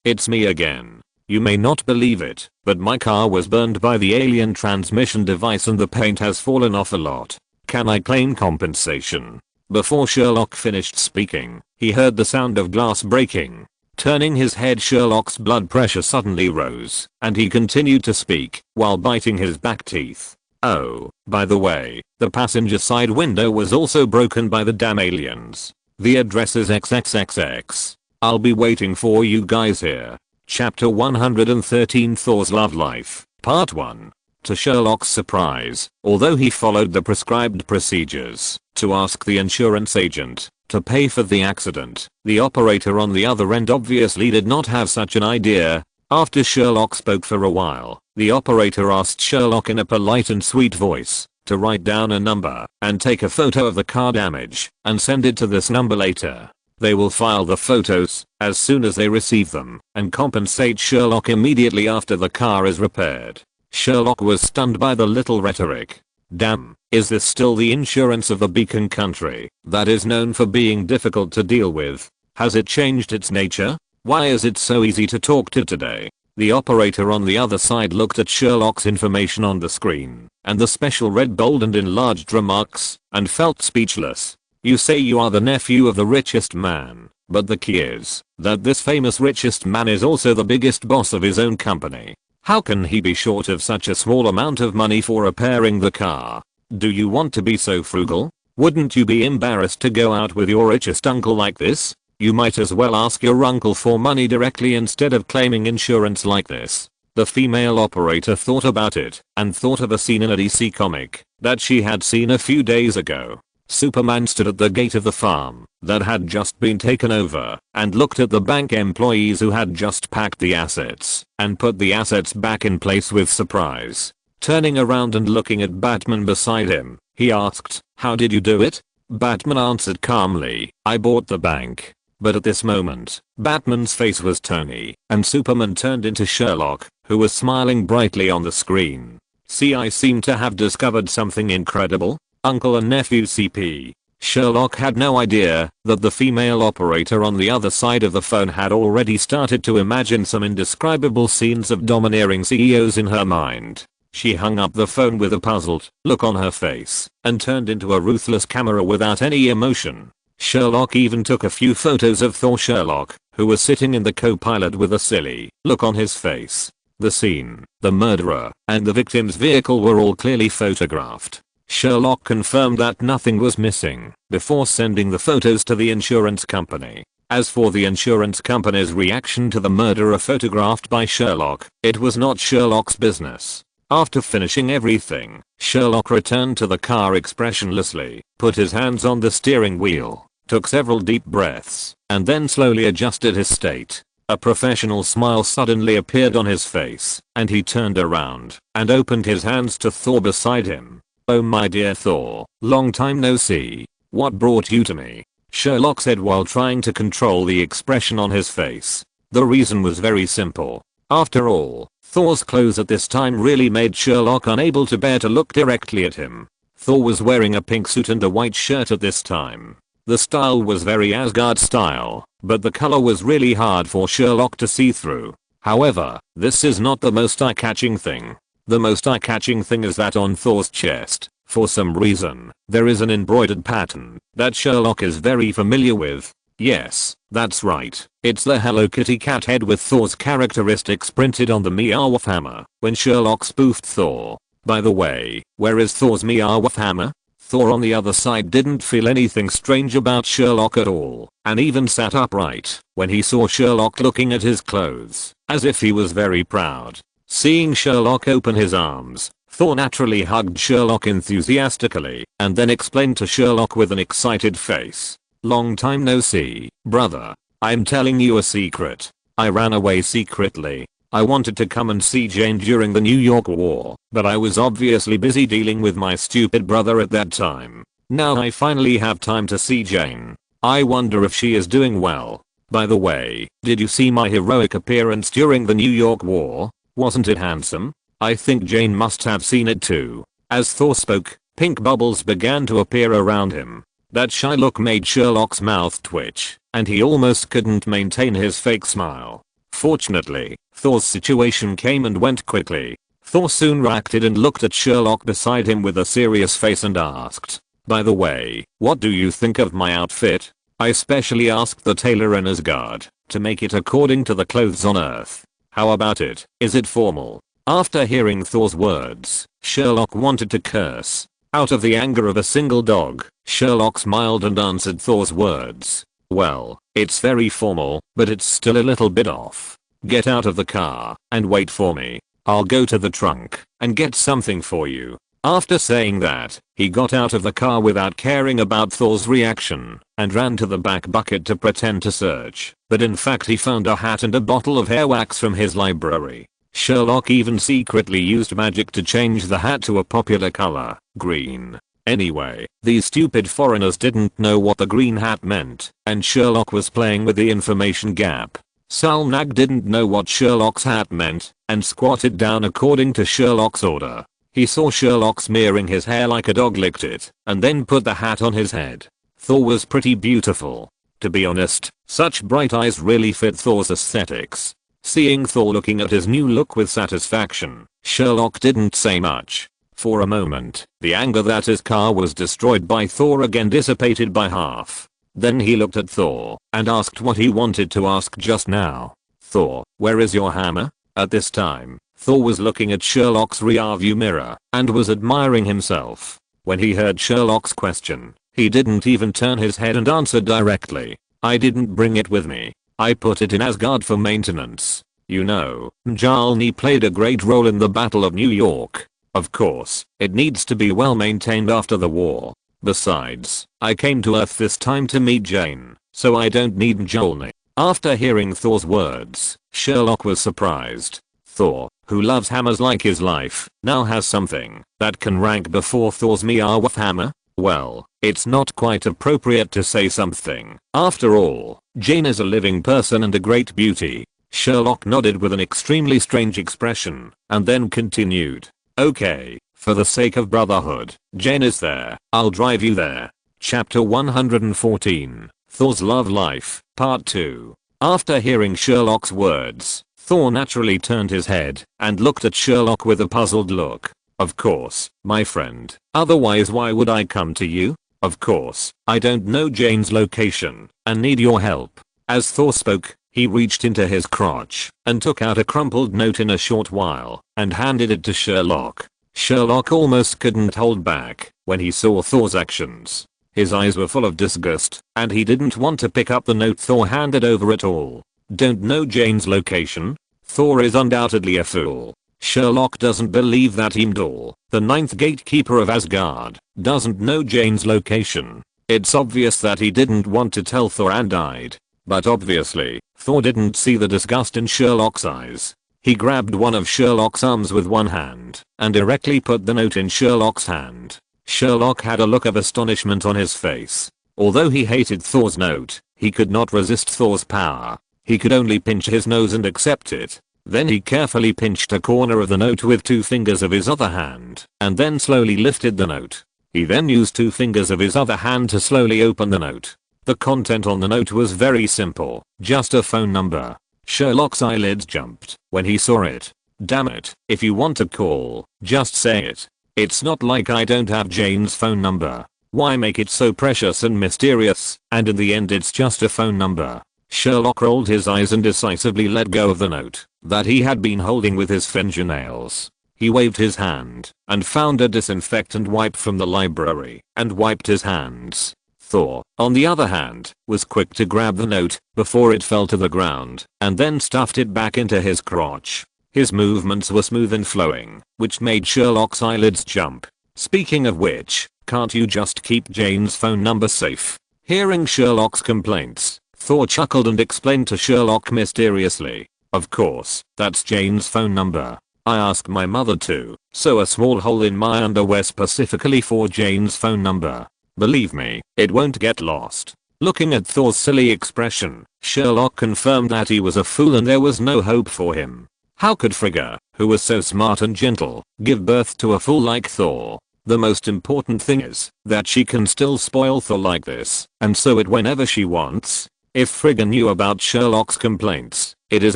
it's me again. You may not believe it, but my car was burned by the alien transmission device and the paint has fallen off a lot. Can I claim compensation? Before Sherlock finished speaking, he heard the sound of glass breaking. Turning his head, Sherlock's blood pressure suddenly rose, and he continued to speak while biting his back teeth. Oh, by the way, the passenger side window was also broken by the damn aliens. The address is XXXX. I'll be waiting for you guys here. Chapter 113, Thor's Love Life, Part 1. To Sherlock's surprise, although he followed the prescribed procedures to ask the insurance agent to pay for the accident, the operator on the other end obviously did not have such an idea. After Sherlock spoke for a while, the operator asked Sherlock in a polite and sweet voice to write down a number and take a photo of the car damage and send it to this number later. They will file the photos as soon as they receive them and compensate Sherlock immediately after the car is repaired. Sherlock was stunned by the little rhetoric. Damn, is this still the insurance of the Beacon Country that is known for being difficult to deal with? Has it changed its nature? Why is it so easy to talk to today? The operator on the other side looked at Sherlock's information on the screen and the special red bold and enlarged remarks and felt speechless. You say you are the nephew of the richest man, but the key is that this famous richest man is also the biggest boss of his own company. How can he be short of such a small amount of money for repairing the car? Do you want to be so frugal? Wouldn't you be embarrassed to go out with your richest uncle like this? You might as well ask your uncle for money directly instead of claiming insurance like this. The female operator thought about it and thought of a scene in a DC comic that she had seen a few days ago. Superman stood at the gate of the farm that had just been taken over and looked at the bank employees who had just packed the assets and put the assets back in place with surprise. Turning around and looking at Batman beside him, he asked, "How did you do it?" Batman answered calmly, "I bought the bank." But at this moment, Batman's face was tony and Superman turned into Sherlock, who was smiling brightly on the screen. "See, I seem to have discovered something incredible. Uncle and nephew CP." Sherlock had no idea that the female operator on the other side of the phone had already started to imagine some indescribable scenes of domineering CEOs in her mind. She hung up the phone with a puzzled look on her face and turned into a ruthless camera without any emotion. Sherlock even took a few photos of Thor Sherlock, who was sitting in the co-pilot with a silly look on his face. The scene, the murderer, and the victim's vehicle were all clearly photographed. Sherlock confirmed that nothing was missing before sending the photos to the insurance company. As for the insurance company's reaction to the murderer photographed by Sherlock, it was not Sherlock's business. After finishing everything, Sherlock returned to the car expressionlessly, put his hands on the steering wheel, took several deep breaths, and then slowly adjusted his state. A professional smile suddenly appeared on his face, and he turned around and opened his hands to Thor beside him. "Oh my dear Thor, long time no see. What brought you to me?" Sherlock said while trying to control the expression on his face. The reason was very simple. After all, Thor's clothes at this time really made Sherlock unable to bear to look directly at him. Thor was wearing a pink suit and a white shirt at this time. The style was very Asgard style, but the color was really hard for Sherlock to see through. However, this is not the most eye-catching thing. The most eye-catching thing is that on Thor's chest, for some reason, there is an embroidered pattern that Sherlock is very familiar with. Yes, that's right. It's the Hello Kitty cat head with Thor's characteristics printed on the Mjolnir hammer when Sherlock spoofed Thor. By the way, where is Thor's Mjolnir hammer? Thor on the other side didn't feel anything strange about Sherlock at all, and even sat upright when he saw Sherlock looking at his clothes, as if he was very proud. Seeing Sherlock open his arms, Thor naturally hugged Sherlock enthusiastically and then explained to Sherlock with an excited face, "Long time no see, brother. I'm telling you a secret. I ran away secretly. I wanted to come and see Jane during the New York War, but I was obviously busy dealing with my stupid brother at that time. Now I finally have time to see Jane. I wonder if she is doing well. By the way, did you see my heroic appearance during the New York War? Wasn't it handsome? I think Jane must have seen it too." As Thor spoke, pink bubbles began to appear around him. That shy look made Sherlock's mouth twitch, and he almost couldn't maintain his fake smile. Fortunately, Thor's situation came and went quickly. Thor soon reacted and looked at Sherlock beside him with a serious face and asked, "By the way, what do you think of my outfit? I specially asked the tailor in Asgard to make it according to the clothes on Earth. How about it? Is it formal?" After hearing Thor's words, Sherlock wanted to curse. Out of the anger of a single dog, Sherlock smiled and answered Thor's words. "Well, it's very formal, but it's still a little bit off. Get out of the car and wait for me. I'll go to the trunk and get something for you." After saying that, he got out of the car without caring about Thor's reaction and ran to the back bucket to pretend to search, but in fact he found a hat and a bottle of hair wax from his library. Sherlock even secretly used magic to change the hat to a popular color, green. Anyway, these stupid foreigners didn't know what the green hat meant, and Sherlock was playing with the information gap. Salnag didn't know what Sherlock's hat meant, and squatted down according to Sherlock's order. He saw Sherlock smearing his hair like a dog licked it, and then put the hat on his head. Thor was pretty beautiful. To be honest, such bright eyes really fit Thor's aesthetics. Seeing Thor looking at his new look with satisfaction, Sherlock didn't say much. For a moment, the anger that his car was destroyed by Thor again dissipated by half. Then he looked at Thor and asked what he wanted to ask just now. "Thor, where is your hammer?" At this time, Thor was looking at Sherlock's rearview mirror and was admiring himself. When he heard Sherlock's question, he didn't even turn his head and answered directly, "I didn't bring it with me. I put it in Asgard for maintenance. You know, Mjolnir played a great role in the Battle of New York. Of course, it needs to be well maintained after the war. Besides, I came to Earth this time to meet Jane, so I don't need Mjolnir." After hearing Thor's words, Sherlock was surprised. Thor, who loves hammers like his life, now has something that can rank before Thor's Mjolnir hammer? Well, it's not quite appropriate to say something. After all, Jane is a living person and a great beauty. Sherlock nodded with an extremely strange expression, and then continued, "Okay, for the sake of brotherhood, Jane is there. I'll drive you there." Chapter 114, Thor's Love Life, Part 2. After hearing Sherlock's words, Thor naturally turned his head and looked at Sherlock with a puzzled look. "Of course, my friend. Otherwise why would I come to you? Of course, I don't know Jane's location and need your help." As Thor spoke, he reached into his crotch and took out a crumpled note in a short while and handed it to Sherlock. Sherlock almost couldn't hold back when he saw Thor's actions. His eyes were full of disgust, and he didn't want to pick up the note Thor handed over at all. Don't know Jane's location? Thor is undoubtedly a fool. Sherlock doesn't believe that Heimdall, the ninth gatekeeper of Asgard, doesn't know Jane's location. It's obvious that he didn't want to tell Thor and died. But obviously, Thor didn't see the disgust in Sherlock's eyes. He grabbed one of Sherlock's arms with one hand and directly put the note in Sherlock's hand. Sherlock had a look of astonishment on his face. Although he hated Thor's note, he could not resist Thor's power. He could only pinch his nose and accept it. Then he carefully pinched a corner of the note with 2 fingers of his other hand, and then slowly lifted the note. He then used 2 fingers of his other hand to slowly open the note. The content on the note was very simple, just a phone number. Sherlock's eyelids jumped when he saw it. Damn it, if you want to call, just say it. It's not like I don't have Jane's phone number. Why make it so precious and mysterious, and in the end it's just a phone number. Sherlock rolled his eyes and decisively let go of the note that he had been holding with his fingernails. He waved his hand and found a disinfectant wipe from the library and wiped his hands. Thor, on the other hand, was quick to grab the note before it fell to the ground and then stuffed it back into his crotch. His movements were smooth and flowing, which made Sherlock's eyelids jump. Speaking of which, can't you just keep Jane's phone number safe? Hearing Sherlock's complaints, Thor chuckled and explained to Sherlock mysteriously. Of course, that's Jane's phone number. I asked my mother to sew a small hole in my underwear specifically for Jane's phone number. Believe me, it won't get lost. Looking at Thor's silly expression, Sherlock confirmed that he was a fool and there was no hope for him. How could Frigga, who was so smart and gentle, give birth to a fool like Thor? The most important thing is that she can still spoil Thor like this and sew it whenever she wants. If Frigga knew about Sherlock's complaints, it is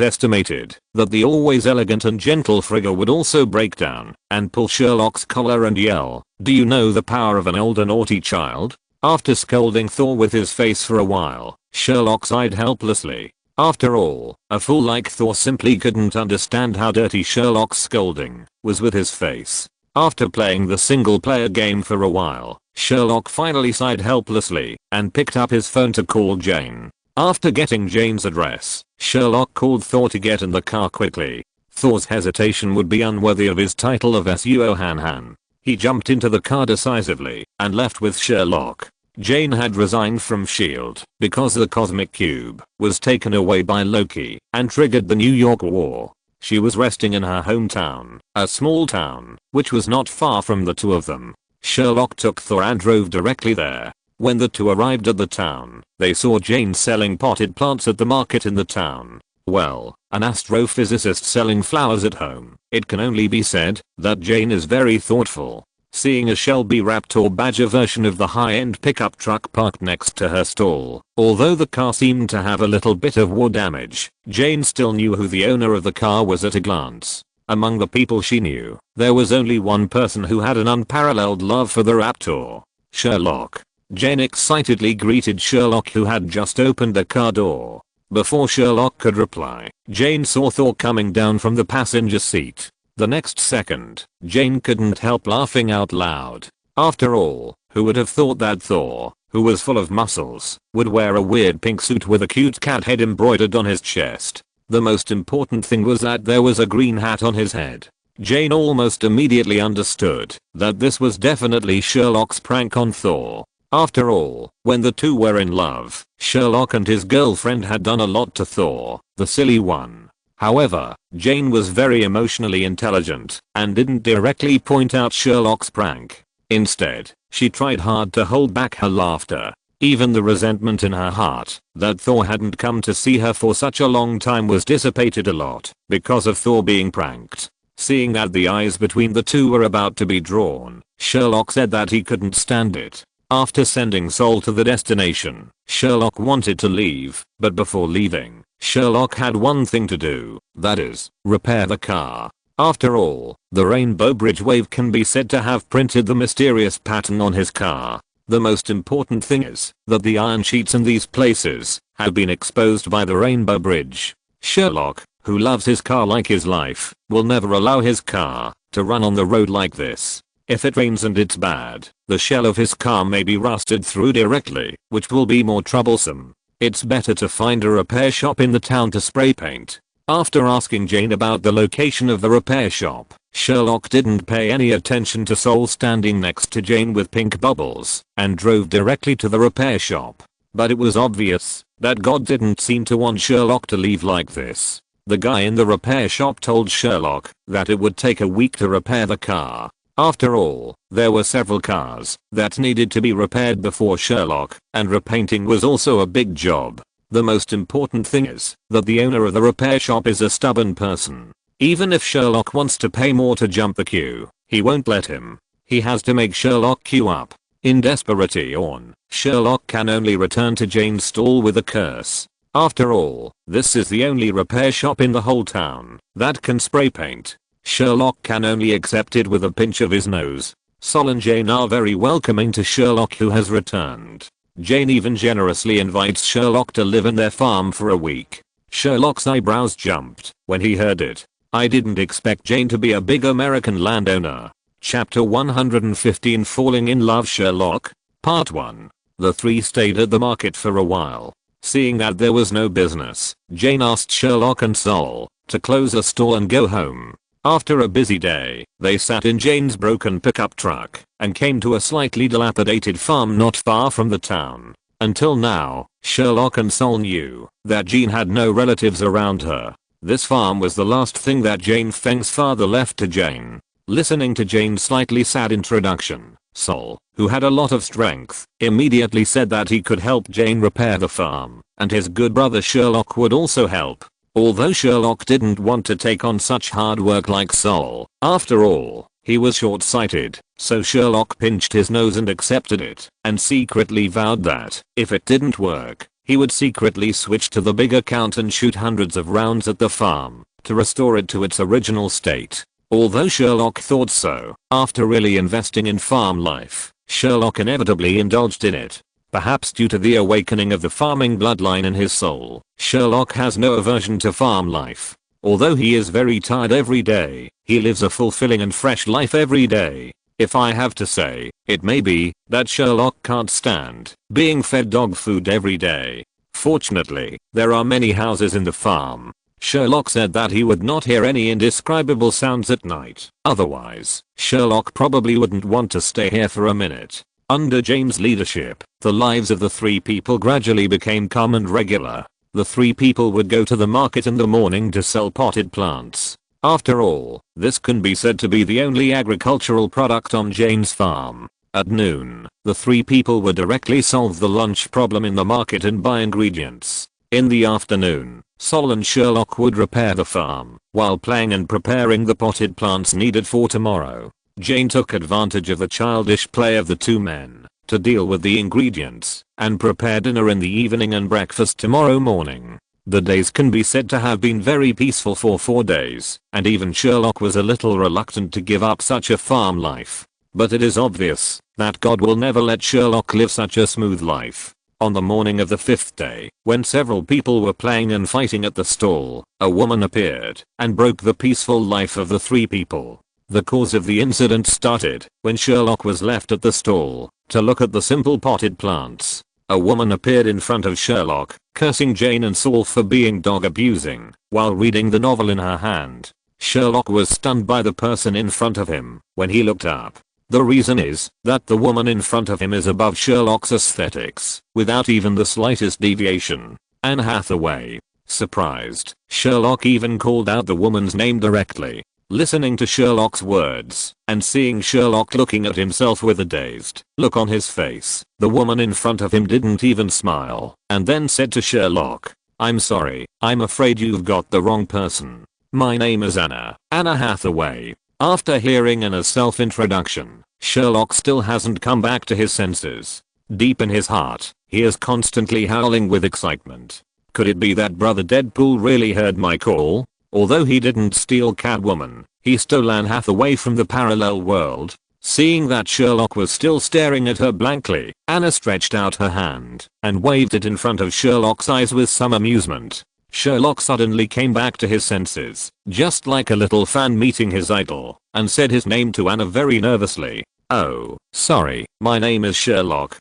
estimated that the always elegant and gentle Frigga would also break down and pull Sherlock's collar and yell, "Do you know the power of an older naughty child?" After scolding Thor with his face for a while, Sherlock sighed helplessly. After all, a fool like Thor simply couldn't understand how dirty Sherlock's scolding was with his face. After playing the single-player game for a while, Sherlock finally sighed helplessly and picked up his phone to call Jane. After getting Jane's address, Sherlock called Thor to get in the car quickly. Thor's hesitation would be unworthy of his title of SUO Han. He jumped into the car decisively and left with Sherlock. Jane had resigned from S.H.I.E.L.D. because the Cosmic Cube was taken away by Loki and triggered the New York War. She was resting in her hometown, a small town, which was not far from the two of them. Sherlock took Thor and drove directly there. When the two arrived at the town, they saw Jane selling potted plants at the market in the town. Well, an astrophysicist selling flowers at home, it can only be said that Jane is very thoughtful. Seeing a Shelby Raptor Badger version of the high-end pickup truck parked next to her stall, although the car seemed to have a little bit of war damage, Jane still knew who the owner of the car was at a glance. Among the people she knew, there was only one person who had an unparalleled love for the Raptor: Sherlock. Jane excitedly greeted Sherlock, who had just opened the car door. Before Sherlock could reply, Jane saw Thor coming down from the passenger seat. The next second, Jane couldn't help laughing out loud. After all, who would have thought that Thor, who was full of muscles, would wear a weird pink suit with a cute cat head embroidered on his chest? The most important thing was that there was a green hat on his head. Jane almost immediately understood that this was definitely Sherlock's prank on Thor. After all, when the two were in love, Sherlock and his girlfriend had done a lot to Thor, the silly one. However, Jane was very emotionally intelligent and didn't directly point out Sherlock's prank. Instead, she tried hard to hold back her laughter. Even the resentment in her heart that Thor hadn't come to see her for such a long time was dissipated a lot because of Thor being pranked. Seeing that the eyes between the two were about to be drawn, Sherlock said that he couldn't stand it. After sending Sol to the destination, Sherlock wanted to leave, but before leaving, Sherlock had one thing to do, that is, repair the car. After all, the Rainbow Bridge wave can be said to have printed the mysterious pattern on his car. The most important thing is that the iron sheets in these places have been exposed by the Rainbow Bridge. Sherlock, who loves his car like his life, will never allow his car to run on the road like this. If it rains and it's bad, the shell of his car may be rusted through directly, which will be more troublesome. It's better to find a repair shop in the town to spray paint. After asking Jane about the location of the repair shop, Sherlock didn't pay any attention to Sol standing next to Jane with pink bubbles and drove directly to the repair shop. But it was obvious that God didn't seem to want Sherlock to leave like this. The guy in the repair shop told Sherlock that it would take a week to repair the car. After all, there were several cars that needed to be repaired before Sherlock, and repainting was also a big job. The most important thing is that the owner of the repair shop is a stubborn person. Even if Sherlock wants to pay more to jump the queue, he won't let him. He has to make Sherlock queue up. In desperation, Sherlock can only return to Jane's stall with a curse. After all, this is the only repair shop in the whole town that can spray paint. Sherlock can only accept it with a pinch of his nose. Sol and Jane are very welcoming to Sherlock, who has returned. Jane even generously invites Sherlock to live in their farm for a week. Sherlock's eyebrows jumped when he heard it. I didn't expect Jane to be a big American landowner. Chapter 115, Falling in Love. Sherlock. Part 1. The three stayed at the market for a while. Seeing that there was no business, Jane asked Sherlock and Sol to close the store and go home. After a busy day, they sat in Jane's broken pickup truck and came to a slightly dilapidated farm not far from the town. Until now, Sherlock and Sol knew that Jane had no relatives around her. This farm was the last thing that Jane Feng's father left to Jane. Listening to Jane's slightly sad introduction, Sol, who had a lot of strength, immediately said that he could help Jane repair the farm, and his good brother Sherlock would also help. Although Sherlock didn't want to take on such hard work like Sol, after all, he was short-sighted, so Sherlock pinched his nose and accepted it, and secretly vowed that, if it didn't work, he would secretly switch to the bigger count and shoot hundreds of rounds at the farm, to restore it to its original state. Although Sherlock thought so, after really investing in farm life, Sherlock inevitably indulged in it. Perhaps due to the awakening of the farming bloodline in his soul, Sherlock has no aversion to farm life. Although he is very tired every day, he lives a fulfilling and fresh life every day. If I have to say, it may be that Sherlock can't stand being fed dog food every day. Fortunately, there are many houses in the farm. Sherlock said that he would not hear any indescribable sounds at night. Otherwise, Sherlock probably wouldn't want to stay here for a minute. Under Jane's leadership, the lives of the three people gradually became calm and regular. The three people would go to the market in the morning to sell potted plants. After all, this can be said to be the only agricultural product on Jane's farm. At noon, the three people would directly solve the lunch problem in the market and buy ingredients. In the afternoon, Sol and Sherlock would repair the farm, while playing and preparing the potted plants needed for tomorrow. Jane took advantage of the childish play of the two men to deal with the ingredients and prepare dinner in the evening and breakfast tomorrow morning. The days can be said to have been very peaceful for 4 days, and even Sherlock was a little reluctant to give up such a farm life. But it is obvious that God will never let Sherlock live such a smooth life. On the morning of the 5th day, when several people were playing and fighting at the stall, a woman appeared and broke the peaceful life of the three people. The cause of the incident started when Sherlock was left at the stall to look at the simple potted plants. A woman appeared in front of Sherlock, cursing Jane and Sol for being dog abusing, while reading the novel in her hand. Sherlock was stunned by the person in front of him when he looked up. The reason is that the woman in front of him is above Sherlock's aesthetics, without even the slightest deviation. Anne Hathaway. Surprised, Sherlock even called out the woman's name directly. Listening to Sherlock's words, and seeing Sherlock looking at himself with a dazed look on his face, the woman in front of him didn't even smile, and then said to Sherlock, "I'm sorry, I'm afraid you've got the wrong person. My name is Anna Hathaway." After hearing Anna's self-introduction, Sherlock still hasn't come back to his senses. Deep in his heart, he is constantly howling with excitement. Could it be that Brother Deadpool really heard my call? Although he didn't steal Catwoman, he stole Anne Hathaway from the parallel world. Seeing that Sherlock was still staring at her blankly, Anna stretched out her hand and waved it in front of Sherlock's eyes with some amusement. Sherlock suddenly came back to his senses, just like a little fan meeting his idol, and said his name to Anna very nervously. "Oh, sorry, my name is Sherlock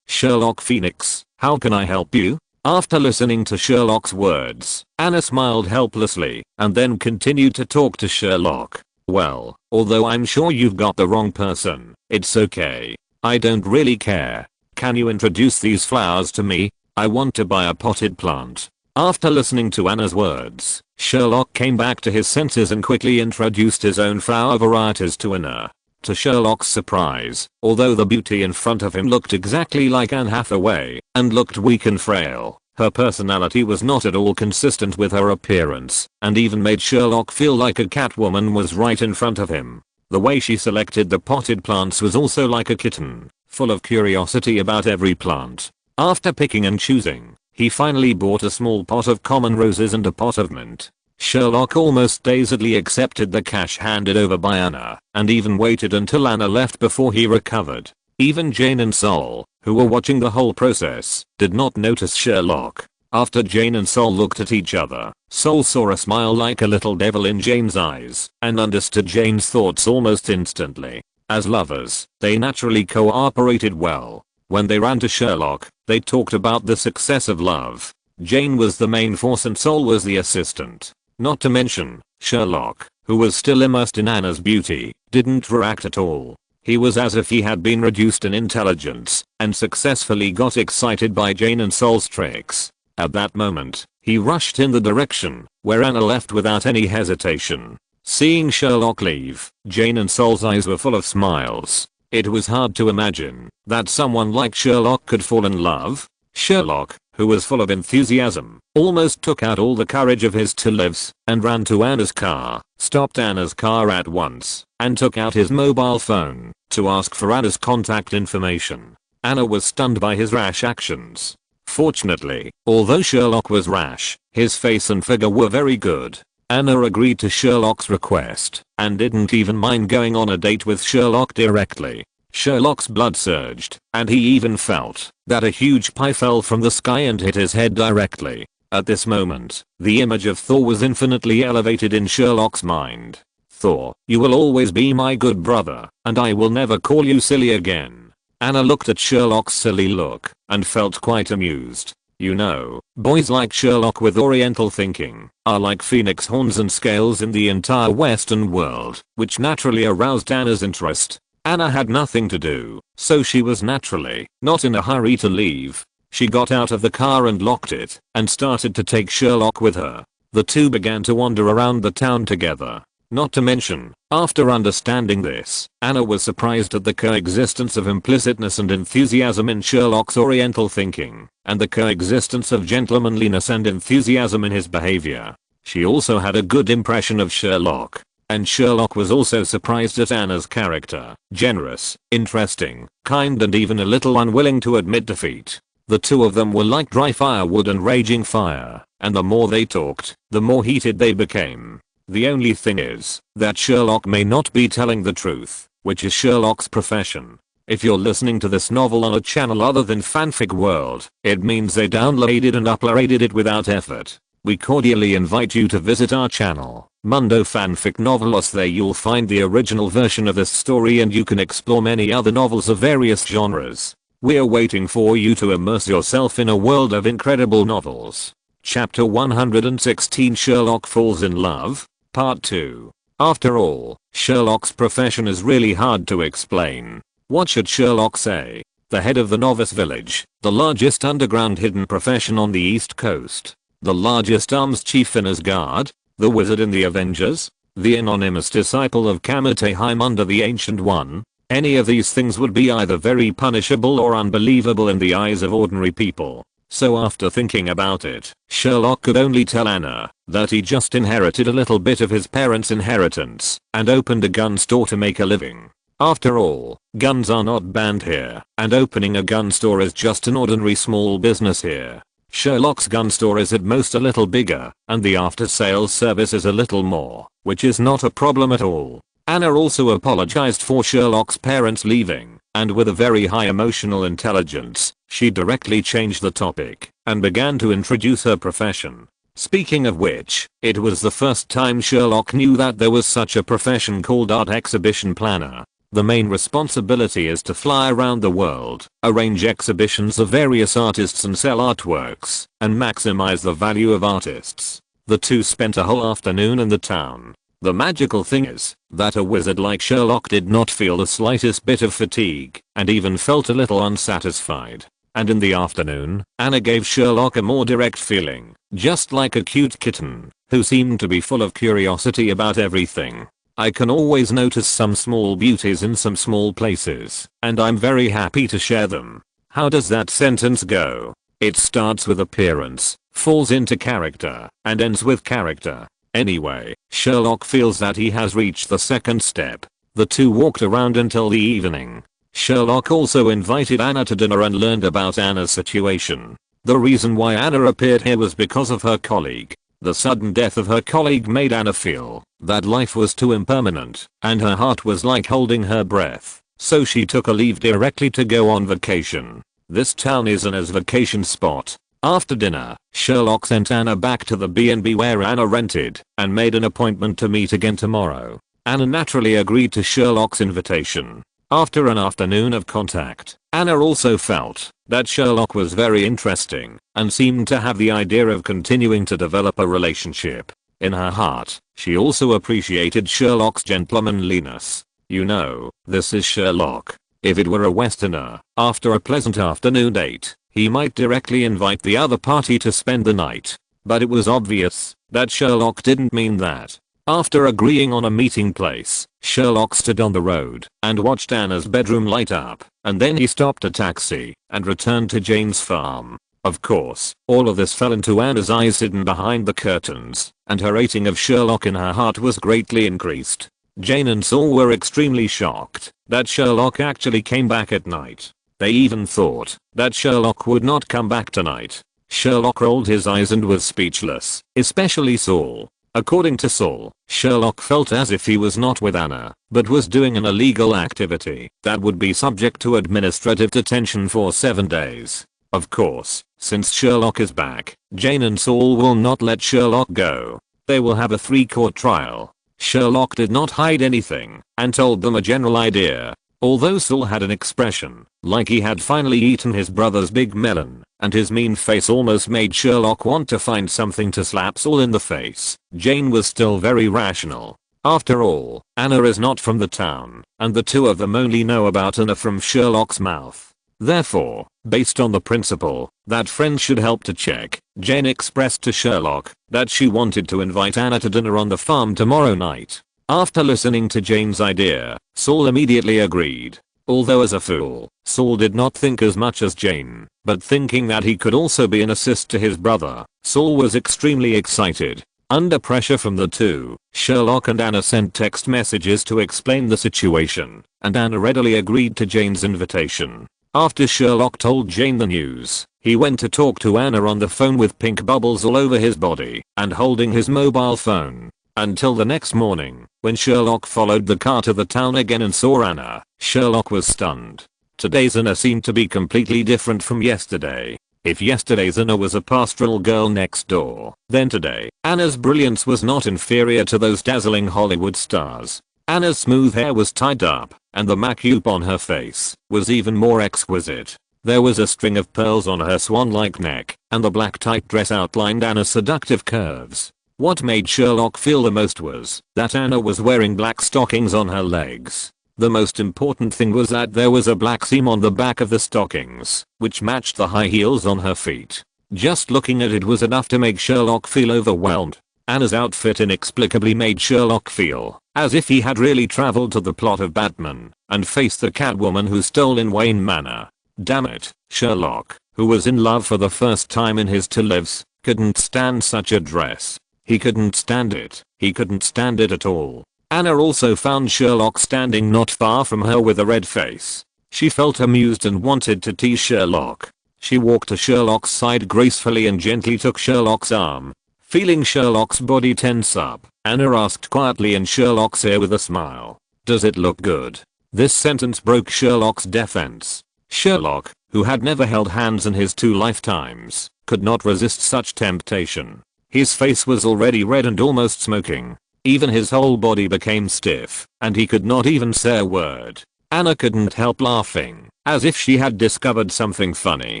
Felix. How can I help you?" After listening to Sherlock's words, Anna smiled helplessly and then continued to talk to Sherlock. "Well, although I'm sure you've got the wrong person, it's okay. I don't really care. Can you introduce these flowers to me? I want to buy a potted plant." After listening to Anna's words, Sherlock came back to his senses and quickly introduced his own flower varieties to Anna. To Sherlock's surprise, although the beauty in front of him looked exactly like Anne Hathaway and looked weak and frail, Her personality was not at all consistent with her appearance, and even made Sherlock feel like a Catwoman was right in front of him. The way she selected the potted plants was also like a kitten, full of curiosity about every plant. After picking and choosing, he finally bought a small pot of common roses and a pot of mint. Sherlock almost dazedly accepted the cash handed over by Anna, and even waited until Anna left before he recovered. Even Jane and Sol, who were watching the whole process, did not notice Sherlock. After Jane and Sol looked at each other, Sol saw a smile like a little devil in Jane's eyes, and understood Jane's thoughts almost instantly. As lovers, they naturally cooperated well. When they ran to Sherlock, they talked about the success of love. Jane was the main force and Sol was the assistant. Not to mention, Sherlock, who was still immersed in Anna's beauty, didn't react at all. He was as if he had been reduced in intelligence, and successfully got excited by Jane and Sol's tricks. At that moment, he rushed in the direction where Anna left without any hesitation. Seeing Sherlock leave, Jane and Sol's eyes were full of smiles. It was hard to imagine that someone like Sherlock could fall in love. Sherlock, who was full of enthusiasm, almost took out all the courage of his two lives and ran to Anna's car, stopped Anna's car at once, and took out his mobile phone to ask for Anna's contact information. Anna was stunned by his rash actions. Fortunately, although Sherlock was rash, his face and figure were very good. Anna agreed to Sherlock's request and didn't even mind going on a date with Sherlock directly. Sherlock's blood surged, and he even felt that a huge pie fell from the sky and hit his head directly. At this moment, the image of Thor was infinitely elevated in Sherlock's mind. Thor, you will always be my good brother, and I will never call you silly again. Anna looked at Sherlock's silly look and felt quite amused. You know, boys like Sherlock with oriental thinking are like phoenix horns and scales in the entire Western world, which naturally aroused Anna's interest. Anna had nothing to do, so she was naturally not in a hurry to leave. She got out of the car and locked it, and started to take Sherlock with her. The two began to wander around the town together. Not to mention, after understanding this, Anna was surprised at the coexistence of implicitness and enthusiasm in Sherlock's oriental thinking, and the coexistence of gentlemanliness and enthusiasm in his behavior. She also had a good impression of Sherlock. And Sherlock was also surprised at Anna's character, generous, interesting, kind and even a little unwilling to admit defeat. The two of them were like dry firewood and raging fire, and the more they talked, the more heated they became. The only thing is that Sherlock may not be telling the truth, which is Sherlock's profession. If you're listening to this novel on a channel other than Fanfic World, it means they downloaded and uploaded it without effort. We cordially invite you to visit our channel, Mundo Fanfic Novelos. There you'll find the original version of this story and you can explore many other novels of various genres. We're waiting for you to immerse yourself in a world of incredible novels. Chapter 116 Sherlock Falls in Love, Part 2. After all, Sherlock's profession is really hard to explain. What should Sherlock say? The head of the novice village, the largest underground hidden profession on the East Coast. The largest arms chief in Asgard, the wizard in the Avengers, the anonymous disciple of Kamateheim under the Ancient One. Any of these things would be either very punishable or unbelievable in the eyes of ordinary people. So after thinking about it, Sherlock could only tell Anna that he just inherited a little bit of his parents' inheritance and opened a gun store to make a living. After all, guns are not banned here, and opening a gun store is just an ordinary small business here. Sherlock's gun store is at most a little bigger, and the after-sales service is a little more, which is not a problem at all. Anna also apologized for Sherlock's parents leaving, and with a very high emotional intelligence, she directly changed the topic and began to introduce her profession. Speaking of which, it was the first time Sherlock knew that there was such a profession called art exhibition planner. The main responsibility is to fly around the world, arrange exhibitions of various artists and sell artworks, and maximize the value of artists. The two spent a whole afternoon in the town. The magical thing is that a wizard like Sherlock did not feel the slightest bit of fatigue, and even felt a little unsatisfied. And in the afternoon, Anna gave Sherlock a more direct feeling, just like a cute kitten, who seemed to be full of curiosity about everything. I can always notice some small beauties in some small places, and I'm very happy to share them. How does that sentence go? It starts with appearance, falls into character, and ends with character. Anyway, Sherlock feels that he has reached the second step. The two walked around until the evening. Sherlock also invited Anna to dinner and learned about Anna's situation. The reason why Anna appeared here was because of her colleague. The sudden death of her colleague made Anna feel that life was too impermanent, and her heart was like holding her breath. So she took a leave directly to go on vacation. This town is Anna's vacation spot. After dinner, Sherlock sent Anna back to the B&B where Anna rented, and made an appointment to meet again tomorrow. Anna naturally agreed to Sherlock's invitation. After an afternoon of contact, Anna also felt that Sherlock was very interesting, and seemed to have the idea of continuing to develop a relationship. In her heart, she also appreciated Sherlock's gentlemanliness. You know, this is Sherlock. If it were a Westerner, after a pleasant afternoon date, he might directly invite the other party to spend the night. But it was obvious that Sherlock didn't mean that. After agreeing on a meeting place, Sherlock stood on the road and watched Anna's bedroom light up, and then he stopped a taxi and returned to Jane's farm. Of course, all of this fell into Anna's eyes hidden behind the curtains, and her rating of Sherlock in her heart was greatly increased. Jane and Saul were extremely shocked that Sherlock actually came back at night. They even thought that Sherlock would not come back tonight. Sherlock rolled his eyes and was speechless, especially Saul. According to Saul, Sherlock felt as if he was not with Anna, but was doing an illegal activity that would be subject to administrative detention for 7 days. Of course, since Sherlock is back, Jane and Saul will not let Sherlock go. They will have a 3-court trial. Sherlock did not hide anything, and told them a general idea. Although Saul had an expression like he had finally eaten his brother's big melon, and his mean face almost made Sherlock want to find something to slap Saul in the face, Jane was still very rational. After all, Anna is not from the town, and the two of them only know about Anna from Sherlock's mouth. Therefore, based on the principle that friends should help to check, Jane expressed to Sherlock that she wanted to invite Anna to dinner on the farm tomorrow night. After listening to Jane's idea, Saul immediately agreed. Although as a fool, Saul did not think as much as Jane, but thinking that he could also be an assist to his brother, Saul was extremely excited. Under pressure from the two, Sherlock and Anna sent text messages to explain the situation, and Anna readily agreed to Jane's invitation. After Sherlock told Jane the news, he went to talk to Anna on the phone with pink bubbles all over his body and holding his mobile phone. Until the next morning, when Sherlock followed the car to the town again and saw Anna, Sherlock was stunned. Today's Anna seemed to be completely different from yesterday. If yesterday's Anna was a pastoral girl next door, then today, Anna's brilliance was not inferior to those dazzling Hollywood stars. Anna's smooth hair was tied up, and the makeup on her face was even more exquisite. There was a string of pearls on her swan-like neck, and the black tight dress outlined Anna's seductive curves. What made Sherlock feel the most was that Anna was wearing black stockings on her legs. The most important thing was that there was a black seam on the back of the stockings, which matched the high heels on her feet. Just looking at it was enough to make Sherlock feel overwhelmed. Anna's outfit inexplicably made Sherlock feel as if he had really traveled to the plot of Batman and faced the Catwoman who stole in Wayne Manor. Damn it, Sherlock, who was in love for the first time in his 2 lives, couldn't stand such a dress. He couldn't stand it. He couldn't stand it at all. Anna also found Sherlock standing not far from her with a red face. She felt amused and wanted to tease Sherlock. She walked to Sherlock's side gracefully and gently took Sherlock's arm. Feeling Sherlock's body tense up, Anna asked quietly in Sherlock's ear with a smile, "Does it look good?" This sentence broke Sherlock's defense. Sherlock, who had never held hands in his 2 lifetimes, could not resist such temptation. His face was already red and almost smoking. Even his whole body became stiff, and he could not even say a word. Anna couldn't help laughing, as if she had discovered something funny.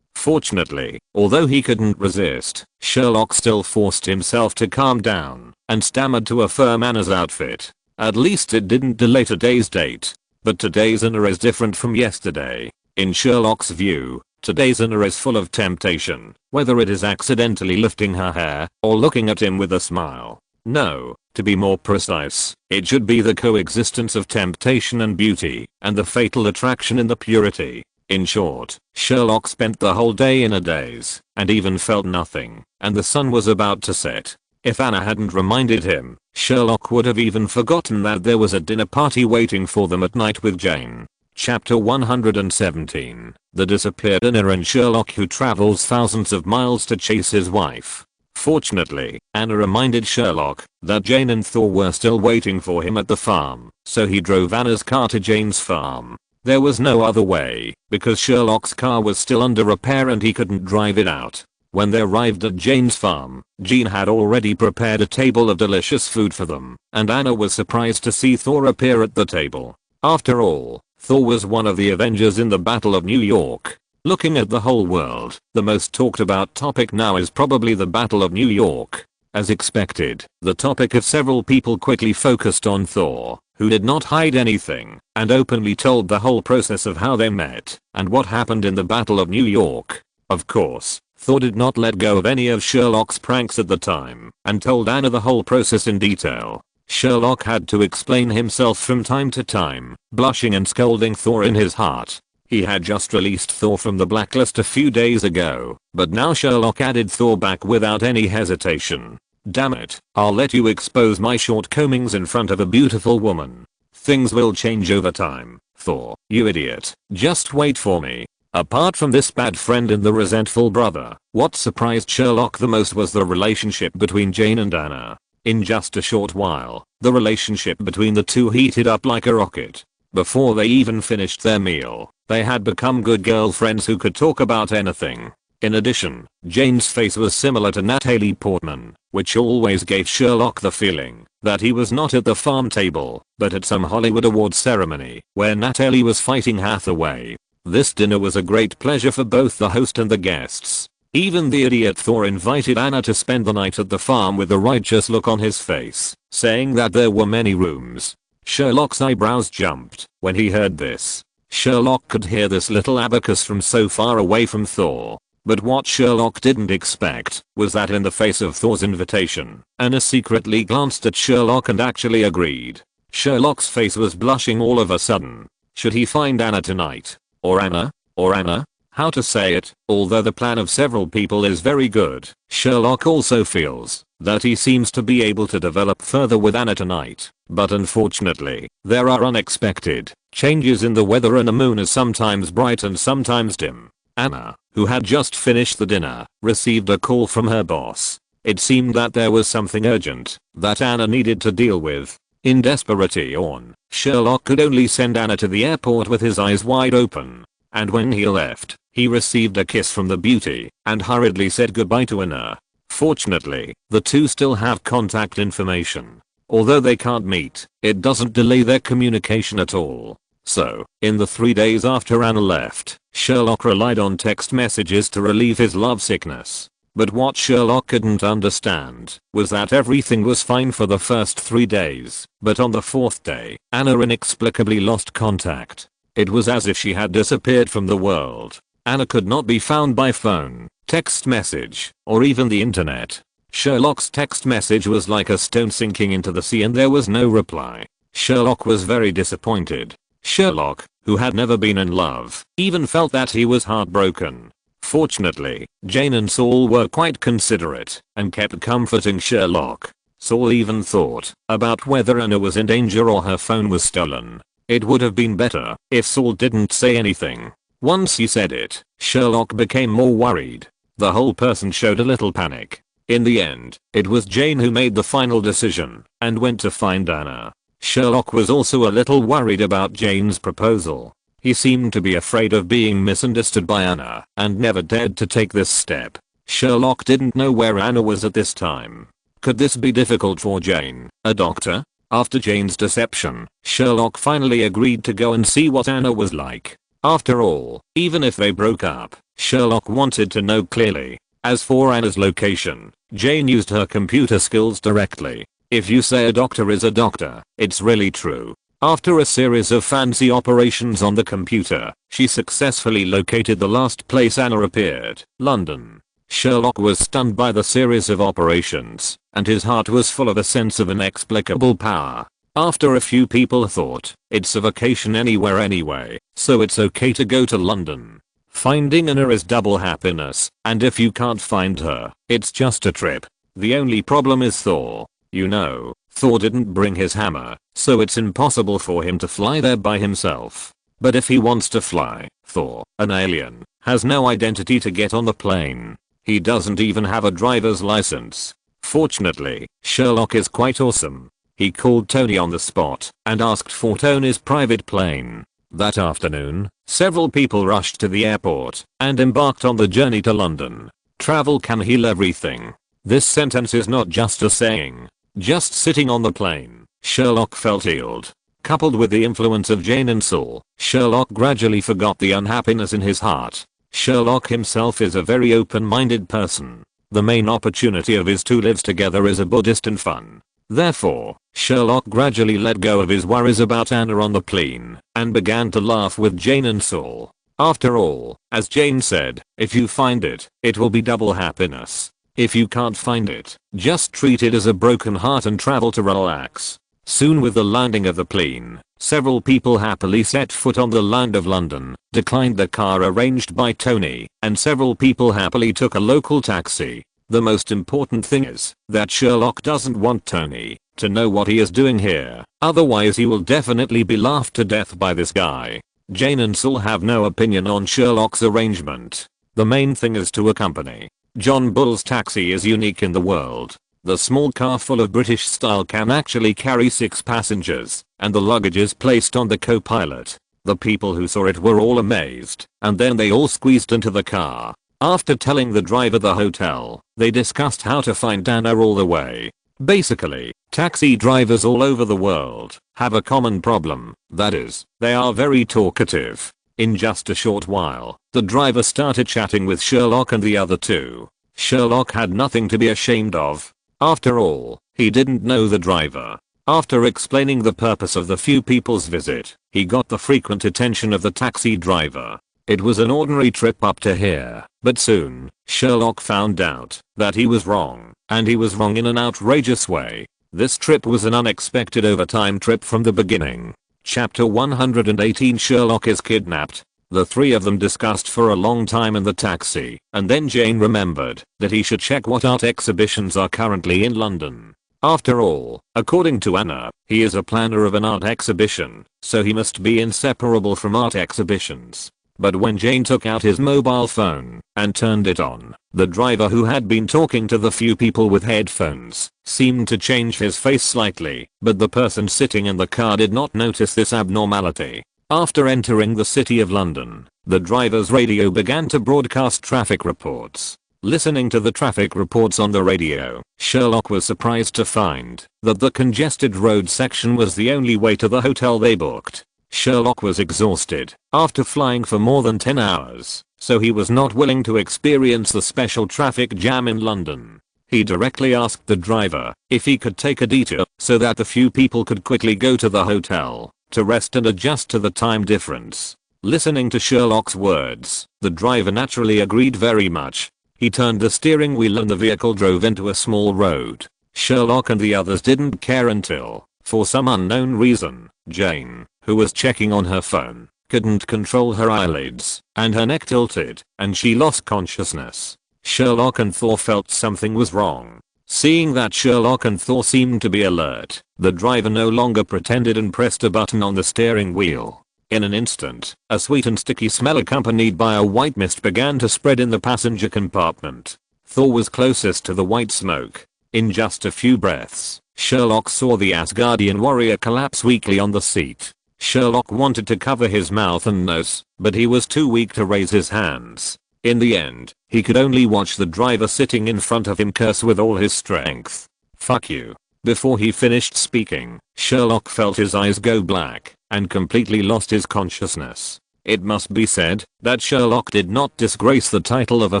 Fortunately, although he couldn't resist, Sherlock still forced himself to calm down, and stammered to affirm Anna's outfit. At least it didn't delay today's date. But today's Anna is different from yesterday. In Sherlock's view, today's Anna is full of temptation, whether it is accidentally lifting her hair, or looking at him with a smile. No, to be more precise, it should be the coexistence of temptation and beauty, and the fatal attraction in the purity. In short, Sherlock spent the whole day in a daze and even felt nothing, and the sun was about to set. If Anna hadn't reminded him, Sherlock would have even forgotten that there was a dinner party waiting for them at night with Jane. Chapter 117. The disappeared Anna and Sherlock, who travels thousands of miles to chase his wife. Fortunately, Anna reminded Sherlock that Jane and Thor were still waiting for him at the farm, so he drove Anna's car to Jane's farm. There was no other way, because Sherlock's car was still under repair and he couldn't drive it out. When they arrived at Jane's farm, Jean had already prepared a table of delicious food for them, and Anna was surprised to see Thor appear at the table. After all, Thor was one of the Avengers in the Battle of New York. Looking at the whole world, the most talked about topic now is probably the Battle of New York. As expected, the topic of several people quickly focused on Thor, who did not hide anything and openly told the whole process of how they met and what happened in the Battle of New York. Of course, Thor did not let go of any of Sherlock's pranks at the time and told Anna the whole process in detail. Sherlock had to explain himself from time to time, blushing and scolding Thor in his heart. He had just released Thor from the blacklist a few days ago, but now Sherlock added Thor back without any hesitation. Damn it, I'll let you expose my shortcomings in front of a beautiful woman. Things will change over time, Thor, you idiot. Just wait for me. Apart from this bad friend and the resentful brother, what surprised Sherlock the most was the relationship between Jane and Anna. In just a short while, the relationship between the two heated up like a rocket. Before they even finished their meal, they had become good girlfriends who could talk about anything. In addition, Jane's face was similar to Natalie Portman, which always gave Sherlock the feeling that he was not at the farm table, but at some Hollywood awards ceremony where Natalie was fighting Hathaway. This dinner was a great pleasure for both the host and the guests. Even the idiot Thor invited Anna to spend the night at the farm with a righteous look on his face, saying that there were many rooms. Sherlock's eyebrows jumped when he heard this. Sherlock could hear this little abacus from so far away from Thor. But what Sherlock didn't expect was that in the face of Thor's invitation, Anna secretly glanced at Sherlock and actually agreed. Sherlock's face was blushing all of a sudden. Should he find Anna tonight? Or Anna? Or Anna? How to say it? Although the plan of several people is very good, Sherlock also feels that he seems to be able to develop further with Anna tonight. But unfortunately, there are unexpected changes in the weather and the moon is sometimes bright and sometimes dim. Anna, who had just finished the dinner, received a call from her boss. It seemed that there was something urgent that Anna needed to deal with. In desperation, Sherlock could only send Anna to the airport with his eyes wide open. And when he left, he received a kiss from the beauty and hurriedly said goodbye to Anna. Fortunately, the two still have contact information. Although they can't meet, it doesn't delay their communication at all. So, in the 3 days after Anna left, Sherlock relied on text messages to relieve his love sickness. But what Sherlock couldn't understand was that everything was fine for the first 3 days, but on the 4th day, Anna inexplicably lost contact. It was as if she had disappeared from the world. Anna could not be found by phone, text message, or even the internet. Sherlock's text message was like a stone sinking into the sea and there was no reply. Sherlock was very disappointed. Sherlock, who had never been in love, even felt that he was heartbroken. Fortunately, Jane and Saul were quite considerate and kept comforting Sherlock. Saul even thought about whether Anna was in danger or her phone was stolen. It would have been better if Saul didn't say anything. Once he said it, Sherlock became more worried. The whole person showed a little panic. In the end, it was Jane who made the final decision and went to find Anna. Sherlock was also a little worried about Jane's proposal. He seemed to be afraid of being misunderstood by Anna and never dared to take this step. Sherlock didn't know where Anna was at this time. Could this be difficult for Jane, a doctor? After Jane's deception, Sherlock finally agreed to go and see what Anna was like. After all, even if they broke up, Sherlock wanted to know clearly. As for Anna's location, Jane used her computer skills directly. If you say a doctor is a doctor, it's really true. After a series of fancy operations on the computer, she successfully located the last place Anna appeared, London. Sherlock was stunned by the series of operations, and his heart was full of a sense of inexplicable power. After a few people thought, it's a vacation anywhere anyway, so it's okay to go to London. Finding Anna is double happiness, and if you can't find her, it's just a trip. The only problem is Thor. You know, Thor didn't bring his hammer, so it's impossible for him to fly there by himself. But if he wants to fly, Thor, an alien, has no identity to get on the plane. He doesn't even have a driver's license. Fortunately, Sherlock is quite awesome. He called Tony on the spot and asked for Tony's private plane. That afternoon, several people rushed to the airport and embarked on the journey to London. Travel can heal everything. This sentence is not just a saying. Just sitting on the plane, Sherlock felt healed. Coupled with the influence of Jane and Saul, Sherlock gradually forgot the unhappiness in his heart. Sherlock himself is a very open-minded person. The main opportunity of his two lives together is a Buddhist and fun. Therefore, Sherlock gradually let go of his worries about Anna on the plane and began to laugh with Jane and Saul. After all, as Jane said, if you find it, it will be double happiness. If you can't find it, just treat it as a broken heart and travel to relax. Soon with the landing of the plane, several people happily set foot on the land of London, declined the car arranged by Tony, and several people happily took a local taxi. The most important thing is that Sherlock doesn't want Tony to know what he is doing here, otherwise he will definitely be laughed to death by this guy. Jane and Saul have no opinion on Sherlock's arrangement. The main thing is to accompany. John Bull's taxi is unique in the world. The small car full of British style can actually carry 6 passengers, and the luggage is placed on the co-pilot. The people who saw it were all amazed, and then they all squeezed into the car. After telling the driver the hotel, they discussed how to find Anna all the way. Basically, taxi drivers all over the world have a common problem, that is, they are very talkative. In just a short while, the driver started chatting with Sherlock and the other two. Sherlock had nothing to be ashamed of. After all, he didn't know the driver. After explaining the purpose of the few people's visit, he got the frequent attention of the taxi driver. It was an ordinary trip up to here, but soon, Sherlock found out that he was wrong, and he was wrong in an outrageous way. This trip was an unexpected overtime trip from the beginning. Chapter 118 Sherlock is kidnapped. The three of them discussed for a long time in the taxi, and then Jane remembered that he should check what art exhibitions are currently in London. After all, according to Anna, he is a planner of an art exhibition, so he must be inseparable from art exhibitions. But when Jane took out his mobile phone and turned it on, the driver who had been talking to the few people with headphones seemed to change his face slightly, but the person sitting in the car did not notice this abnormality. After entering the city of London, the driver's radio began to broadcast traffic reports. Listening to the traffic reports on the radio, Sherlock was surprised to find that the congested road section was the only way to the hotel they booked. Sherlock was exhausted after flying for more than 10 hours, so he was not willing to experience the special traffic jam in London. He directly asked the driver if he could take a detour so that the few people could quickly go to the hotel to rest and adjust to the time difference. Listening to Sherlock's words, the driver naturally agreed very much. He turned the steering wheel and the vehicle drove into a small road. Sherlock and the others didn't care until, for some unknown reason, Jane, who was checking on her phone, couldn't control her eyelids, and her neck tilted, and she lost consciousness. Sherlock and Thor felt something was wrong. Seeing that Sherlock and Thor seemed to be alert, the driver no longer pretended and pressed a button on the steering wheel. In an instant, a sweet and sticky smell accompanied by a white mist began to spread in the passenger compartment. Thor was closest to the white smoke. In just a few breaths, Sherlock saw the Asgardian warrior collapse weakly on the seat. Sherlock wanted to cover his mouth and nose, but he was too weak to raise his hands. In the end, he could only watch the driver sitting in front of him curse with all his strength. "Fuck you." Before he finished speaking, Sherlock felt his eyes go black and completely lost his consciousness. It must be said that Sherlock did not disgrace the title of a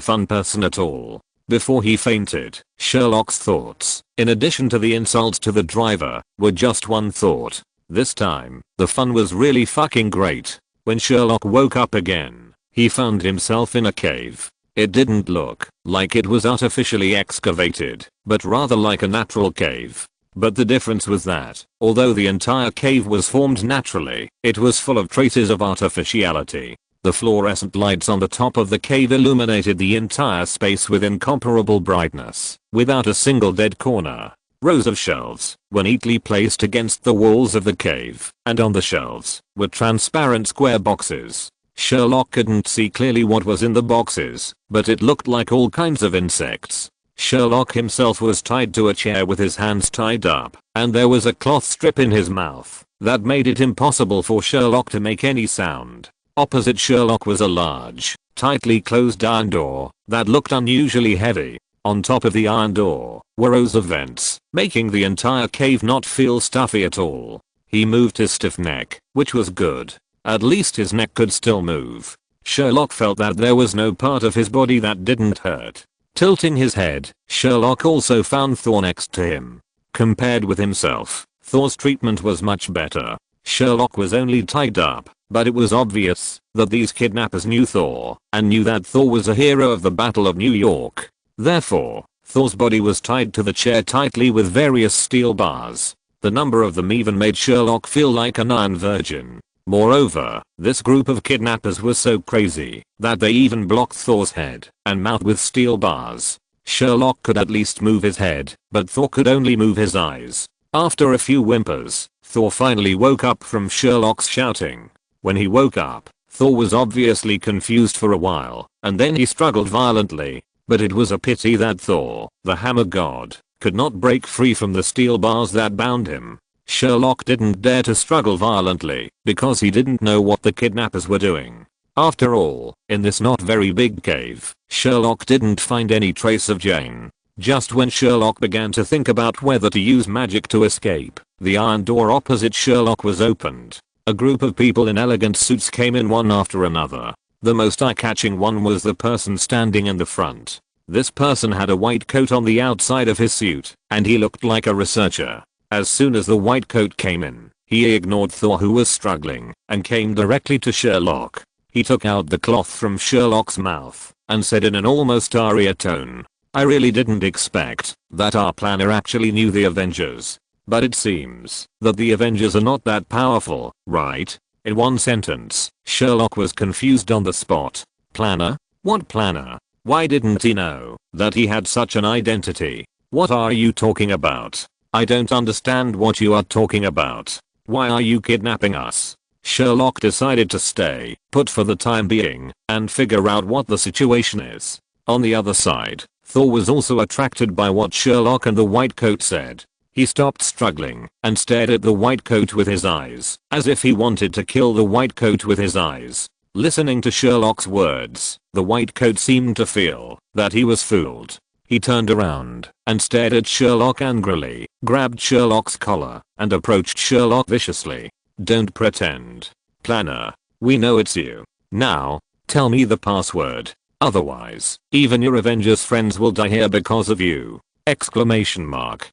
fun person at all. Before he fainted, Sherlock's thoughts, in addition to the insults to the driver, were just one thought. This time, the fun was really fucking great. When Sherlock woke up again, he found himself in a cave. It didn't look like it was artificially excavated, but rather like a natural cave. But the difference was that, although the entire cave was formed naturally, it was full of traces of artificiality. The fluorescent lights on the top of the cave illuminated the entire space with incomparable brightness, without a single dead corner. Rows of shelves were neatly placed against the walls of the cave, and on the shelves were transparent square boxes. Sherlock couldn't see clearly what was in the boxes, but it looked like all kinds of insects. Sherlock himself was tied to a chair with his hands tied up, and there was a cloth strip in his mouth that made it impossible for Sherlock to make any sound. Opposite Sherlock was a large, tightly closed iron door that looked unusually heavy. On top of the iron door were rows of vents, making the entire cave not feel stuffy at all. He moved his stiff neck, which was good. At least his neck could still move. Sherlock felt that there was no part of his body that didn't hurt. Tilting his head, Sherlock also found Thor next to him. Compared with himself, Thor's treatment was much better. Sherlock was only tied up, but it was obvious that these kidnappers knew Thor, and knew that Thor was a hero of the Battle of New York. Therefore, Thor's body was tied to the chair tightly with various steel bars. The number of them even made Sherlock feel like an iron virgin. Moreover, this group of kidnappers was so crazy that they even blocked Thor's head and mouth with steel bars. Sherlock could at least move his head, but Thor could only move his eyes. After a few whimpers, Thor finally woke up from Sherlock's shouting. When he woke up, Thor was obviously confused for a while, and then he struggled violently. But it was a pity that Thor, the hammer god, could not break free from the steel bars that bound him. Sherlock didn't dare to struggle violently because he didn't know what the kidnappers were doing. After all, in this not very big cave, Sherlock didn't find any trace of Jane. Just when Sherlock began to think about whether to use magic to escape, the iron door opposite Sherlock was opened. A group of people in elegant suits came in one after another. The most eye-catching one was the person standing in the front. This person had a white coat on the outside of his suit, and he looked like a researcher. As soon as the white coat came in, he ignored Thor, who was struggling, and came directly to Sherlock. He took out the cloth from Sherlock's mouth and said in an almost aria tone, "I really didn't expect that our planner actually knew the Avengers. But it seems that the Avengers are not that powerful, right?" In one sentence, Sherlock was confused on the spot. Planner? What planner? Why didn't he know that he had such an identity? What are you talking about? I don't understand what you are talking about. Why are you kidnapping us? Sherlock decided to stay put for the time being and figure out what the situation is. On the other side, Thor was also attracted by what Sherlock and the white coat said. He stopped struggling and stared at the white coat with his eyes, as if he wanted to kill the white coat with his eyes. Listening to Sherlock's words, the white coat seemed to feel that he was fooled. He turned around and stared at Sherlock angrily, grabbed Sherlock's collar, and approached Sherlock viciously. "Don't pretend. Planner. We know it's you. Now, tell me the password. Otherwise, even your Avengers friends will die here because of you." Exclamation mark.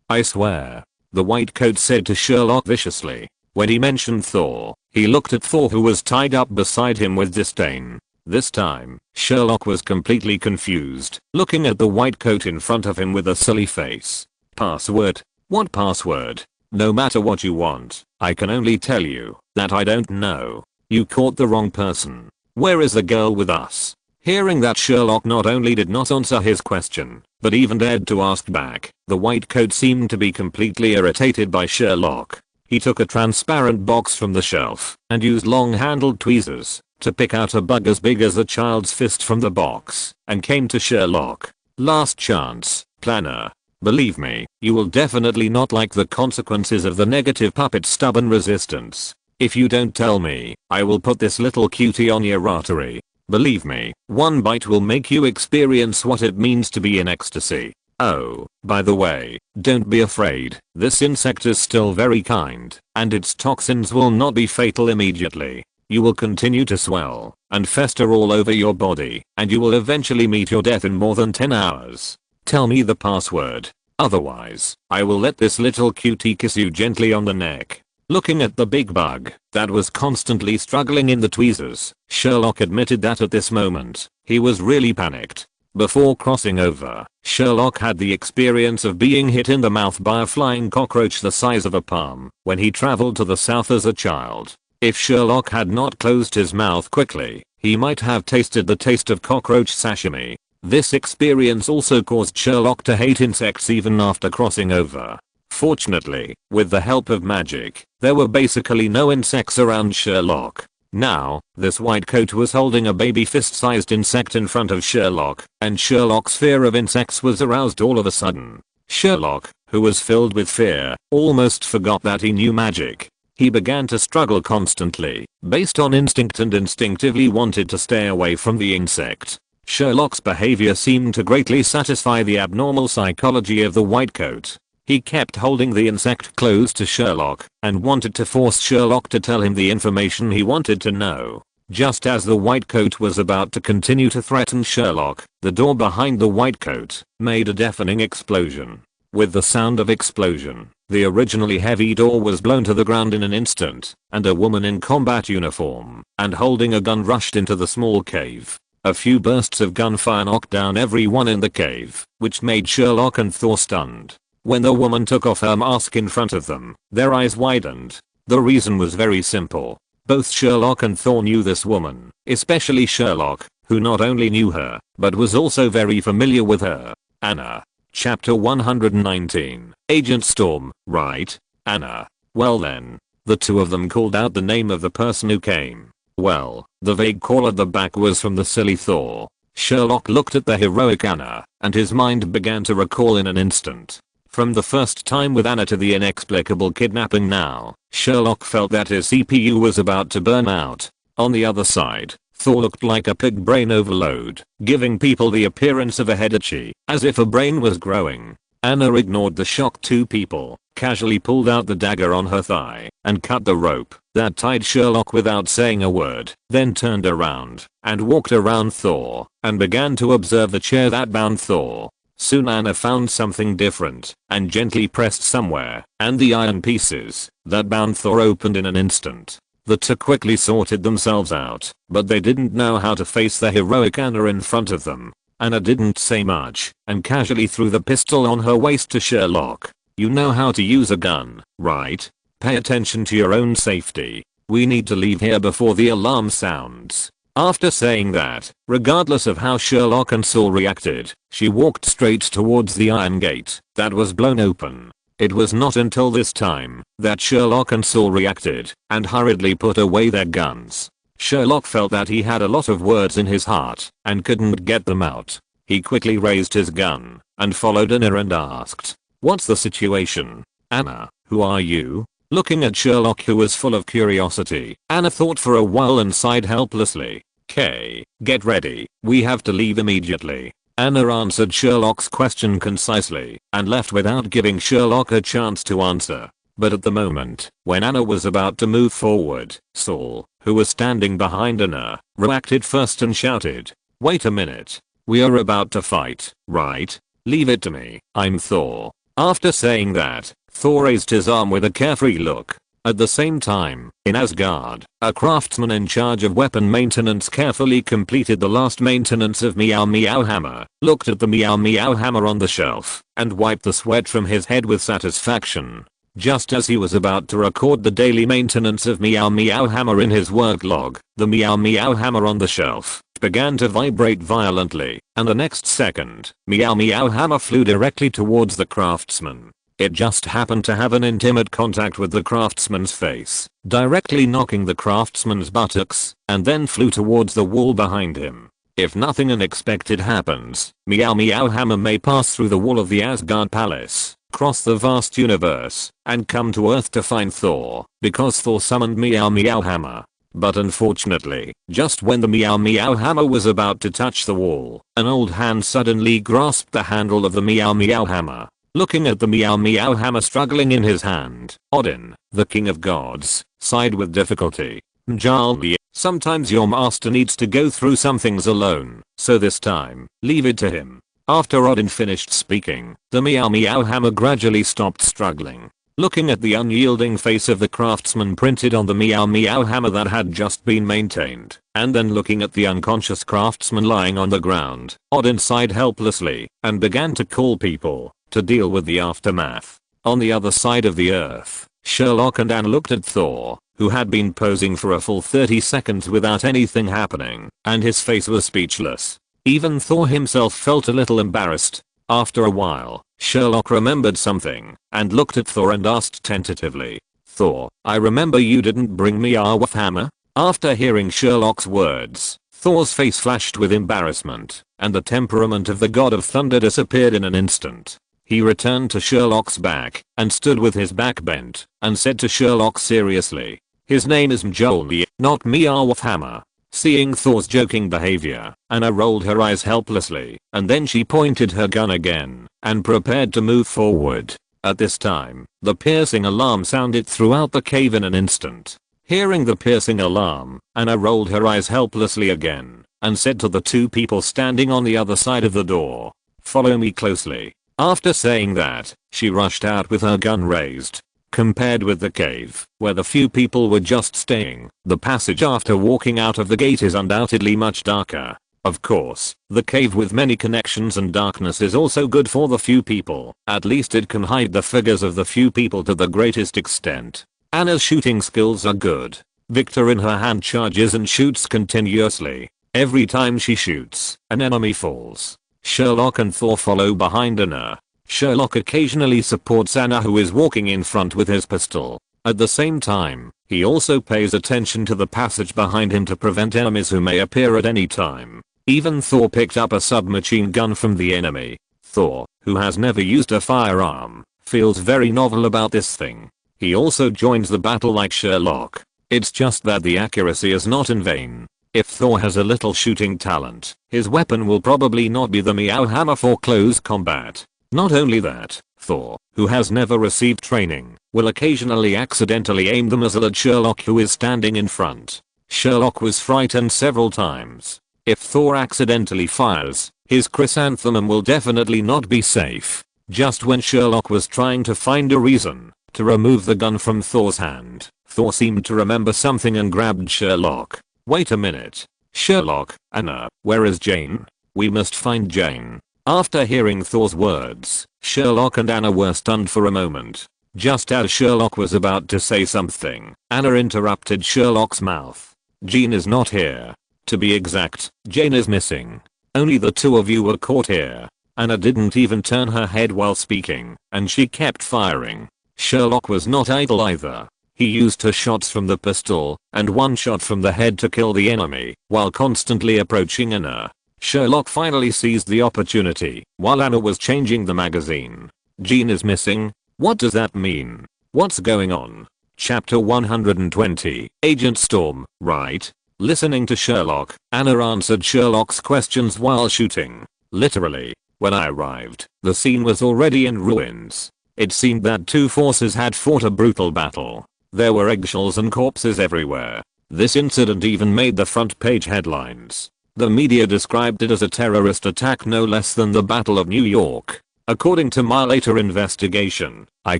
"I swear," the white coat said to Sherlock viciously. When he mentioned Thor, he looked at Thor, who was tied up beside him, with disdain. This time, Sherlock was completely confused, looking at the white coat in front of him with a silly face. "Password? What password? No matter what you want, I can only tell you that I don't know. You caught the wrong person. Where is the girl with us?" Hearing that Sherlock not only did not answer his question, but even dared to ask back, the white coat seemed to be completely irritated by Sherlock. He took a transparent box from the shelf and used long-handled tweezers to pick out a bug as big as a child's fist from the box, and came to Sherlock. "Last chance, planner. Believe me, you will definitely not like the consequences of the negative puppet's stubborn resistance. If you don't tell me, I will put this little cutie on your artery. Believe me, one bite will make you experience what it means to be in ecstasy. Oh, by the way, don't be afraid, this insect is still very kind, and its toxins will not be fatal immediately. You will continue to swell and fester all over your body, and you will eventually meet your death in more than 10 hours. Tell me the password. Otherwise, I will let this little cutie kiss you gently on the neck." Looking at the big bug that was constantly struggling in the tweezers, Sherlock admitted that at this moment, he was really panicked. Before crossing over, Sherlock had the experience of being hit in the mouth by a flying cockroach the size of a palm when he traveled to the south as a child. If Sherlock had not closed his mouth quickly, he might have tasted the taste of cockroach sashimi. This experience also caused Sherlock to hate insects even after crossing over. Fortunately, with the help of magic, there were basically no insects around Sherlock. Now, this white coat was holding a baby fist-sized insect in front of Sherlock, and Sherlock's fear of insects was aroused all of a sudden. Sherlock, who was filled with fear, almost forgot that he knew magic. He began to struggle constantly, based on instinct, and instinctively wanted to stay away from the insect. Sherlock's behavior seemed to greatly satisfy the abnormal psychology of the white coat. He kept holding the insect close to Sherlock and wanted to force Sherlock to tell him the information he wanted to know. Just as the white coat was about to continue to threaten Sherlock, the door behind the white coat made a deafening explosion. With the sound of explosion, the originally heavy door was blown to the ground in an instant, and a woman in combat uniform and holding a gun rushed into the small cave. A few bursts of gunfire knocked down everyone in the cave, which made Sherlock and Thor stunned. When the woman took off her mask in front of them, their eyes widened. The reason was very simple. Both Sherlock and Thor knew this woman, especially Sherlock, who not only knew her, but was also very familiar with her. Anna. Chapter 119. Agent Storm, right? Anna. Well then. The two of them called out the name of the person who came. Well, the vague call at the back was from the silly Thor. Sherlock looked at the heroic Anna, and his mind began to recall in an instant. From the first time with Anna to the inexplicable kidnapping now, Sherlock felt that his CPU was about to burn out. On the other side, Thor looked like a pig brain overload, giving people the appearance of a head itchy, as if a brain was growing. Anna ignored the shocked two people, casually pulled out the dagger on her thigh, and cut the rope that tied Sherlock without saying a word, then turned around and walked around Thor and began to observe the chair that bound Thor. Soon Anna found something different and gently pressed somewhere, and the iron pieces that bound Thor opened in an instant. The two quickly sorted themselves out, but they didn't know how to face the heroic Anna in front of them. Anna didn't say much and casually threw the pistol on her waist to Sherlock. You know how to use a gun, right? Pay attention to your own safety. We need to leave here before the alarm sounds. After saying that, regardless of how Sherlock and Saul reacted, she walked straight towards the iron gate that was blown open. It was not until this time that Sherlock and Saul reacted and hurriedly put away their guns. Sherlock felt that he had a lot of words in his heart and couldn't get them out. He quickly raised his gun and followed Anna and asked, "What's the situation? Anna, who are you?" Looking at Sherlock, who was full of curiosity, Anna thought for a while and sighed helplessly. "Okay, get ready, we have to leave immediately." Anna answered Sherlock's question concisely and left without giving Sherlock a chance to answer. But at the moment, when Anna was about to move forward, Saul, who was standing behind Anna, reacted first and shouted, "Wait a minute. We are about to fight, right? Leave it to me, I'm Thor." After saying that, Thor raised his arm with a carefree look. At the same time, in Asgard, a craftsman in charge of weapon maintenance carefully completed the last maintenance of Meow Meow Hammer, looked at the Meow Meow Hammer on the shelf, and wiped the sweat from his head with satisfaction. Just as he was about to record the daily maintenance of Meow Meow Hammer in his work log, the Meow Meow Hammer on the shelf began to vibrate violently, and the next second, Meow Meow Hammer flew directly towards the craftsman. It just happened to have an intimate contact with the craftsman's face, directly knocking the craftsman's buttocks, and then flew towards the wall behind him. If nothing unexpected happens, Meow Meow Hammer may pass through the wall of the Asgard Palace, cross the vast universe, and come to Earth to find Thor, because Thor summoned Meow Meow Hammer. But unfortunately, just when the Meow Meow Hammer was about to touch the wall, an old hand suddenly grasped the handle of the Meow Meow Hammer. Looking at the Meow Meow Hammer struggling in his hand, Odin, the king of gods, sighed with difficulty. "Mjalmi, sometimes your master needs to go through some things alone, so this time, leave it to him." After Odin finished speaking, the Meow Meow Hammer gradually stopped struggling. looking at the unyielding face of the craftsman printed on the meow meow hammer that had just been maintained, and then looking at the unconscious craftsman lying on the ground, odd inside helplessly, and began to call people to deal with the aftermath. On the other side of the earth, Sherlock and Anne looked at Thor, who had been posing for a full 30 seconds without anything happening, and his face was speechless. Even Thor himself felt a little embarrassed. After a while, Sherlock remembered something, and looked at Thor and asked tentatively, "Thor, I remember you didn't bring me our hammer?" After hearing Sherlock's words, Thor's face flashed with embarrassment, and the temperament of the god of thunder disappeared in an instant. He returned to Sherlock's back, and stood with his back bent, and said to Sherlock seriously, "His name is Mjolnir, not Meowthhammer." Seeing Thor's joking behavior, Anna rolled her eyes helplessly, and then she pointed her gun again, and prepared to move forward. At this time, the piercing alarm sounded throughout the cave in an instant. Hearing the piercing alarm, Anna rolled her eyes helplessly again, and said to the two people standing on the other side of the door, "Follow me closely." After saying that, she rushed out with her gun raised. Compared with the cave, where the few people were just staying, the passage after walking out of the gate is undoubtedly much darker. Of course, the cave with many connections and darkness is also good for the few people. At least it can hide the figures of the few people to the greatest extent. Anna's shooting skills are good. Victor in her hand charges and shoots continuously. Every time she shoots, an enemy falls. Sherlock and Thor follow behind Anna. Sherlock occasionally supports Anna, who is walking in front with his pistol. At the same time, he also pays attention to the passage behind him to prevent enemies who may appear at any time. Even Thor picked up a submachine gun from the enemy. Thor, who has never used a firearm, feels very novel about this thing. He also joins the battle like Sherlock. It's just that the accuracy is not in vain. If Thor has a little shooting talent, his weapon will probably not be the Meow Hammer for close combat. Not only that, Thor, who has never received training, will occasionally accidentally aim the muzzle at Sherlock, who is standing in front. Sherlock was frightened several times. If Thor accidentally fires, his chrysanthemum will definitely not be safe. Just when Sherlock was trying to find a reason to remove the gun from Thor's hand, Thor seemed to remember something and grabbed Sherlock. "Wait a minute. Sherlock, Anna, where is Jane? We must find Jane." After hearing Thor's words, Sherlock and Anna were stunned for a moment. Just as Sherlock was about to say something, Anna interrupted Sherlock's mouth. "Jane is not here. To be exact, Jane is missing. Only the two of you were caught here." Anna didn't even turn her head while speaking, and she kept firing. Sherlock was not idle either. He used two shots from the pistol, and one shot from the head to kill the enemy, while constantly approaching Anna. Sherlock finally seized the opportunity while Anna was changing the magazine. "Jean is missing? What does that mean? What's going on?" Chapter 120, Agent Storm, right? Listening to Sherlock, Anna answered Sherlock's questions while shooting. Literally, when I arrived, the scene was already in ruins. It seemed that two forces had fought a brutal battle. There were eggshells and corpses everywhere. This incident even made the front page headlines. The media described it as a terrorist attack no less than the Battle of New York. According to my later investigation, I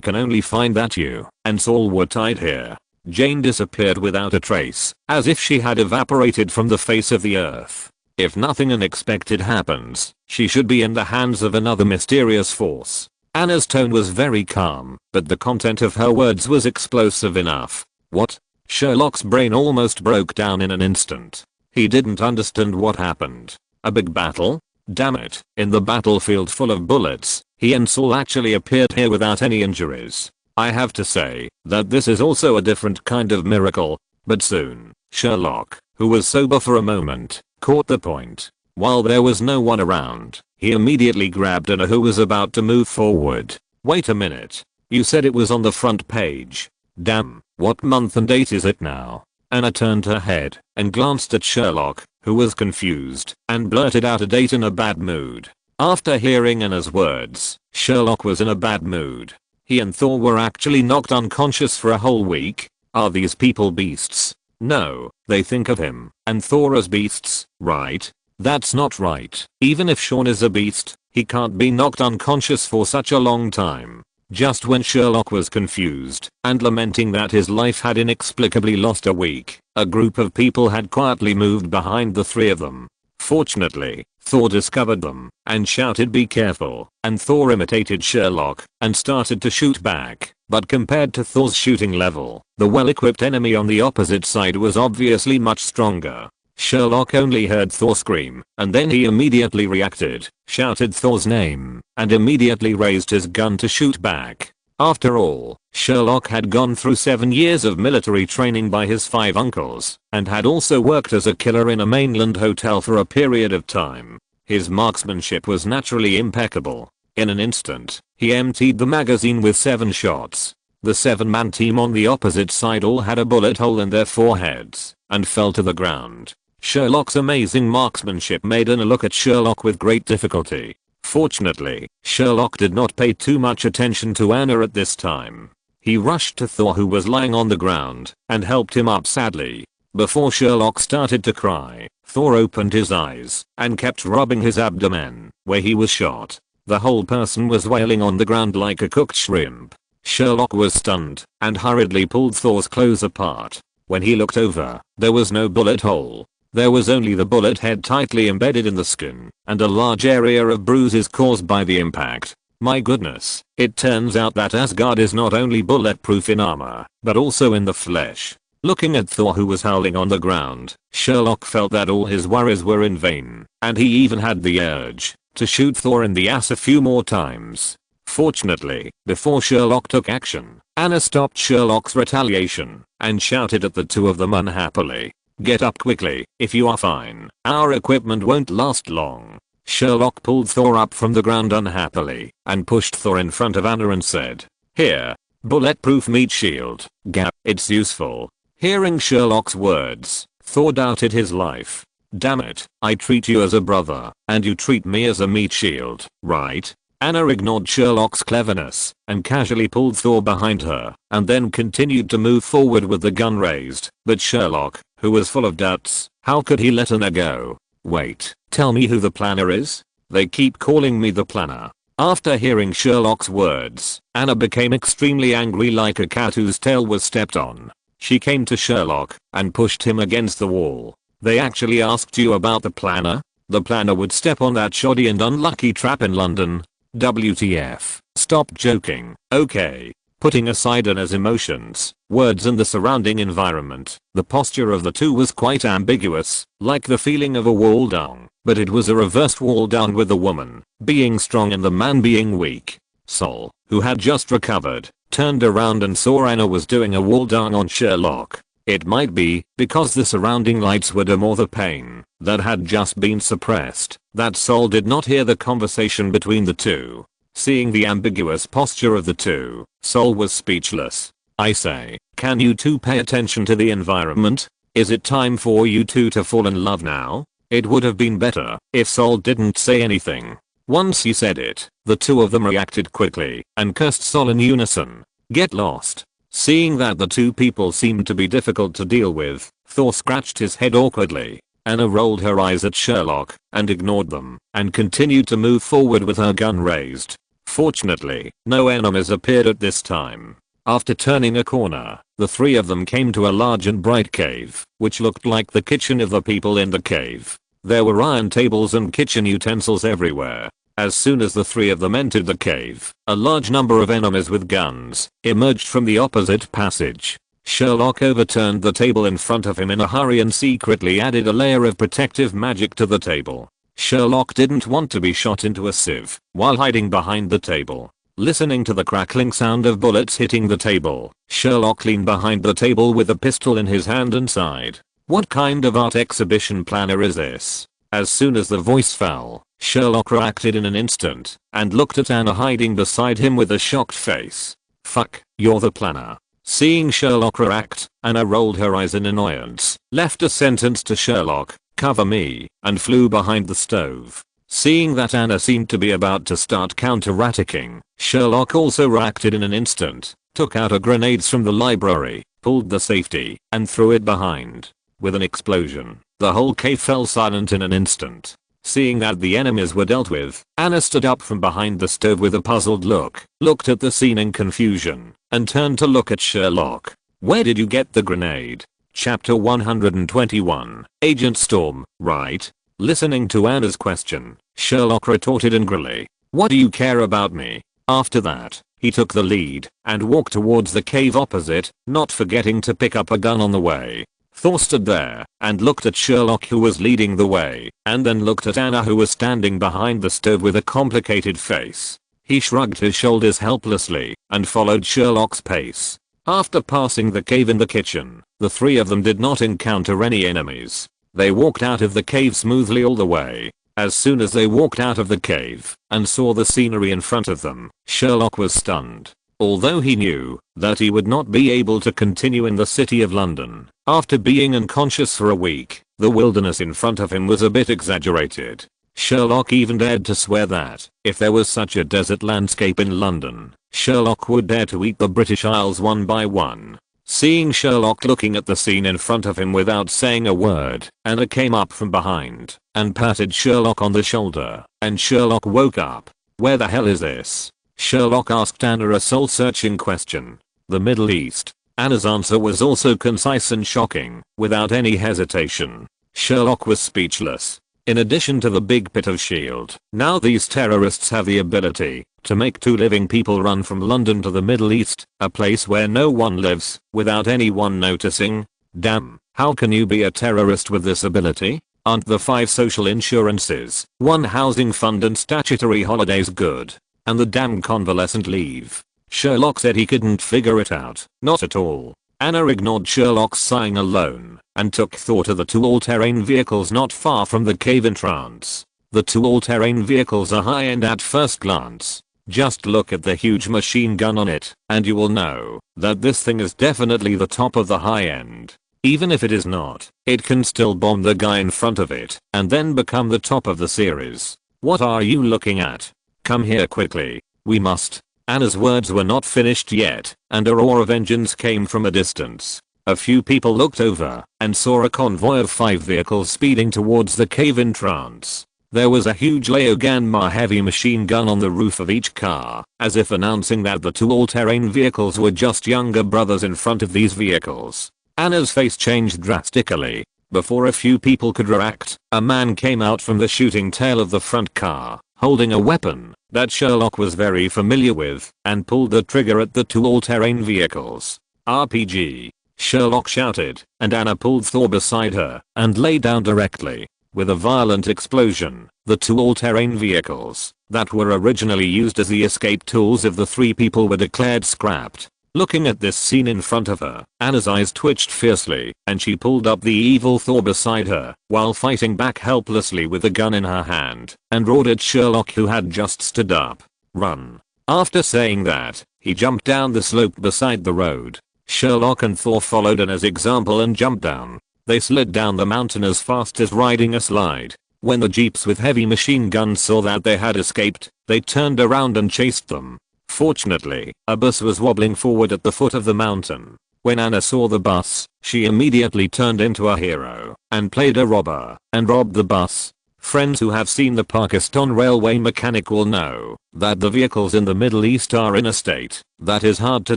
can only find that you and Saul were tied here. Jane disappeared without a trace, as if she had evaporated from the face of the earth. If nothing unexpected happens, she should be in the hands of another mysterious force. Anna's tone was very calm, but the content of her words was explosive enough. What? Sherlock's brain almost broke down in an instant. He didn't understand what happened. A big battle? Damn it, in the battlefield full of bullets, he and Saul actually appeared here without any injuries. I have to say that this is also a different kind of miracle, but soon, Sherlock, who was sober for a moment, caught the point. While there was no one around, he immediately grabbed Anna, who was about to move forward. "Wait a minute. You said it was on the front page. Damn, what month and date is it now?" Anna turned her head and glanced at Sherlock, who was confused, and blurted out a date in a bad mood. After hearing Anna's words, Sherlock was in a bad mood. He and Thor were actually knocked unconscious for a whole week. Are these people beasts? No, they think of him and Thor as beasts, right? That's not right. Even if Sean is a beast, he can't be knocked unconscious for such a long time. Just when Sherlock was confused and lamenting that his life had inexplicably lost a week, a group of people had quietly moved behind the three of them. Fortunately, Thor discovered them and shouted, "Be careful," and Thor imitated Sherlock and started to shoot back, but compared to Thor's shooting level, the well-equipped enemy on the opposite side was obviously much stronger. Sherlock only heard Thor scream, and then he immediately reacted, shouted Thor's name, and immediately raised his gun to shoot back. After all, Sherlock had gone through 7 years of military training by his 5 uncles, and had also worked as a killer in a mainland hotel for a period of time. His marksmanship was naturally impeccable. In an instant, he emptied the magazine with 7 shots. The 7-man team on the opposite side all had a bullet hole in their foreheads, and fell to the ground. Sherlock's amazing marksmanship made Anna look at Sherlock with great difficulty. Fortunately, Sherlock did not pay too much attention to Anna at this time. He rushed to Thor, who was lying on the ground, and helped him up sadly. Before Sherlock started to cry, Thor opened his eyes and kept rubbing his abdomen, where he was shot. The whole person was wailing on the ground like a cooked shrimp. Sherlock was stunned and hurriedly pulled Thor's clothes apart. When he looked over, there was no bullet hole. There was only the bullet head tightly embedded in the skin, and a large area of bruises caused by the impact. My goodness, it turns out that Asgard is not only bulletproof in armor, but also in the flesh. Looking at Thor, who was howling on the ground, Sherlock felt that all his worries were in vain, and he even had the urge to shoot Thor in the ass a few more times. Fortunately, before Sherlock took action, Anna stopped Sherlock's retaliation and shouted at the two of them unhappily, "Get up quickly, if you are fine. Our equipment won't last long." Sherlock pulled Thor up from the ground unhappily and pushed Thor in front of Anna and said, "Here, bulletproof meat shield. Gap, it's useful." Hearing Sherlock's words, Thor doubted his life. "Damn it, I treat you as a brother, and you treat me as a meat shield, right?" Anna ignored Sherlock's cleverness and casually pulled Thor behind her, and then continued to move forward with the gun raised. But Sherlock, who was full of doubts, how could he let Anna go? "Wait, tell me who the planner is? They keep calling me the planner." After hearing Sherlock's words, Anna became extremely angry, like a cat whose tail was stepped on. She came to Sherlock and pushed him against the wall. "They actually asked you about the planner? The planner would step on that shoddy and unlucky trap in London? WTF, stop joking, okay?" Putting aside Anna's emotions, words and the surrounding environment, the posture of the two was quite ambiguous, like the feeling of a wall down, but it was a reversed wall down, with the woman being strong and the man being weak. Sol, who had just recovered, turned around and saw Anna was doing a wall down on Sherlock. It might be because the surrounding lights would dim or the pain that had just been suppressed that Sol did not hear the conversation between the two. Seeing the ambiguous posture of the two, Sol was speechless. "I say, can you two pay attention to the environment? Is it time for you two to fall in love now?" It would have been better if Sol didn't say anything. Once he said it, the two of them reacted quickly and cursed Sol in unison. "Get lost." Seeing that the two people seemed to be difficult to deal with, Thor scratched his head awkwardly. Anna rolled her eyes at Sherlock and ignored them and continued to move forward with her gun raised. Fortunately, no enemies appeared at this time. After turning a corner, the three of them came to a large and bright cave, which looked like the kitchen of the people in the cave. There were iron tables and kitchen utensils everywhere. As soon as the three of them entered the cave, a large number of enemies with guns emerged from the opposite passage. Sherlock overturned the table in front of him in a hurry and secretly added a layer of protective magic to the table. Sherlock didn't want to be shot into a sieve while hiding behind the table. Listening to the crackling sound of bullets hitting the table, Sherlock leaned behind the table with a pistol in his hand and sighed. "What kind of art exhibition planner is this?" As soon as the voice fell, Sherlock reacted in an instant and looked at Anna hiding beside him with a shocked face. "Fuck, you're the planner." Seeing Sherlock react, Anna rolled her eyes in annoyance, left a sentence to Sherlock, "Cover me," and flew behind the stove. Seeing that Anna seemed to be about to start counter-attacking, Sherlock also reacted in an instant, took out a grenade from the library, pulled the safety, and threw it behind. With an explosion, the whole cave fell silent in an instant. Seeing that the enemies were dealt with, Anna stood up from behind the stove with a puzzled look, looked at the scene in confusion, and turned to look at Sherlock. "Where did you get the grenade?" Chapter 121. Agent Storm, right? Listening to Anna's question, Sherlock retorted angrily, "What do you care about me?" After that, he took the lead and walked towards the cave opposite, not forgetting to pick up a gun on the way. Thor stood there and looked at Sherlock, who was leading the way, and then looked at Anna, who was standing behind the stove with a complicated face. He shrugged his shoulders helplessly and followed Sherlock's pace. After passing the cave in the kitchen, the three of them did not encounter any enemies. They walked out of the cave smoothly all the way. As soon as they walked out of the cave and saw the scenery in front of them, Sherlock was stunned. Although he knew that he would not be able to continue in the city of London after being unconscious for a week, the wilderness in front of him was a bit exaggerated. Sherlock even dared to swear that if there was such a desert landscape in London, Sherlock would dare to eat the British Isles one by one. Seeing Sherlock looking at the scene in front of him without saying a word, Anna came up from behind and patted Sherlock on the shoulder, and Sherlock woke up. "Where the hell is this?" Sherlock asked Anna a soul-searching question. "The Middle East." Anna's answer was also concise and shocking, without any hesitation. Sherlock was speechless. In addition to the big pit of S.H.I.E.L.D., now these terrorists have the ability to make two living people run from London to the Middle East, a place where no one lives, without anyone noticing. Damn, how can you be a terrorist with this ability? Aren't the 5 social insurances, 1 housing fund and statutory holidays good? And the damn convalescent leave? Sherlock said he couldn't figure it out, not at all. Anna ignored Sherlock's sighing alone and took Thor to the 2 all-terrain vehicles not far from the cave entrance. The 2 all-terrain vehicles are high-end at first glance. Just look at the huge machine gun on it and you will know that this thing is definitely the top of the high-end. Even if it is not, it can still bomb the guy in front of it and then become the top of the series. "What are you looking at? Come here quickly. We must." Anna's words were not finished yet, and a roar of engines came from a distance. A few people looked over and saw a convoy of 5 vehicles speeding towards the cave entrance. There was a huge Leoganma heavy machine gun on the roof of each car, as if announcing that the 2 all-terrain vehicles were just younger brothers in front of these vehicles. Anna's face changed drastically. Before a few people could react, a man came out from the shooting tail of the front car, holding a weapon that Sherlock was very familiar with, and pulled the trigger at the 2 all-terrain vehicles. "RPG!" Sherlock shouted, and Anna pulled Thor beside her and lay down directly. With a violent explosion, the 2 all-terrain vehicles that were originally used as the escape tools of the 3 people were declared scrapped. Looking at this scene in front of her, Anna's eyes twitched fiercely and she pulled up the evil Thor beside her while fighting back helplessly with the gun in her hand and roared at Sherlock, who had just stood up. "Run." After saying that, he jumped down the slope beside the road. Sherlock and Thor followed Anna's example and jumped down. They slid down the mountain as fast as riding a slide. When the jeeps with heavy machine guns saw that they had escaped, they turned around and chased them. Fortunately, a bus was wobbling forward at the foot of the mountain. When Anna saw the bus, she immediately turned into a hero and played a robber and robbed the bus. Friends who have seen the Pakistan railway mechanic will know that the vehicles in the Middle East are in a state that is hard to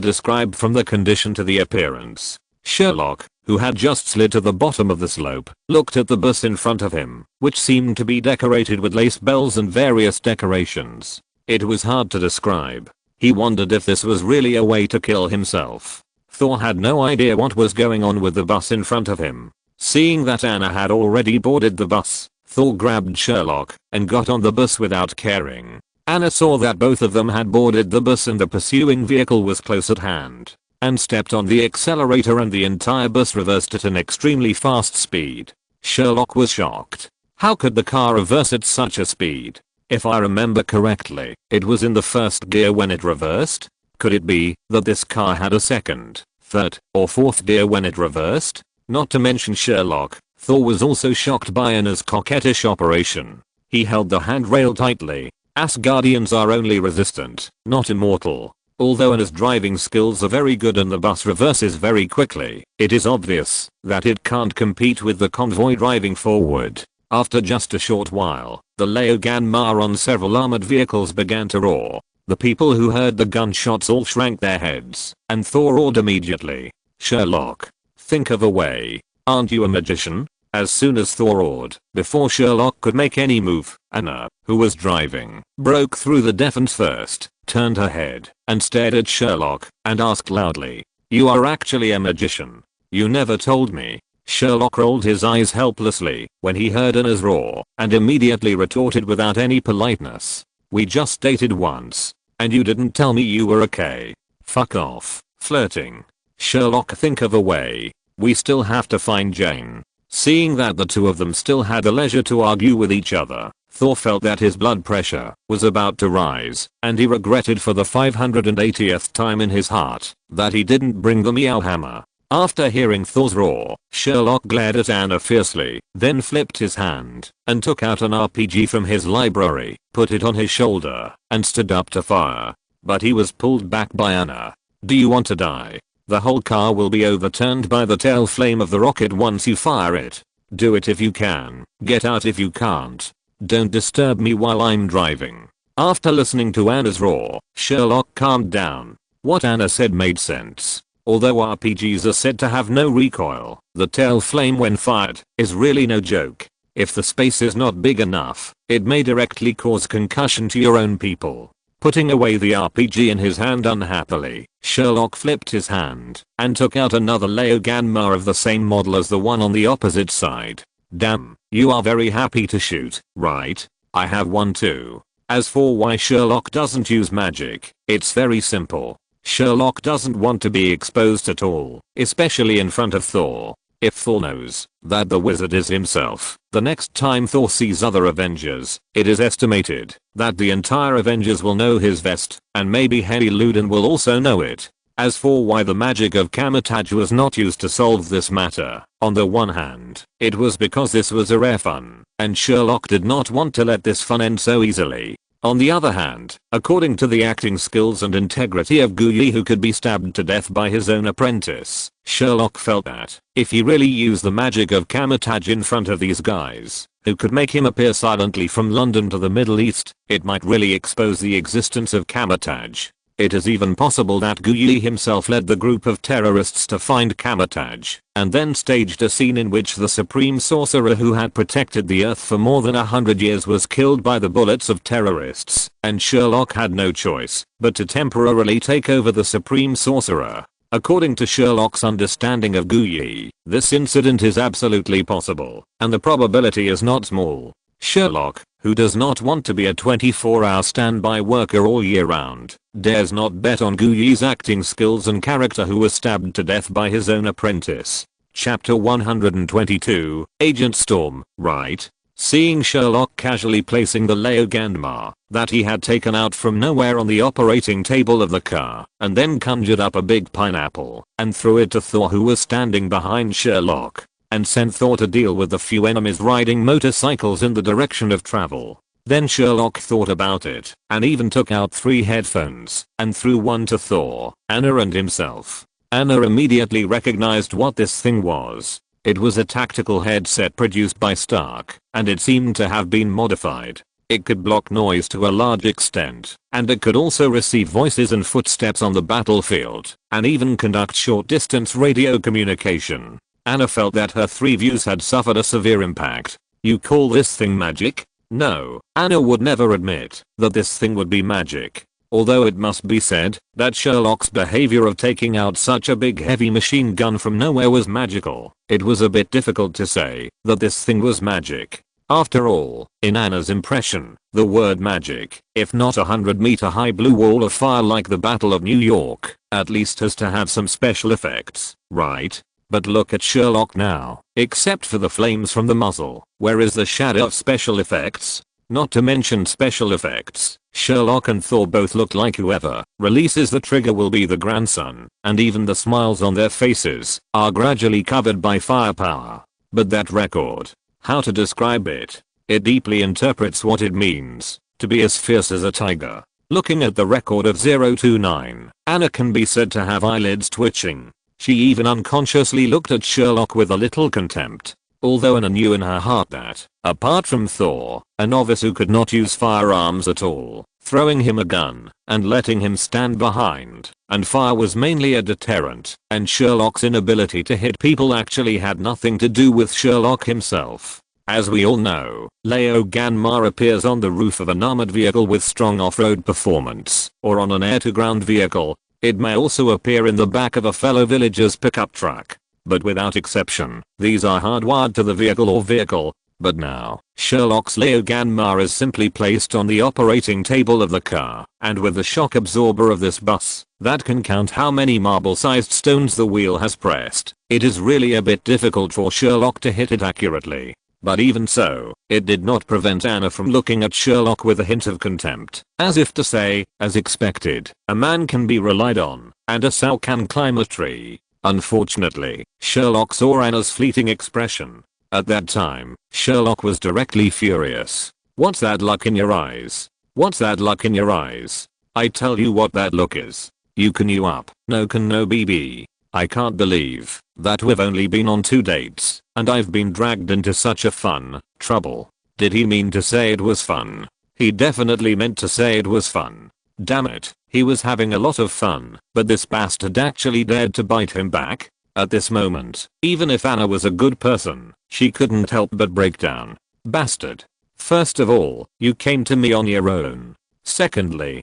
describe from the condition to the appearance. Sherlock, who had just slid to the bottom of the slope, looked at the bus in front of him, which seemed to be decorated with lace bells and various decorations. It was hard to describe. He wondered if this was really a way to kill himself. Thor had no idea what was going on with the bus in front of him. Seeing that Anna had already boarded the bus, Thor grabbed Sherlock and got on the bus without caring. Anna saw that both of them had boarded the bus and the pursuing vehicle was close at hand, and stepped on the accelerator and the entire bus reversed at an extremely fast speed. Sherlock was shocked. How could the car reverse at such a speed? If I remember correctly, it was in the first gear when it reversed? Could it be that this car had a second, third, or fourth gear when it reversed? Not to mention Sherlock, Thor was also shocked by Anna's coquettish operation. He held the handrail tightly. Asgardians are only resistant, not immortal. Although Anna's driving skills are very good and the bus reverses very quickly, it is obvious that it can't compete with the convoy driving forward. After just a short while, the Leoganmar on several armored vehicles began to roar. The people who heard the gunshots all shrank their heads, and Thor roared immediately. "Sherlock, think of a way. Aren't you a magician?" As soon as Thor roared, before Sherlock could make any move, Anna, who was driving, broke through the defense first, turned her head, and stared at Sherlock, and asked loudly, "You are actually a magician? You never told me." Sherlock rolled his eyes helplessly when he heard Anna's roar, and immediately retorted without any politeness, "We just dated once, and you didn't tell me you were okay. Fuck off, flirting." "Sherlock, think of a way. We still have to find Jane." Seeing that the two of them still had the leisure to argue with each other, Thor felt that his blood pressure was about to rise, and he regretted for the 580th time in his heart that he didn't bring the Meow Hammer. After hearing Thor's roar, Sherlock glared at Anna fiercely, then flipped his hand and took out an RPG from his library, put it on his shoulder, and stood up to fire. But he was pulled back by Anna. "Do you want to die? The whole car will be overturned by the tail flame of the rocket once you fire it. Do it if you can, get out if you can't. Don't disturb me while I'm driving." After listening to Anna's roar, Sherlock calmed down. What Anna said made sense. Although RPGs are said to have no recoil, the tail flame when fired is really no joke. If the space is not big enough, it may directly cause concussion to your own people. Putting away the RPG in his hand unhappily, Sherlock flipped his hand and took out another Leoganmar of the same model as the one on the opposite side. "Damn, you are very happy to shoot, right? I have one too." As for why Sherlock doesn't use magic, it's very simple. Sherlock doesn't want to be exposed at all, especially in front of Thor. If Thor knows that the wizard is himself, the next time Thor sees other Avengers, it is estimated that the entire Avengers will know his vest, and maybe Harry Luden will also know it. As for why the magic of camouflage was not used to solve this matter, on the one hand, it was because this was a rare fun, and Sherlock did not want to let this fun end so easily. On the other hand, according to the acting skills and integrity of Guyi, who could be stabbed to death by his own apprentice, Sherlock felt that if he really used the magic of camouflage in front of these guys, who could make him appear silently from London to the Middle East, it might really expose the existence of camouflage. It is even possible that Guyi himself led the group of terrorists to find camouflage, and then staged a scene in which the supreme sorcerer who had protected the earth for more than 100 years was killed by the bullets of terrorists, and Sherlock had no choice but to temporarily take over the supreme sorcerer. According to Sherlock's understanding of Guyi, this incident is absolutely possible, and the probability is not small. Sherlock, who does not want to be a 24-hour standby worker all year round, dares not bet on Guyi's acting skills and character, who was stabbed to death by his own apprentice. Chapter 122, Agent Storm, right? Seeing Sherlock casually placing the Leoganmar that he had taken out from nowhere on the operating table of the car, and then conjured up a big pineapple and threw it to Thor, who was standing behind Sherlock, and sent Thor to deal with the few enemies riding motorcycles in the direction of travel. Then Sherlock thought about it, and even took out 3 headphones, and threw one to Thor, Anna and himself. Anna immediately recognized what this thing was. It was a tactical headset produced by Stark, and it seemed to have been modified. It could block noise to a large extent, and it could also receive voices and footsteps on the battlefield, and even conduct short-distance radio communication. Anna felt that her 3 views had suffered a severe impact. "You call this thing magic?" No, Anna would never admit that this thing would be magic. Although it must be said that Sherlock's behavior of taking out such a big heavy machine gun from nowhere was magical, it was a bit difficult to say that this thing was magic. After all, in Anna's impression, the word magic, if not a 100-meter high blue wall of fire like the Battle of New York, at least has to have some special effects, right? But look at Sherlock now. Except for the flames from the muzzle, where is the shadow of special effects? Not to mention special effects, Sherlock and Thor both look like whoever releases the trigger will be the grandson, and even the smiles on their faces are gradually covered by firepower. But that record, how to describe it? It deeply interprets what it means to be as fierce as a tiger. Looking at the record of 029, Anna can be said to have eyelids twitching. She even unconsciously looked at Sherlock with a little contempt. although Anna knew in her heart that, apart from Thor, a novice who could not use firearms at all, throwing him a gun and letting him stand behind and fire was mainly a deterrent, and Sherlock's inability to hit people actually had nothing to do with Sherlock himself. As we all know, Leoganmar appears on the roof of an armored vehicle with strong off-road performance, or on an air-to-ground vehicle. It may also appear in the back of a fellow villager's pickup truck. But without exception, these are hardwired to the vehicle or vehicle. But now, Sherlock's Leoganmar is simply placed on the operating table of the car, and with the shock absorber of this bus, that can count how many marble-sized stones the wheel has pressed, it is really a bit difficult for Sherlock to hit it accurately. But even so, it did not prevent Anna from looking at Sherlock with a hint of contempt, as if to say, as expected, a man can be relied on, and a sow can climb a tree. Unfortunately, Sherlock saw Anna's fleeting expression. At that time, Sherlock was directly furious. What's that look in your eyes? What's that look in your eyes? I tell you what that look is. You can you up, no can no BB. I can't believe that we've only been on 2 dates, and I've been dragged into such a fun trouble. Did he mean to say it was fun? He definitely meant to say it was fun. Damn it, he was having a lot of fun, but this bastard actually dared to bite him back? At this moment, even if Anna was a good person, she couldn't help but break down. Bastard. First of all, you came to me on your own. Secondly,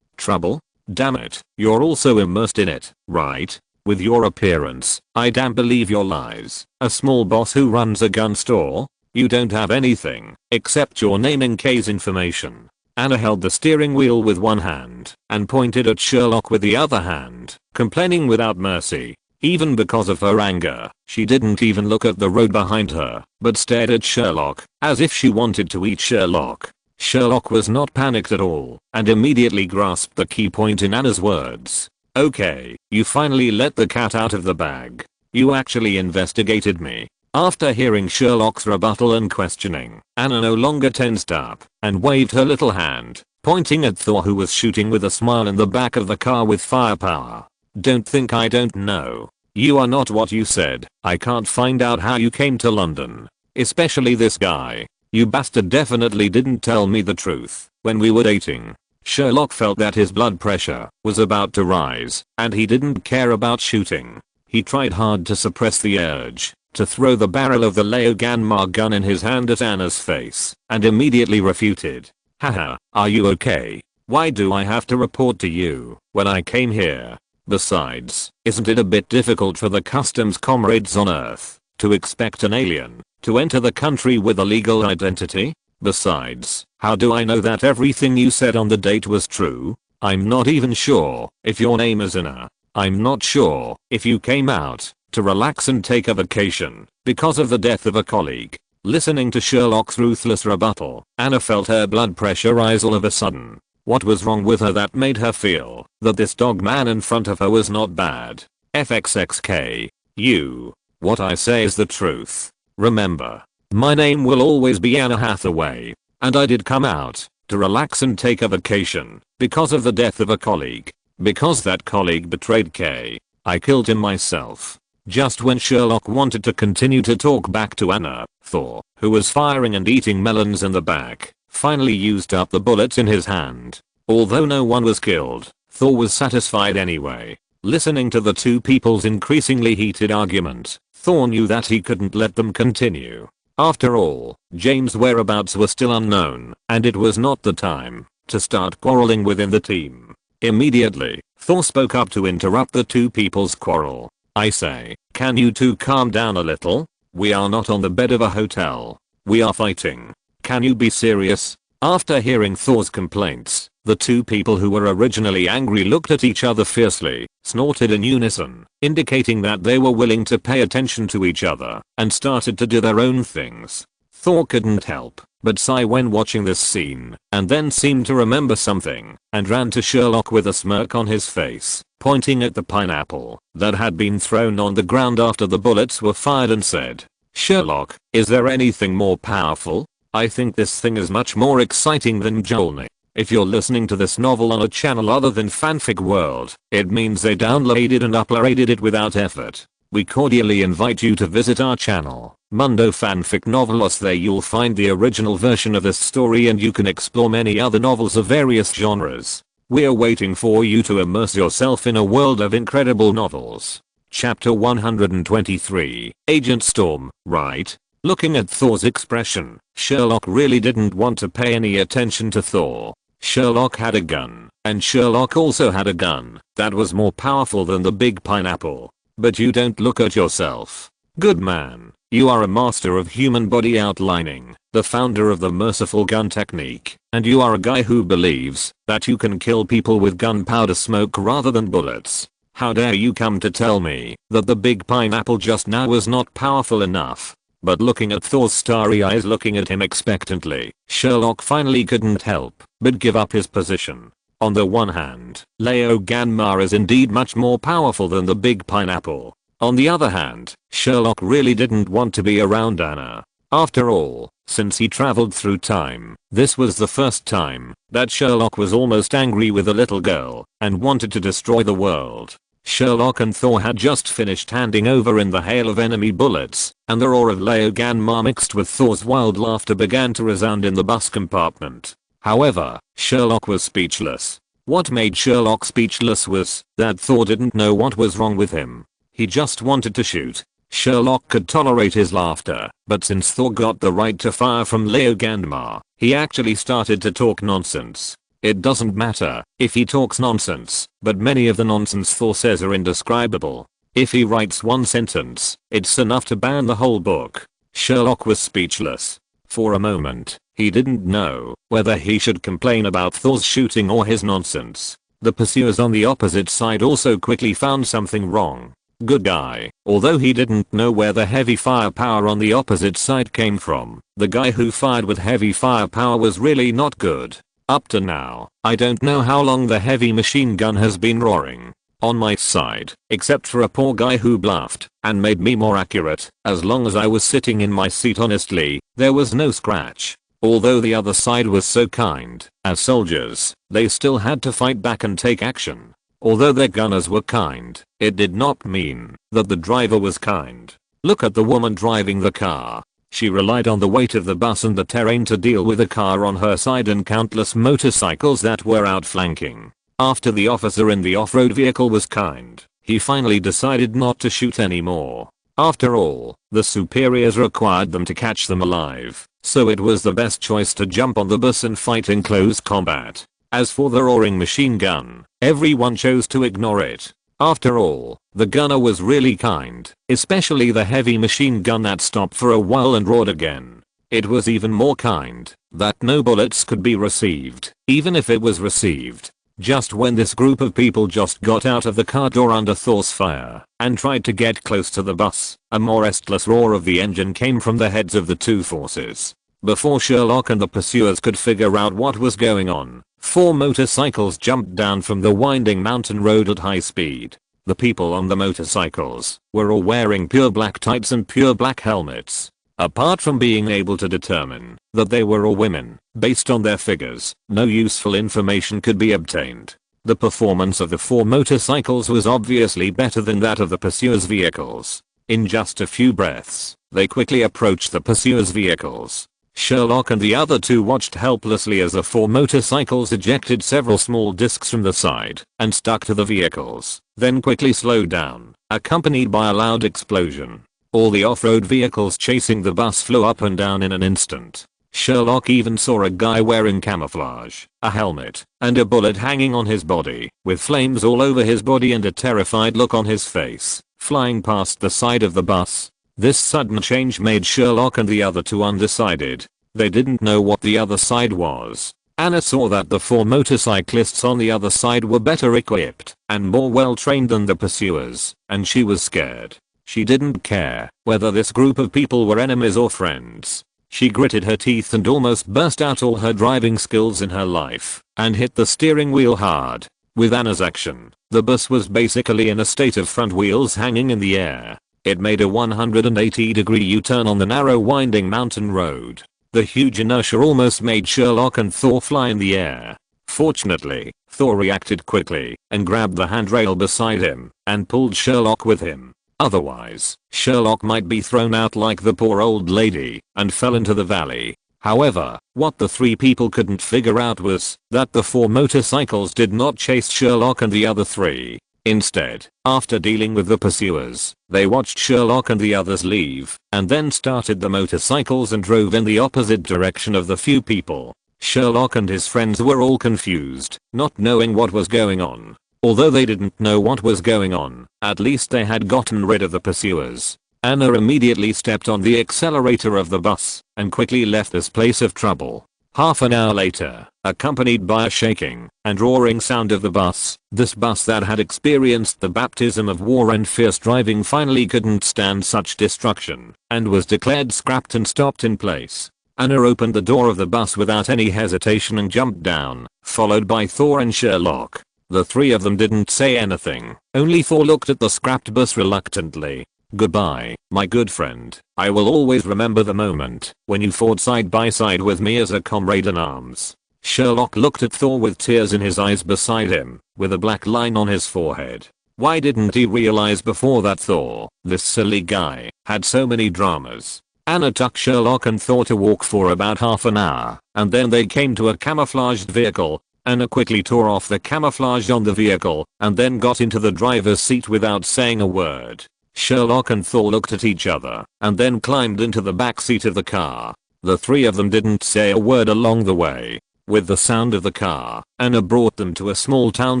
trouble? Damn it, you're also immersed in it, right? With your appearance, I damn believe your lies. A small boss who runs a gun store? You don't have anything, except your name and case information. Anna held the steering wheel with one hand, and pointed at Sherlock with the other hand, complaining without mercy. Even because of her anger, she didn't even look at the road behind her, but stared at Sherlock, as if she wanted to eat Sherlock. Sherlock was not panicked at all, and immediately grasped the key point in Anna's words. Okay, you finally let the cat out of the bag. You actually investigated me. After hearing Sherlock's rebuttal and questioning, Anna no longer tensed up, and waved her little hand, pointing at Thor, who was shooting with a smile in the back of the car with firepower. Don't think I don't know. You are not what you said. I can't find out how you came to London. Especially this guy. You bastard definitely didn't tell me the truth when we were dating. Sherlock felt that his blood pressure was about to rise, and he didn't care about shooting. He tried hard to suppress the urge to throw the barrel of the Leoganmar gun in his hand at Anna's face, and immediately refuted. Haha, are you okay? Why do I have to report to you when I came here? Besides, isn't it a bit difficult for the customs comrades on Earth to expect an alien to enter the country with a legal identity? Besides, how do I know that everything you said on the date was true? I'm not even sure if your name is Anna. I'm not sure if you came out to relax and take a vacation because of the death of a colleague. Listening to Sherlock's ruthless rebuttal, Anna felt her blood pressure rise all of a sudden. What was wrong with her that made her feel that this dog man in front of her was not bad? FXXK. You. What I say is the truth. Remember, my name will always be Anna Hathaway, and I did come out to relax and take a vacation because of the death of a colleague. Because that colleague betrayed K, I killed him myself. Just when Sherlock wanted to continue to talk back to Anna, Thor, who was firing and eating melons in the back, finally used up the bullets in his hand. Although no one was killed, Thor was satisfied anyway. Listening to the two people's increasingly heated argument, Thor knew that he couldn't let them continue. After all, James' whereabouts were still unknown, and it was not the time to start quarreling within the team. Immediately, Thor spoke up to interrupt the two people's quarrel. I say, can you two calm down a little? We are not on the bed of a hotel. We are fighting. Can you be serious? After hearing Thor's complaints, the two people who were originally angry looked at each other fiercely, snorted in unison, indicating that they were willing to pay attention to each other, and started to do their own things. Thor couldn't help but sigh when watching this scene, and then seemed to remember something, and ran to Sherlock with a smirk on his face, pointing at the pineapple that had been thrown on the ground after the bullets were fired, and said, Sherlock, is there anything more powerful? I think this thing is much more exciting than Mjolnir. If you're listening to this novel on a channel other than Fanfic World, it means they downloaded and uploaded it without effort. We cordially invite you to visit our channel Mundo Fanfic Novelos. There you'll find the original version of this story and you can explore many other novels of various genres. We're waiting for you to immerse yourself in a world of incredible novels. Chapter 123, Agent Storm, right? Looking at Thor's expression, Sherlock really didn't want to pay any attention to Thor. Sherlock had a gun, and Sherlock also had a gun that was more powerful than the big pineapple. But you don't look at yourself. Good man, you are a master of human body outlining, the founder of the merciful gun technique, and you are a guy who believes that you can kill people with gunpowder smoke rather than bullets. How dare you come to tell me that the big pineapple just now was not powerful enough? But looking at Thor's starry eyes looking at him expectantly, Sherlock finally couldn't help but give up his position. On the one hand, Leo Ganmar is indeed much more powerful than the big pineapple. On the other hand, Sherlock really didn't want to be around Anna. After all, since he traveled through time, this was the first time that Sherlock was almost angry with a little girl and wanted to destroy the world. Sherlock and Thor had just finished handing over in the hail of enemy bullets, and the roar of Leo Ganmar mixed with Thor's wild laughter began to resound in the bus compartment. However, Sherlock was speechless. What made Sherlock speechless was that Thor didn't know what was wrong with him. He just wanted to shoot. Sherlock could tolerate his laughter, but since Thor got the right to fire from Leo Ganmar, he actually started to talk nonsense. It doesn't matter if he talks nonsense, but many of the nonsense Thor says are indescribable. If he writes one sentence, it's enough to ban the whole book. Sherlock was speechless. For a moment, he didn't know whether he should complain about Thor's shooting or his nonsense. The pursuers on the opposite side also quickly found something wrong. Good guy. Although he didn't know where the heavy firepower on the opposite side came from, the guy who fired with heavy firepower was really not good. Up to now, I don't know how long the heavy machine gun has been roaring on my side, except for a poor guy who bluffed and made me more accurate. As long as I was sitting in my seat honestly, there was no scratch. Although the other side was so kind, as soldiers, they still had to fight back and take action. Although their gunners were kind, it did not mean that the driver was kind. Look at the woman driving the car. She relied on the weight of the bus and the terrain to deal with a car on her side and countless motorcycles that were outflanking. After the officer in the off-road vehicle was kind, he finally decided not to shoot anymore. After all, the superiors required them to catch them alive, so it was the best choice to jump on the bus and fight in close combat. As for the roaring machine gun, everyone chose to ignore it. After all, the gunner was really kind, especially the heavy machine gun that stopped for a while and roared again. It was even more kind that no bullets could be received, even if it was received. Just when this group of people just got out of the car door under Thor's fire and tried to get close to the bus, a more restless roar of the engine came from the heads of the two forces. Before Sherlock and the pursuers could figure out what was going on, 4 motorcycles jumped down from the winding mountain road at high speed. The people on the motorcycles were all wearing pure black tights and pure black helmets. Apart from being able to determine that they were all women, based on their figures, no useful information could be obtained. The performance of the 4 motorcycles was obviously better than that of the pursuers' vehicles. In just a few breaths, they quickly approached the pursuers' vehicles. Sherlock and the other 2 watched helplessly as the 4 motorcycles ejected several small discs from the side and stuck to the vehicles, then quickly slowed down, accompanied by a loud explosion. All the off-road vehicles chasing the bus flew up and down in an instant. Sherlock even saw a guy wearing camouflage, a helmet, and a bullet hanging on his body, with flames all over his body and a terrified look on his face, flying past the side of the bus. This sudden change made Sherlock and the other 2 undecided. They didn't know what the other side was. Anna saw that the 4 motorcyclists on the other side were better equipped and more well trained than the pursuers, and she was scared. She didn't care whether this group of people were enemies or friends. She gritted her teeth and almost burst out all her driving skills in her life and hit the steering wheel hard. With Anna's action, the bus was basically in a state of front wheels hanging in the air. It made a 180-degree U-turn on the narrow winding mountain road. The huge inertia almost made Sherlock and Thor fly in the air. Fortunately, Thor reacted quickly and grabbed the handrail beside him and pulled Sherlock with him. Otherwise, Sherlock might be thrown out like the poor old lady and fell into the valley. However, what the three people couldn't figure out was that the 4 motorcycles did not chase Sherlock and the other 3. Instead, after dealing with the pursuers, they watched Sherlock and the others leave, and then started the motorcycles and drove in the opposite direction of the few people. Sherlock and his friends were all confused, not knowing what was going on. Although they didn't know what was going on, at least they had gotten rid of the pursuers. Anna immediately stepped on the accelerator of the bus and quickly left this place of trouble. Half an hour later, accompanied by a shaking and roaring sound of the bus, this bus that had experienced the baptism of war and fierce driving finally couldn't stand such destruction and was declared scrapped and stopped in place. Anna opened the door of the bus without any hesitation and jumped down, followed by Thor and Sherlock. The 3 of them didn't say anything, only Thor looked at the scrapped bus reluctantly. "Goodbye, my good friend. I will always remember the moment when you fought side by side with me as a comrade in arms." Sherlock looked at Thor with tears in his eyes beside him, with a black line on his forehead. Why didn't he realize before that Thor, this silly guy, had so many dramas? Anna took Sherlock and Thor to walk for about half an hour, and then they came to a camouflaged vehicle. Anna quickly tore off the camouflage on the vehicle, and then got into the driver's seat without saying a word. Sherlock and Thor looked at each other, and then climbed into the back seat of the car. The 3 of them didn't say a word along the way. With the sound of the car, Anna brought them to a small town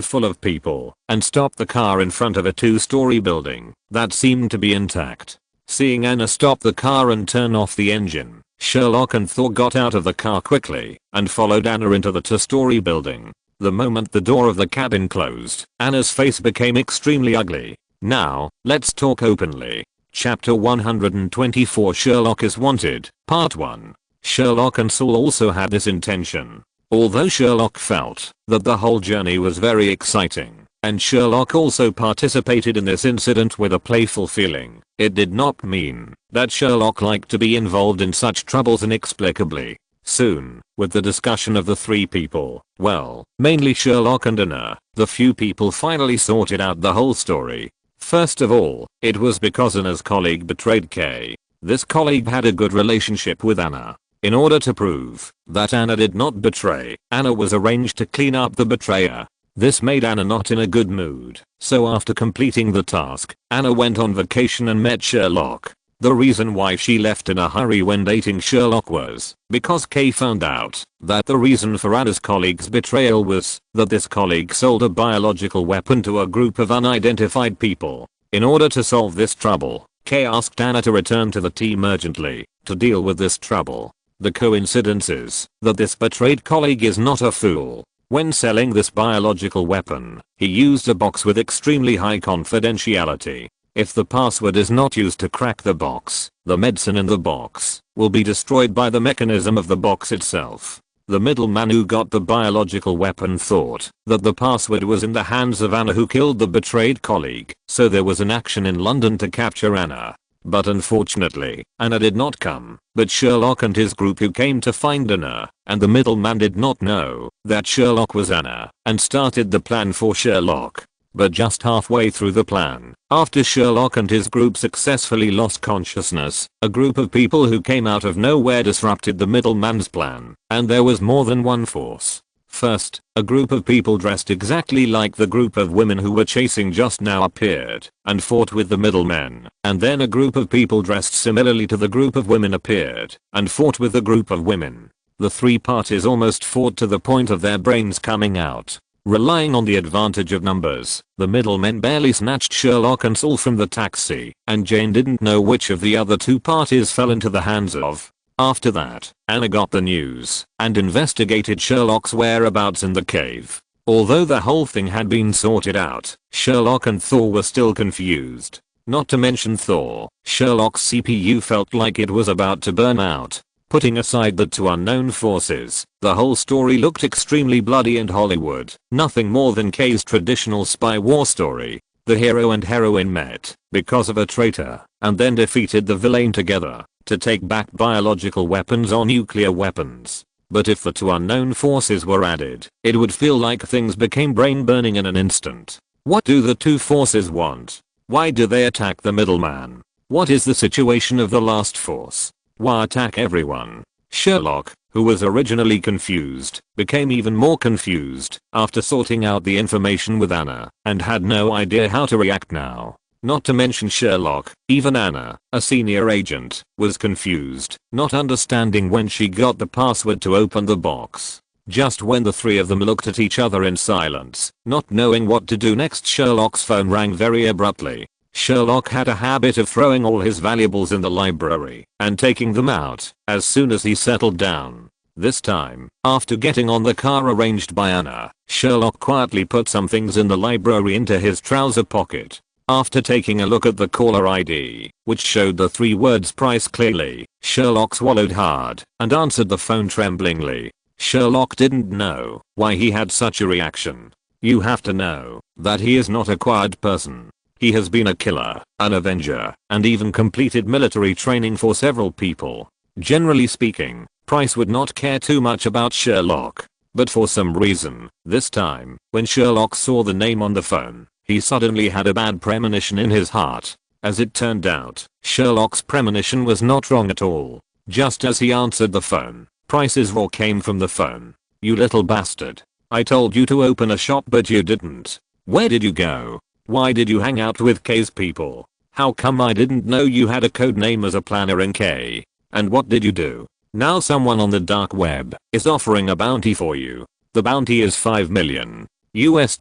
full of people, and stopped the car in front of a 2-story building that seemed to be intact. Seeing Anna stop the car and turn off the engine, Sherlock and Thor got out of the car quickly and followed Anna into the 2-story building. The moment the door of the cabin closed, Anna's face became extremely ugly. Now, let's talk openly. Chapter 124 Sherlock is Wanted, Part 1. Sherlock and Saul also had this intention. Although Sherlock felt that the whole journey was very exciting, and Sherlock also participated in this incident with a playful feeling, it did not mean that Sherlock liked to be involved in such troubles inexplicably. Soon, with the discussion of the 3 people, well, mainly Sherlock and Anna, the few people finally sorted out the whole story. First of all, it was because Anna's colleague betrayed Kay. This colleague had a good relationship with Anna. In order to prove that Anna did not betray, Anna was arranged to clean up the betrayer. This made Anna not in a good mood, so after completing the task, Anna went on vacation and met Sherlock. The reason why she left in a hurry when dating Sherlock was because Kay found out that the reason for Anna's colleague's betrayal was that this colleague sold a biological weapon to a group of unidentified people. In order to solve this trouble, Kay asked Anna to return to the team urgently to deal with this trouble. The coincidence is that this betrayed colleague is not a fool. When selling this biological weapon, he used a box with extremely high confidentiality. If the password is not used to crack the box, the medicine in the box will be destroyed by the mechanism of the box itself. The middleman who got the biological weapon thought that the password was in the hands of Anna, who killed the betrayed colleague, so there was an action in London to capture Anna. But unfortunately, Anna did not come, but Sherlock and his group who came to find Anna, and the middleman did not know that Sherlock was Anna, and started the plan for Sherlock. But just halfway through the plan, after Sherlock and his group successfully lost consciousness, a group of people who came out of nowhere disrupted the middleman's plan, and there was more than one force. First, a group of people dressed exactly like the group of women who were chasing just now appeared and fought with the middlemen, and then a group of people dressed similarly to the group of women appeared and fought with the group of women. The 3 parties almost fought to the point of their brains coming out. Relying on the advantage of numbers, the middlemen barely snatched Sherlock and Saul from the taxi, and Jane didn't know which of the other 2 parties fell into the hands of. After that, Anna got the news and investigated Sherlock's whereabouts in the cave. Although the whole thing had been sorted out, Sherlock and Thor were still confused. Not to mention Thor, Sherlock's CPU felt like it was about to burn out. Putting aside the 2 unknown forces, the whole story looked extremely bloody and Hollywood, nothing more than Kay's traditional spy war story. The hero and heroine met because of a traitor, and then defeated the villain together to take back biological weapons or nuclear weapons. But if the 2 unknown forces were added, it would feel like things became brain burning in an instant. What do the 2 forces want? Why do they attack the middleman? What is the situation of the last force? Why attack everyone? Sherlock, who was originally confused, became even more confused after sorting out the information with Anna and had no idea how to react now. Not to mention Sherlock, even Anna, a senior agent, was confused, not understanding when she got the password to open the box. Just when the three of them looked at each other in silence, not knowing what to do next, Sherlock's phone rang very abruptly. Sherlock had a habit of throwing all his valuables in the library and taking them out as soon as he settled down. This time, after getting on the car arranged by Anna, Sherlock quietly put some things in the library into his trouser pocket. After taking a look at the caller ID, which showed the 3 words price clearly, Sherlock swallowed hard and answered the phone tremblingly. Sherlock didn't know why he had such a reaction. You have to know that he is not a quiet person. He has been a killer, an avenger, and even completed military training for several people. Generally speaking, Price would not care too much about Sherlock. But for some reason, this time, when Sherlock saw the name on the phone, he suddenly had a bad premonition in his heart. As it turned out, Sherlock's premonition was not wrong at all. Just as he answered the phone, Price's roar came from the phone. You little bastard. I told you to open a shop but you didn't. Where did you go? Why did you hang out with K's people? How come I didn't know you had a code name as a planner in K? And what did you do? Now someone on the dark web is offering a bounty for you. The bounty is $5 million US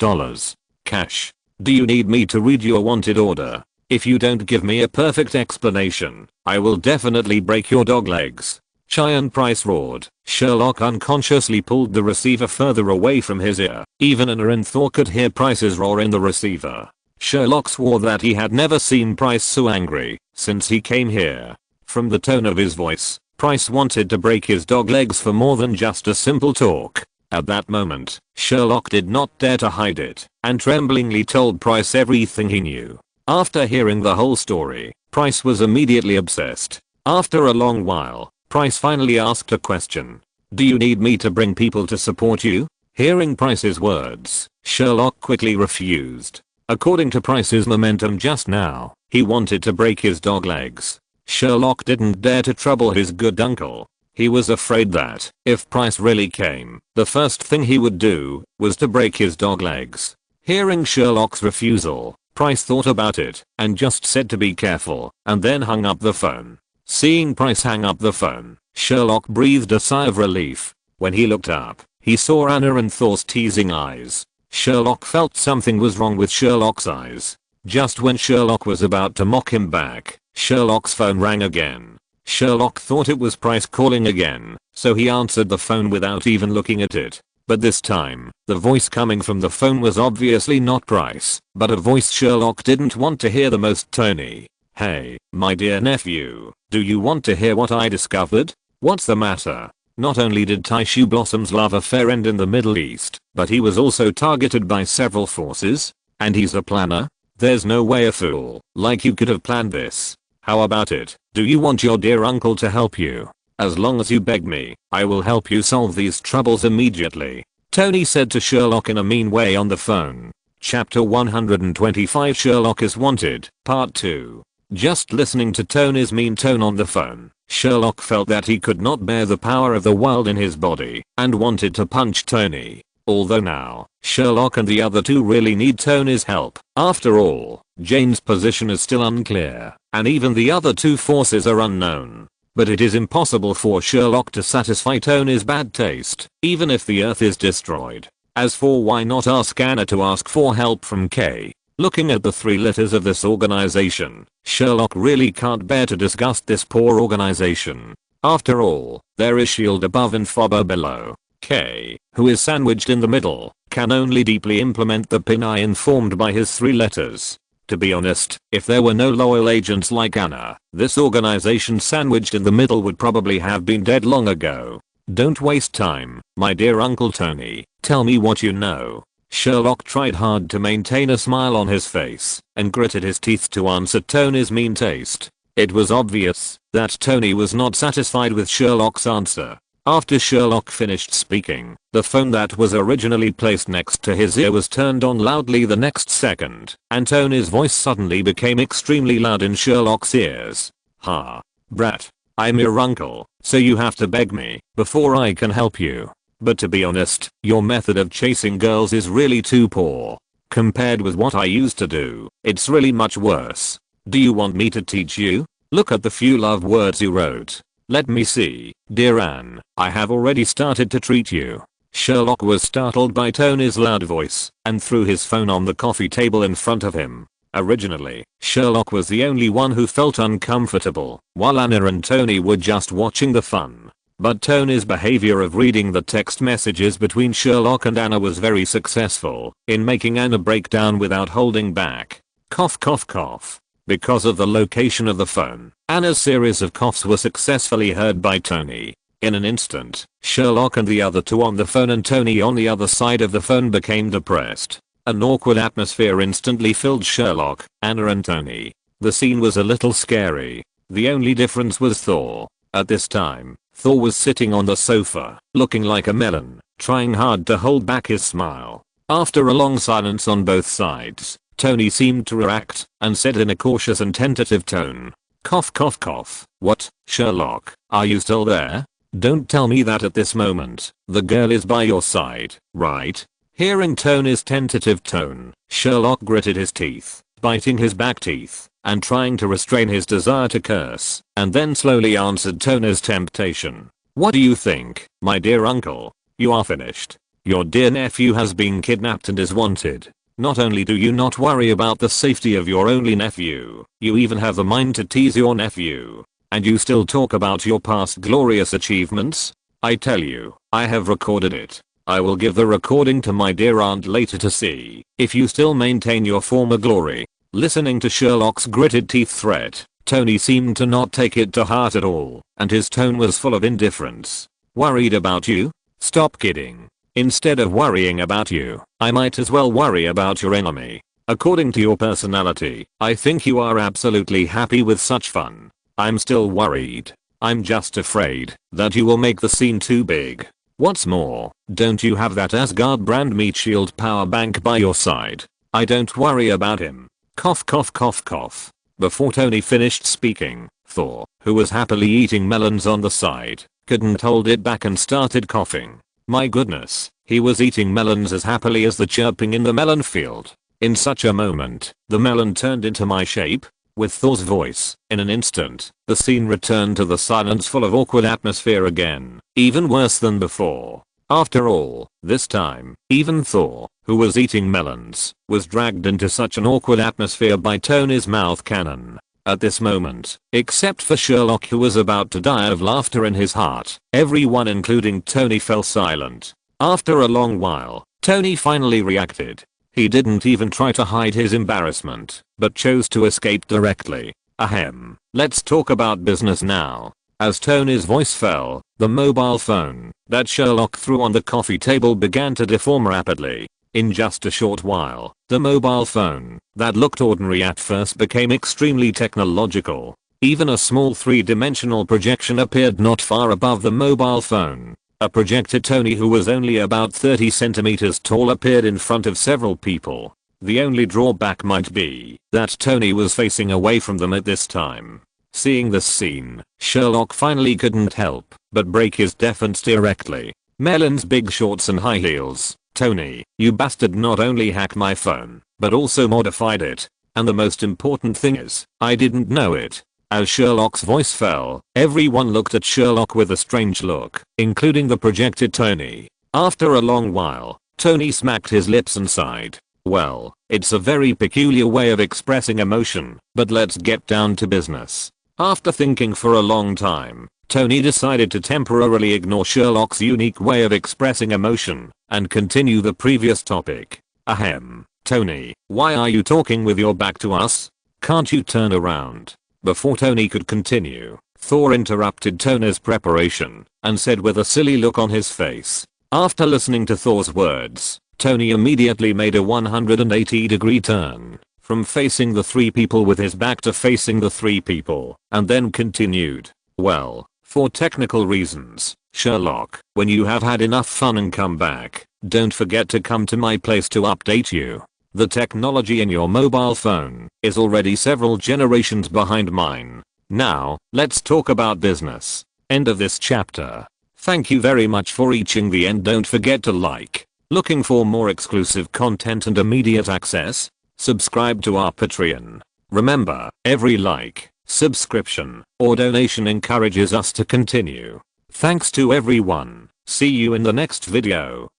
cash. Do you need me to read your wanted order? If you don't give me a perfect explanation, I will definitely break your dog legs. Cheyenne Price roared. Sherlock unconsciously pulled the receiver further away from his ear. Even Anna and Thor could hear Price's roar in the receiver. Sherlock swore that he had never seen Price so angry since he came here. From the tone of his voice, Price wanted to break his dog legs for more than just a simple talk. At that moment, Sherlock did not dare to hide it and tremblingly told Price everything he knew. After hearing the whole story, Price was immediately obsessed. After a long while, Price finally asked a question. Do you need me to bring people to support you? Hearing Price's words, Sherlock quickly refused. According to Price's momentum just now, he wanted to break his dog legs. Sherlock didn't dare to trouble his good uncle. He was afraid that, if Price really came, the first thing he would do was to break his dog legs. Hearing Sherlock's refusal, Price thought about it and just said to be careful and then hung up the phone. Seeing Price hang up the phone, Sherlock breathed a sigh of relief. When he looked up, he saw Anna and Thor's teasing eyes. Sherlock felt something was wrong with Sherlock's eyes. Just when Sherlock was about to mock him back, Sherlock's phone rang again. Sherlock thought it was Price calling again, so he answered the phone without even looking at it. But this time, the voice coming from the phone was obviously not Price, but a voice Sherlock didn't want to hear the most: Tony. Hey, my dear nephew, do you want to hear what I discovered? What's the matter? Not only did Tissue Blossom's love affair end in the Middle East, but he was also targeted by several forces? And he's a planner? There's no way a fool like you could have planned this. How about it? Do you want your dear uncle to help you? As long as you beg me, I will help you solve these troubles immediately. Tony said to Sherlock in a mean way on the phone. Chapter 125 Sherlock is Wanted, Part 2. Just listening to Tony's mean tone on the phone, Sherlock felt that he could not bear the power of the world in his body and wanted to punch Tony. Although now, Sherlock and the other two really need Tony's help. After all, Jane's position is still unclear, and even the other two forces are unknown. But it is impossible for Sherlock to satisfy Tony's bad taste, even if the Earth is destroyed. As for why not ask Anna to ask for help from K? Looking at the 3 letters of this organization, Sherlock really can't bear to disgust this poor organization. After all, there is shield above and fobber below. K, who is sandwiched in the middle, can only deeply implement the PNI informed by his 3 letters. To be honest, if there were no loyal agents like Anna, this organization sandwiched in the middle would probably have been dead long ago. Don't waste time, my dear Uncle Tony, tell me what you know. Sherlock tried hard to maintain a smile on his face and gritted his teeth to answer Tony's mean taste. It was obvious that Tony was not satisfied with Sherlock's answer. After Sherlock finished speaking, the phone that was originally placed next to his ear was turned on loudly the next second, and Tony's voice suddenly became extremely loud in Sherlock's ears. "Ha. Brat. I'm your uncle, so you have to beg me before I can help you. But to be honest, your method of chasing girls is really too poor. Compared with what I used to do, it's really much worse. Do you want me to teach you? Look at the few love words you wrote. Let me see, dear Anne, I have already started to treat you." Sherlock was startled by Tony's loud voice and threw his phone on the coffee table in front of him. Originally, Sherlock was the only one who felt uncomfortable, while Anna and Tony were just watching the fun. But Tony's behavior of reading the text messages between Sherlock and Anna was very successful in making Anna break down without holding back. Cough cough cough. Because of the location of the phone, Anna's series of coughs were successfully heard by Tony. In an instant, Sherlock and the other two on the phone and Tony on the other side of the phone became depressed. An awkward atmosphere instantly filled Sherlock, Anna and Tony. The scene was a little scary. The only difference was Thor. At this time, Thor was sitting on the sofa, looking like a melon, trying hard to hold back his smile. After a long silence on both sides, Tony seemed to react and said in a cautious and tentative tone, "Cough cough cough. What, Sherlock, are you still there? Don't tell me that at this moment the girl is by your side, right?" Hearing Tony's tentative tone, Sherlock gritted his teeth, biting his back teeth and trying to restrain his desire to curse, and then slowly answered Tony's temptation. "What do you think, my dear uncle? You are finished. Your dear nephew has been kidnapped and is wanted. Not only do you not worry about the safety of your only nephew, you even have the mind to tease your nephew. And you still talk about your past glorious achievements? I tell you, I have recorded it. I will give the recording to my dear aunt later to see if you still maintain your former glory." Listening to Sherlock's gritted teeth threat, Tony seemed to not take it to heart at all, and his tone was full of indifference. "Worried about you? Stop kidding. Instead of worrying about you, I might as well worry about your enemy. According to your personality, I think you are absolutely happy with such fun. I'm still worried. I'm just afraid that you will make the scene too big. What's more, don't you have that Asgard brand meat shield power bank by your side? I don't worry about him." Cough cough cough cough. Before Tony finished speaking, Thor, who was happily eating melons on the side, couldn't hold it back and started coughing. My goodness, he was eating melons as happily as the chirping in the melon field. In such a moment, the melon turned into my shape. With Thor's voice, in an instant, the scene returned to the silence full of awkward atmosphere again, even worse than before. After all, this time, even Thor, who was eating melons, was dragged into such an awkward atmosphere by Tony's mouth cannon. At this moment, except for Sherlock who was about to die of laughter in his heart, everyone including Tony fell silent. After a long while, Tony finally reacted. He didn't even try to hide his embarrassment, but chose to escape directly. Ahem. Let's talk about business now. As Tony's voice fell, the mobile phone that Sherlock threw on the coffee table began to deform rapidly. In just a short while, the mobile phone that looked ordinary at first became extremely technological. Even a small three-dimensional projection appeared not far above the mobile phone. A projected Tony who was only about 30 centimeters tall appeared in front of several people. The only drawback might be that Tony was facing away from them at this time. Seeing this scene, Sherlock finally couldn't help but break his defense directly. "Melon's big shorts and high heels. Tony, you bastard not only hacked my phone, but also modified it. And the most important thing is, I didn't know it." As Sherlock's voice fell, everyone looked at Sherlock with a strange look, including the projected Tony. After a long while, Tony smacked his lips and sighed. "Well, it's a very peculiar way of expressing emotion, but let's get down to business." After thinking for a long time, Tony decided to temporarily ignore Sherlock's unique way of expressing emotion and continue the previous topic. "Ahem. Tony, why are you talking with your back to us? Can't you turn around?" Before Tony could continue, Thor interrupted Tony's preparation and said with a silly look on his face. After listening to Thor's words, Tony immediately made a 180-degree turn from facing the three people with his back to facing the three people, and then continued. "Well, for technical reasons, Sherlock, when you have had enough fun and come back, don't forget to come to my place to update you. The technology in your mobile phone is already several generations behind mine. Now, let's talk about business. End of this chapter. Thank you very much for reaching the end. Don't forget to like. Looking for more exclusive content and immediate access? Subscribe to our Patreon. Remember, every like, subscription, or donation encourages us to continue. Thanks to everyone. See you in the next video.